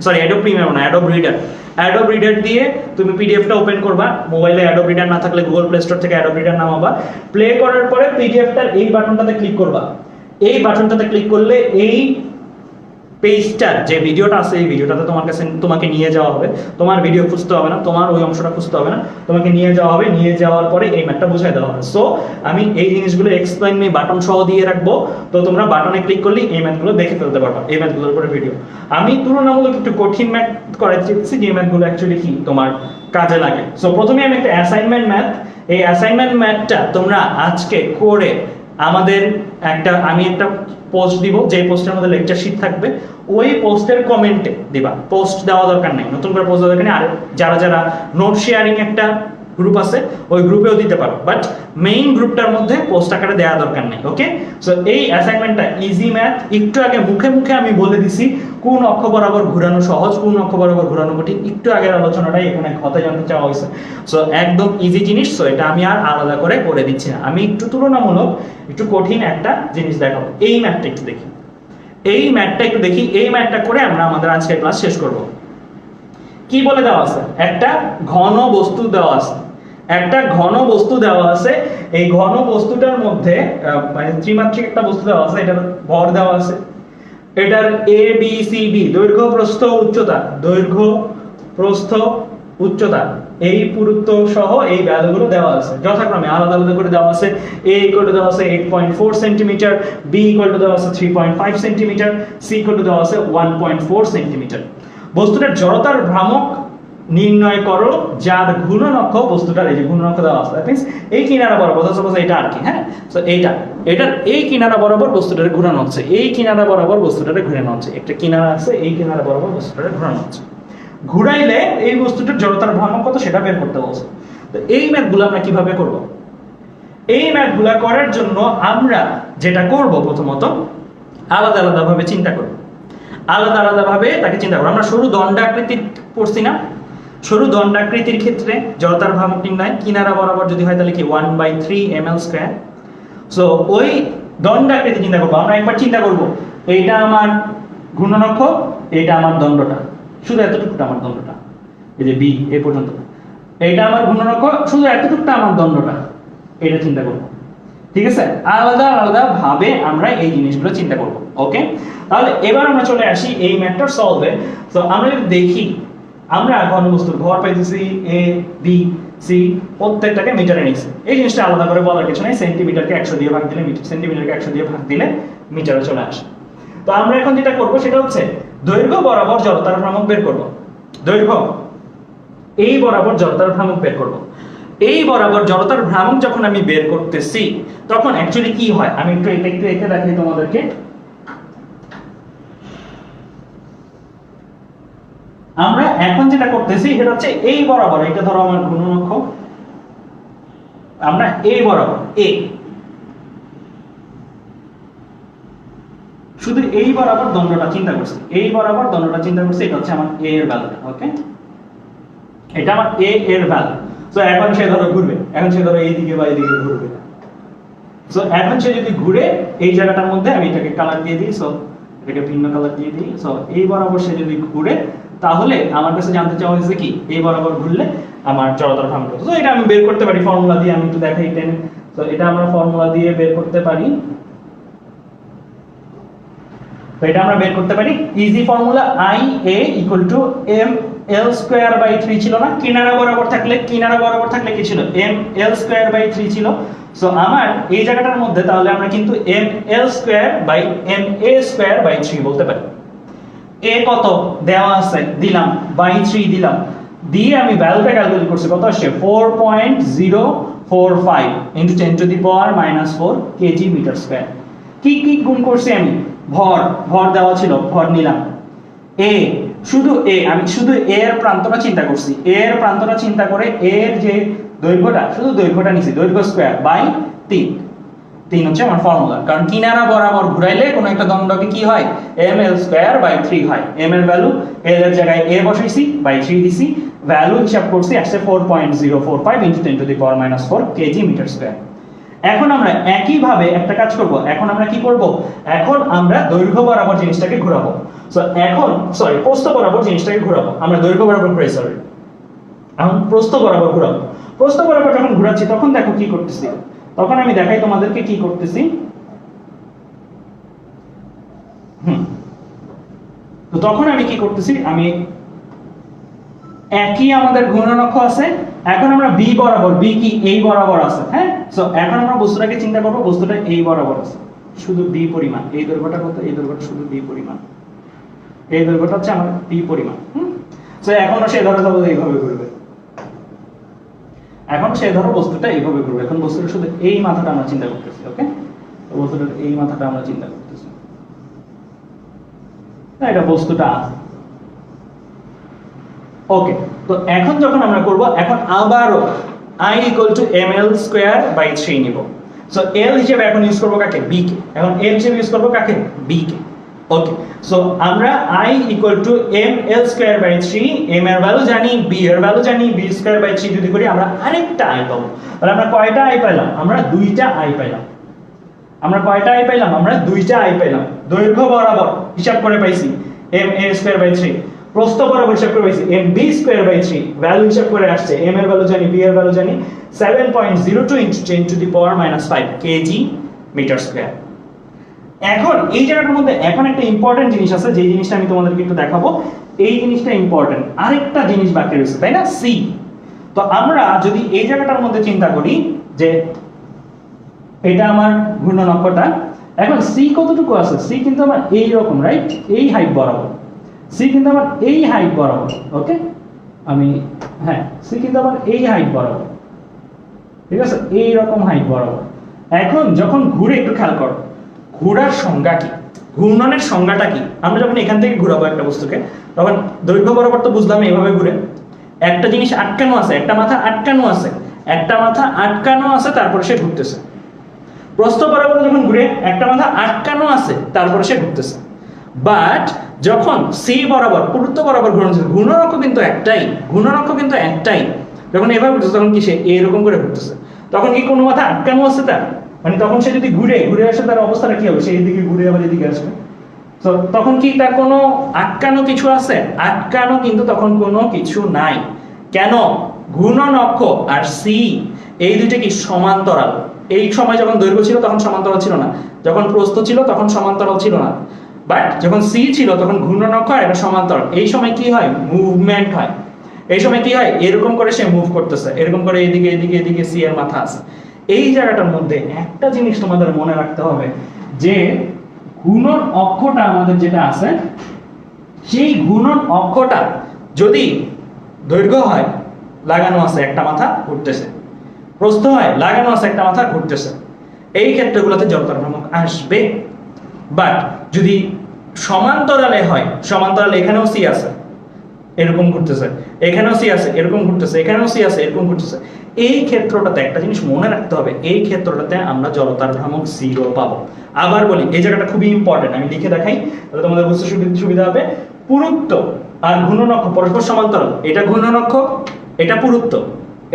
সরি অ্যাডোব প্রিমিয়ার না, অ্যাডোব রিডার, অ্যাডোব রিডার দিয়ে তুমি পিডিএফটা ওপেন করবা। মোবাইলে অ্যাডোব রিডার না থাকলে গুগল প্লে স্টোর থেকে অ্যাডোব রিডার নামাবা। প্লে করার পরে পিডিএফটার এই বাটনটাতে ক্লিক করবা। এই বাটনটাতে ক্লিক করলে এই পেজটা যে ভিডিওটা আছে, এই ভিডিওটাতে তোমার কাছে তোমাকে নিয়ে যাওয়া হবে। তোমার ভিডিও খুঁজতে হবে না, তোমার ওই অংশটা খুঁজতে হবে না, তোমাকে নিয়ে যাওয়া হবে। নিয়ে যাওয়ার পরে এই ম্যাথটা বুঝাই দেওয়া হবে। সো আমি এই জিনিসগুলো এক্সপ্লেইন মে বাটন সহ দিয়ে রাখবো, তো তোমরা বাটনে ক্লিক করলে এই ম্যাথগুলো দেখে ফেলতে পারবা, এই ম্যাথগুলোর উপরে ভিডিও। আমি তুলনামূলক একটু কঠিন ম্যাথ করাই চেয়েছি, যে ম্যাথগুলো অ্যাকচুয়ালি কি তোমার কাজে লাগে। সো প্রথমে আমি একটা অ্যাসাইনমেন্ট ম্যাথ, এই অ্যাসাইনমেন্ট ম্যাথটা তোমরা আজকে করে আমাদের আমি একটা পোস্ট দিব, যে পোস্টের মধ্যে লেকচার শিট থাকবে, ওই পোস্টের কমেন্টে দিবা। পোস্ট দেওয়া দরকার নেই, নতুন করে পোস্ট দেওয়া দরকার নেই। আর যারা নোট শেয়ারিং একটা গ্রুপ আছে, ওই গ্রুপেও দিতে পারো, বাট মেইন গ্রুপটার মধ্যে পোস্ট আকারে দেওয়া দরকার নেই। ওকে, সো এই অ্যাসাইনমেন্টটা ইজি ম্যাথ। একটু আগে মুখে মুখে আমি বলে দিছি কোন অক্ষ বরাবর ঘোরানো সহজ, কোন অক্ষ বরাবর ঘোরানো কঠিন। একটু আগের আলোচনাটাই এখানে কথা জানতে চাওয়া হয়েছে। সো একদম ইজি জিনিস, সো এটা আমি আর আলাদা করে দিচ্ছি না। আমি একটু তুলনামূলক একটু কঠিন একটা জিনিস দেখাবো। এই ম্যাথটা একটু দেখি, এই ম্যাথটা একটু দেখি। এই ম্যাথটা করে আমরা আমাদের আজকের ক্লাস শেষ করব। কি বলে দেওয়া আছে? একটা ঘন বস্তু দেওয়া আছে, একটা ঘন বস্তু দেওয়া আছে। এই ঘন বস্তুটার মধ্যে মানে ত্রিমাত্রিক একটা বস্তু দেওয়া আছে, এটার ভর দেওয়া আছে। এটার এ বি সি ডি দৈর্ঘ্য প্রস্থ উচ্চতা, দৈর্ঘ্য প্রস্থ উচ্চতা, এই পুরুত্ব সহ এই ভ্যালুগুলো দেওয়া আছে যথাক্রমে, আলাদা আলাদা করে দেওয়া আছে। a ইকুয়াল টু দেওয়া আছে 8.4 সেন্টিমিটার, b ইকুয়াল টু দেওয়া আছে 3.5 সেন্টিমিটার, c ইকুয়াল টু দেওয়া আছে 1.4 সেন্টিমিটার। বস্তুটার জড়তার ভ্রামক নির্ণয় করো যার ঘূর্ণন বস্তুটার, এই যে ঘূর্ণন দেওয়া আছে, দ্যাট মিন্স এই কিনারা বরাবর, সাপোজ এটা আর কি, হ্যাঁ। সো এটার এই কিনারা বরাবর বস্তুটারে ঘোরানো হচ্ছে, এই কিনারা বরাবর বস্তুটারে ঘোরানো হচ্ছে। একটা কিনারা আছে, এই কিনারা বরাবর বস্তুটারে ঘোরানো হচ্ছে। ঘুরাইলে এই বস্তুটার জড়তার ভ্রামক কত সেটা বের করতে বলছে। তো এই ম্যাথগুলো আমরা কিভাবে করব? এই ম্যাথগুলো করার জন্য আমরা যেটা করব, প্রথমত আলাদা আলাদা ভাবে চিন্তা করব। আলাদা আলাদা ভাবে তাকে চিন্তা করবো। আমরা সরু দণ্ডাকৃতির পড়ছি না, সরু দণ্ডাকৃতির ক্ষেত্রে জড়তার ভ্রামক নির্ণয় কিনারা বরাবর যদি হয় তাহলে কি 1/3 ml²। সো ওই দণ্ডাকৃতি চিন্তা করবো। আমরা একবার চিন্তা করব এইটা আমার ঘূর্ণনক্ষ, এইটা আমার দণ্ডটা, শুধু এতটুকুটা আমার দণ্ডটা, এই যে বি এই পর্যন্ত, এইটা আমার ঘূর্ণনক্ষ, শুধু এতটুকুটা আমার দণ্ডটা, এটা চিন্তা করব। ঠিক আছে, আলাদা আলাদা ভাবে আমরা এই জিনিসগুলো চিন্তা করব। ওকে, তাহলে এবার আমরা চলে আসি এই ম্যাথটা সলভে। তো আমরা যদি দেখি, আমরা ঘনবস্তুর ভর পাইতেছি এ বি সি, প্রত্যেকটাকে মিটারে নিচ্ছি। এই জিনিসটা আলাদা করে বলার কিছু নাই, সেন্টিমিটারকে 100 দিয়ে ভাগ দিলে মিটার, সেন্টিমিটারকে 100 দিয়ে ভাগ দিলে মিটারে চলে আসে। তো আমরা এখন যেটা করব সেটা হচ্ছে দৈর্ঘ্য বরাবর জড়তার ভ্রামক বের করব। দৈর্ঘ্য এই বরাবর জড়তার ভ্রামক বের করব। এই বরাবর জড়তার ভ্রামক যখন আমি বের করতেছি তখন অ্যাকচুয়ালি কি হয়, আমি একটু এঁকে দেখাই তোমাদেরকে। আমরা এখন যেটা করতেছি সেটা হচ্ছে এই বরাবর, এটা ধরো আমার ঘূর্ণনক্ষ, আমরা এই বরাবর এ, শুধু এই বরাবর দণ্ডটা চিন্তা করছি, এই বরাবর দণ্ডটা চিন্তা করছি, এটা হচ্ছে আমার এ এর ভ্যালুটা। ওকে, এটা আমার এ এর ভ্যালু। সো এখন সে ধরো ঘুরবে, এখন সে ধরো এইদিকে বা এইদিকে ঘুরবে। সো এখন সে যদি ঘুরে এই জায়গাটার মধ্যে, আমি এটাকে কালার দিয়ে দিই, সো এটাকে ভিন্ন কালার দিয়ে দিই। সো এই বরাবর সে যদি ঘুরে, তাহলে আমার কাছে জানতে চাওয়া হয়েছে কি এই বরাবর ঘুরলে আমার জড়তার ভ্রামক কত। সো এটা আমি বের করতে পারি ফর্মুলা দিয়ে, আমি একটু দেখাই টেনে। তো এটা আমরা ফর্মুলা দিয়ে বের করতে পারি। তো এটা আমরা বের করতে পারি easy formula, I A equal to M L square by 3 ছিল না, কিনারা বরাবর থাকলে কি ছিল, এম এল স্কয়ার বাই 3 ছিল। সো আমার এই জায়গাটার মধ্যে তাহলে আমরা কিন্তু M L square by M A square by 3 বলতে পারি। এ কত দেওয়া আছে, দিলাম বাই 3 দিলাম, দিয়ে আমি ভ্যালুটা ক্যালকুলেট করছি, কত আসছে 4.045 into 10 to the power -4 kg metre square. কি কি গুণ করছি আমি, ভর দেওয়া ছিল, ভর নিলাম, এ শুধু এ, আমি শুধু এ এর প্রান্তটা চিন্তা করছি, এ এর প্রান্তটা চিন্তা করে এর যে দৈর্ঘ্যটা, শুধু দৈর্ঘ্যটা নিছি, দৈর্ঘ্য স্কয়ার বাই 3 হচ্ছে আমার ফর্মুলা। কারণ কিনারা বরাবর ঘুরাইলে কোন একটা দণ্ডকে কি হয়, এম এল স্কয়ার বাই 3 হয়। এম এর ভ্যালু এল এর জায়গায় এ বসাইছি, বাই 3 দিছি, ভ্যালু হিসাব করছি আসছে 4.045 into 10 to the power -4 kg metre square. এখন আমরা একই ভাবে একটা কাজ করব, এখন আমরা কি করব, এখন আমরা দৈর্ঘ্য বরাবর জিনিসটাকে ঘোরাবো। সো এখন প্রস্থ বরাবর জিনিসটাকে ঘোরাবো, আমরা দৈর্ঘ্য বরাবর ঘুরাই, এখন প্রস্থ বরাবর ঘোরাবো। প্রস্থ বরাবর যখন ঘোরাচ্ছি তখন দেখো কি করতেছি, তখন আমি দেখাই তোমাদেরকে কি করতেছি। তো তখন আমি কি করতেছি, আমি একই আমাদের ঘূর্ণনক্ষ আছে, এখন আমরা বি বরাবর, বি কি এই বরাবর আছে, হ্যাঁ। সো এখন আমরা বস্তুটাকে চিন্তা করব, বস্তুটা এই বরাবর আছে, শুধু বি পরিমাণ, এই দৈর্ঘ্যটা কত, এই দৈর্ঘ্যটা শুধু বি পরিমাণ, এই দৈর্ঘ্যটা হচ্ছে আমার বি পরিমাণ। সো এখন সে ধরো এইভাবে ঘুরবে, এখন সে ধরো বস্তুটা এইভাবে ঘুরবে, এখন বস্তুটা শুধু এই মাথাটা আমরা চিন্তা করতেছি। ওকে, তো বস্তুটার এই মাথাটা আমরা চিন্তা করতেছি, এটা বস্তুটা আছে। ওকে, তো এখন যখন আমরা করব, এখন আবারও I equal to ml square by 3 নিব। সো l হিসেবে এখন ইউজ করব কাকে, b কে। এখন l হিসেবে ইউজ করব কাকে, b কে। ওকে, সো আমরা I equal to ml square by 3, m এর ভ্যালু জানি, b এর ভ্যালু জানি, b স্কয়ার বাই 3 যদি করি আমরা আরেকটা i পাবো। তাহলে আমরা কয়টা i পেলাম, আমরা দুইটা i পেলাম। আমরা কয়টা i পেলাম, আমরা দুইটা i পেলাম। দৈর্ঘ্য বরাবর হিসাব করে পাইছি m a স্কয়ার বাই 3, প্রস্থ বরাবর হিসাব করে পাইছি m b square by 3, value হিসাব করে আসছে, m এর ভ্যালু জানি, b এর ভ্যালু জানি, 7.02 into 10 to the power -5 kg metre square. এখন এই জায়গাটার মধ্যে এখন একটা ইম্পর্টেন্ট জিনিস আছে, যে জিনিসটা আমি তোমাদেরকে একটু দেখাবো। এই জিনিসটা ইম্পর্টেন্ট, আরেকটা জিনিস বাকি রয়েছে, তাই না, সি। তো আমরা যদি এই জায়গাটার মধ্যে চিন্তা করি যে এটা আমার ঘূর্ণনক্ষটা, এখন সি কতটুকু আছে, সি কিন্তু আমার এই রকম, রাইট, এই হাইট বরাবর, সি কিন্তু আমার এই হাইট বরাবর। ওকে, আমি হ্যাঁ, সি কিন্তু আমার এই হাইট বরাবর, ঠিক আছে, এই রকম হাইট বরাবর। এখন যখন ঘুরে, একটু খেয়াল করো, ঘোরার সংজ্ঞা কি, ঘূর্ণনের সংজ্ঞাটা কি। আমরা যখন এখান থেকে ঘোরাবো একটা বস্তুকে, তখন দৈর্ঘ্য বরাবর তো বুঝলাম এইভাবে ঘুরে, একটা জিনিস আটকানো আছে, একটা মাথা আটকানো আছে, একটা মাথা আটকানো আছে, তারপরে সে ঘুরতেছে। প্রস্থ বরাবর যখন ঘুরে, একটা মাথা আটকানো আছে, তারপরে সে ঘুরতেছে। বাট যখন সি বরাবর পুরুত্ব বরাবর ঘূর্ণন ছিল, ঘূর্ণন কিন্তু একটাই, ঘূর্ণন কিন্তু একটাই, যখন এভাবে ঘুরতেছে তখন কি সে এরকম করে ঘুরতেছে, তখন কি কোনো মাথা আটকানো আছে তার? মানে তখন সে যদি ঘুরে ঘুরে আসে তার অবস্থাটা কি হবে? সে এইদিকে ঘুরে আবার এদিকে আসবে, তো তখন কি তার কোনো আটকানো কিছু আছে? আটকানো কিন্তু তখন কোনো কিছু নাই। কেন? ঘূর্ণন অক্ষ আর সি এই দুইটা কি সমান্তরাল। এই সময় যখন দৈর্ঘ্য ছিল তখন সমান্তরাল ছিল না, যখন প্রস্থ ছিল তখন সমান্তরাল ছিল না, বাট যখন সি ছিল তখন ঘূর্ণন অক্ষ আর এটা সমান্তরাল। এই সময় কি হয়? মুভমেন্ট হয়। এই সময় কি হয়? এরকম করে সে মুভ করতেছে, এরকম করে এদিকে এদিকে এদিকে সি এর মাথা আছে। এই জায়গাটার মধ্যে একটা জিনিস তোমাদের মনে রাখতে হবে যে ঘূর্ণন অক্ষটা আমাদের যেটা আছে, সেই ঘূর্ণন অক্ষটা যদি দৈর্ঘ্য হয় লাগানো আছে একটা মাথা ঘুরতেছে, প্রস্থ হয় লাগানো আছে একটা মাথা ঘুরতেছে, এই ক্ষেত্রগুলোতে জড়তার ভ্রামক আসবে। বাট যদি সমান্তরালে হয়, সমান্তরালে এখানেও সি আছে এরকম ঘুরতেছে, এখানেও সি আছে এরকম ঘুরতেছে, এখানেও সি আছে এরকম ঘুরতেছে, এই ক্ষেত্রটাতে একটা জিনিস মনে রাখতে হবে, এই ক্ষেত্রটাতে আমরা জড়তার ভ্রামক 0 পাবো। আবার বলি, এই জায়গাটা খুবই ইম্পর্টেন্ট, আমি লিখে দেখাই তাহলে তোমাদের বুঝতে সুবিধা হবে। পুরুত্ব আর ঘূর্ণন অক্ষ পরস্পর সমান্তরাল, এটা ঘূর্ণন অক্ষ, এটা পুরুত্ব,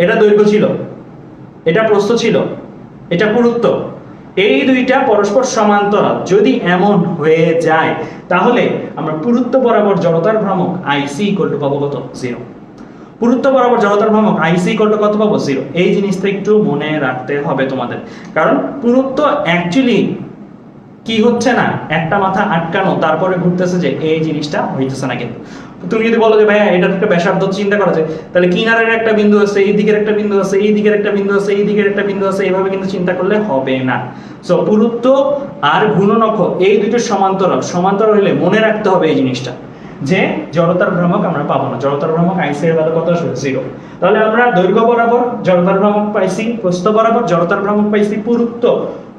এটা দৈর্ঘ্য ছিল, এটা প্রস্থ ছিল, এটা পুরুত্ব, এই দুইটা পরস্পর সমান্তরাল যদি এমন হয়ে যায় তাহলে আমরা পুরুত্ব বরাবর জড়তার ভ্রামক আইসি ইকুয়াল টু পাবো কত? 0। পুরুত্ব বরাবর জড়তার ভ্রামক আইসি ইকুয়াল টু কত পাবো? 0। এই জিনিসটা একটু মনে রাখতে হবে তোমাদের, কারণ পুরুত্ব অ্যাকচুয়ালি কি হচ্ছে না, একটা মাথা আটকানো তারপরে ঘুরতেছে, যে এই জিনিসটা হইতেছে না। কিন্তু তুমি যদি বলো যে ভাইয়া এটা একটা ব্যাসার্ধ চিন্তা করা যায়, তাহলে কিনারের একটা বিন্দু আছে, এই দিকের একটা বিন্দু আছে, এই দিকের একটা বিন্দু আছে, এই দিকের একটা বিন্দু আছে, এইভাবে কিন্তু চিন্তা করলে হবে না। সো পুরুত্ব আর ঘূর্ণন অক্ষ এই দুটো সমান্তরাল, সমান্তরাল হলে মনে রাখতে হবে এই জিনিসটা যে জড়তার ভ্রামক আমরা পাবো না, জড়তার ভ্রামক আইসি এর ভ্যালু কত আসবে? 0। তাহলে আমরা দৈর্ঘ্য বরাবর জড়তার ভ্রামক পাইছি, প্রস্থ বরাবর জড়তার ভ্রামক পাইছি, পুরুত্ব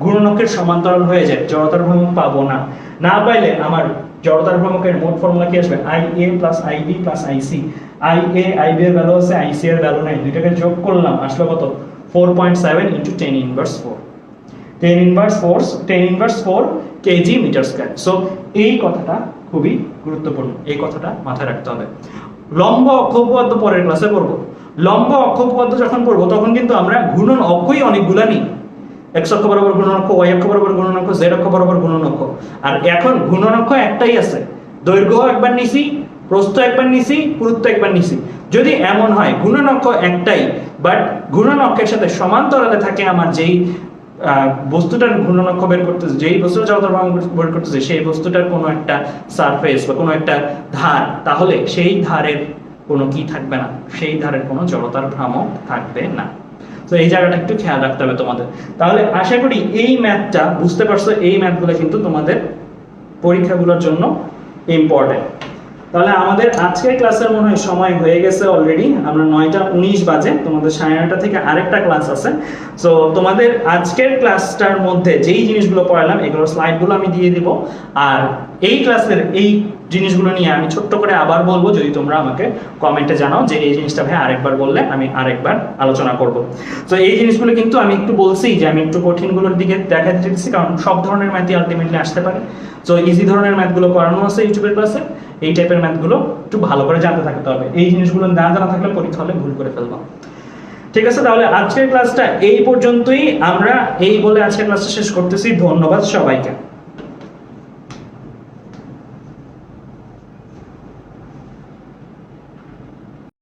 ঘূর্ণন অক্ষের সমান্তরাল হয়ে যায়, জড়তার ভ্রামক পাবো না। না পাইলে আমার জড়তার ভ্রামকের মোট ফর্মুলা কি আসবে? IA plus IB plus IC। IA IB এর ভ্যালু আছে, IC এর ভ্যালু নাই, দুইটাকে যোগ করলাম আসলো কত? 4.7 into 10 inverse 4, 10 inverse 4 kg metre square. So এই কথাটা খুবই গুরুত্বপূর্ণ, এই কথাটা মাথায় রাখতে হবে। লম্ব অক্ষ উপপাদ্য পরের ক্লাসে পড়বো। লম্ব অক্ষ উপপাদ্য যখন পড়বো তখন কিন্তু আমরা ঘূর্ণন অক্ষই অনেকগুলা নিই, x অক্ষ বরাবর ঘূর্ণন অক্ষ, y অক্ষ বরাবর ঘূর্ণন অক্ষ, z অক্ষ বরাবর ঘূর্ণন অক্ষ। আর এখন ঘূর্ণন অক্ষ একটাই আছে, দৈর্ঘ্য একবার নিছি, প্রস্থ একবার নিছি, পুরুত্ব একবার নিছি। যদি এমন হয় ঘূর্ণন অক্ষ একটাই, বাট ঘূর্ণন অক্ষের সাথে সমান্তরালে থাকে আমার যেই বস্তুটার ঘূর্ণন অক্ষ বের করতেছে, যেই বস্তুটা জড়তার ভ্রামক বের করতেছে, সেই বস্তুটার কোনো একটা সারফেস বা কোনো একটা ধার, তাহলে সেই ধারের কোনো কি থাকবে না, সেই ধারের কোনো জড়তার ভ্রামক থাকবে না। তো এই জায়গাটা একটু খেয়াল রাখতে হবে তোমাদের। তাহলে আশা করি এই ম্যাথটা বুঝতে পারছো, এই ম্যাথগুলো কিন্তু তোমাদের পরীক্ষাগুলোর জন্য ইম্পর্টেন্ট। তাহলে আমাদের আজকের ক্লাসের মনে হয় সময় হয়ে গেছে অলরেডি, আমরা 9:19 বাজে, তোমাদের 9:30 থেকে আরেকটা ক্লাস আছে। সো তোমাদের আজকের ক্লাসটার মধ্যে যেই জিনিসগুলো পড়ালাম এগুলোর স্লাইডগুলো আমি দিয়ে দিব, আর এই ক্লাসের এই জিনিসগুলো নিয়ে আমি ছোট্ট করে আবার বলবো, যদি তোমরা আমাকে কমেন্টে জানাও যে এই জিনিসটা ভাই আরেকবার বললে আমি আরেকবার আলোচনা করব। তো এই জিনিসগুলো কিন্তু আমি একটু বলছি যে আমি একটু কঠিনগুলোর দিকে দেখা দিচ্ছি, কারণ সব ধরনের ম্যাথই আলটিমেটলি আসতে পারে। তো ইজি ধরনের ম্যাথগুলো করানো আছে ইউটিউবের ক্লাসে, এই টাইপের ম্যাথগুলো একটু ভালো করে জানতে থাকতে হবে, এই জিনিসগুলো না জানা থাকলে পরীক্ষা হলে ভুল করে ফেলবো। ঠিক আছে, তাহলে আজকের ক্লাসটা এই পর্যন্তই, আমরা এই বলে আজকের ক্লাসটা শেষ করতেছি। ধন্যবাদ সবাইকে।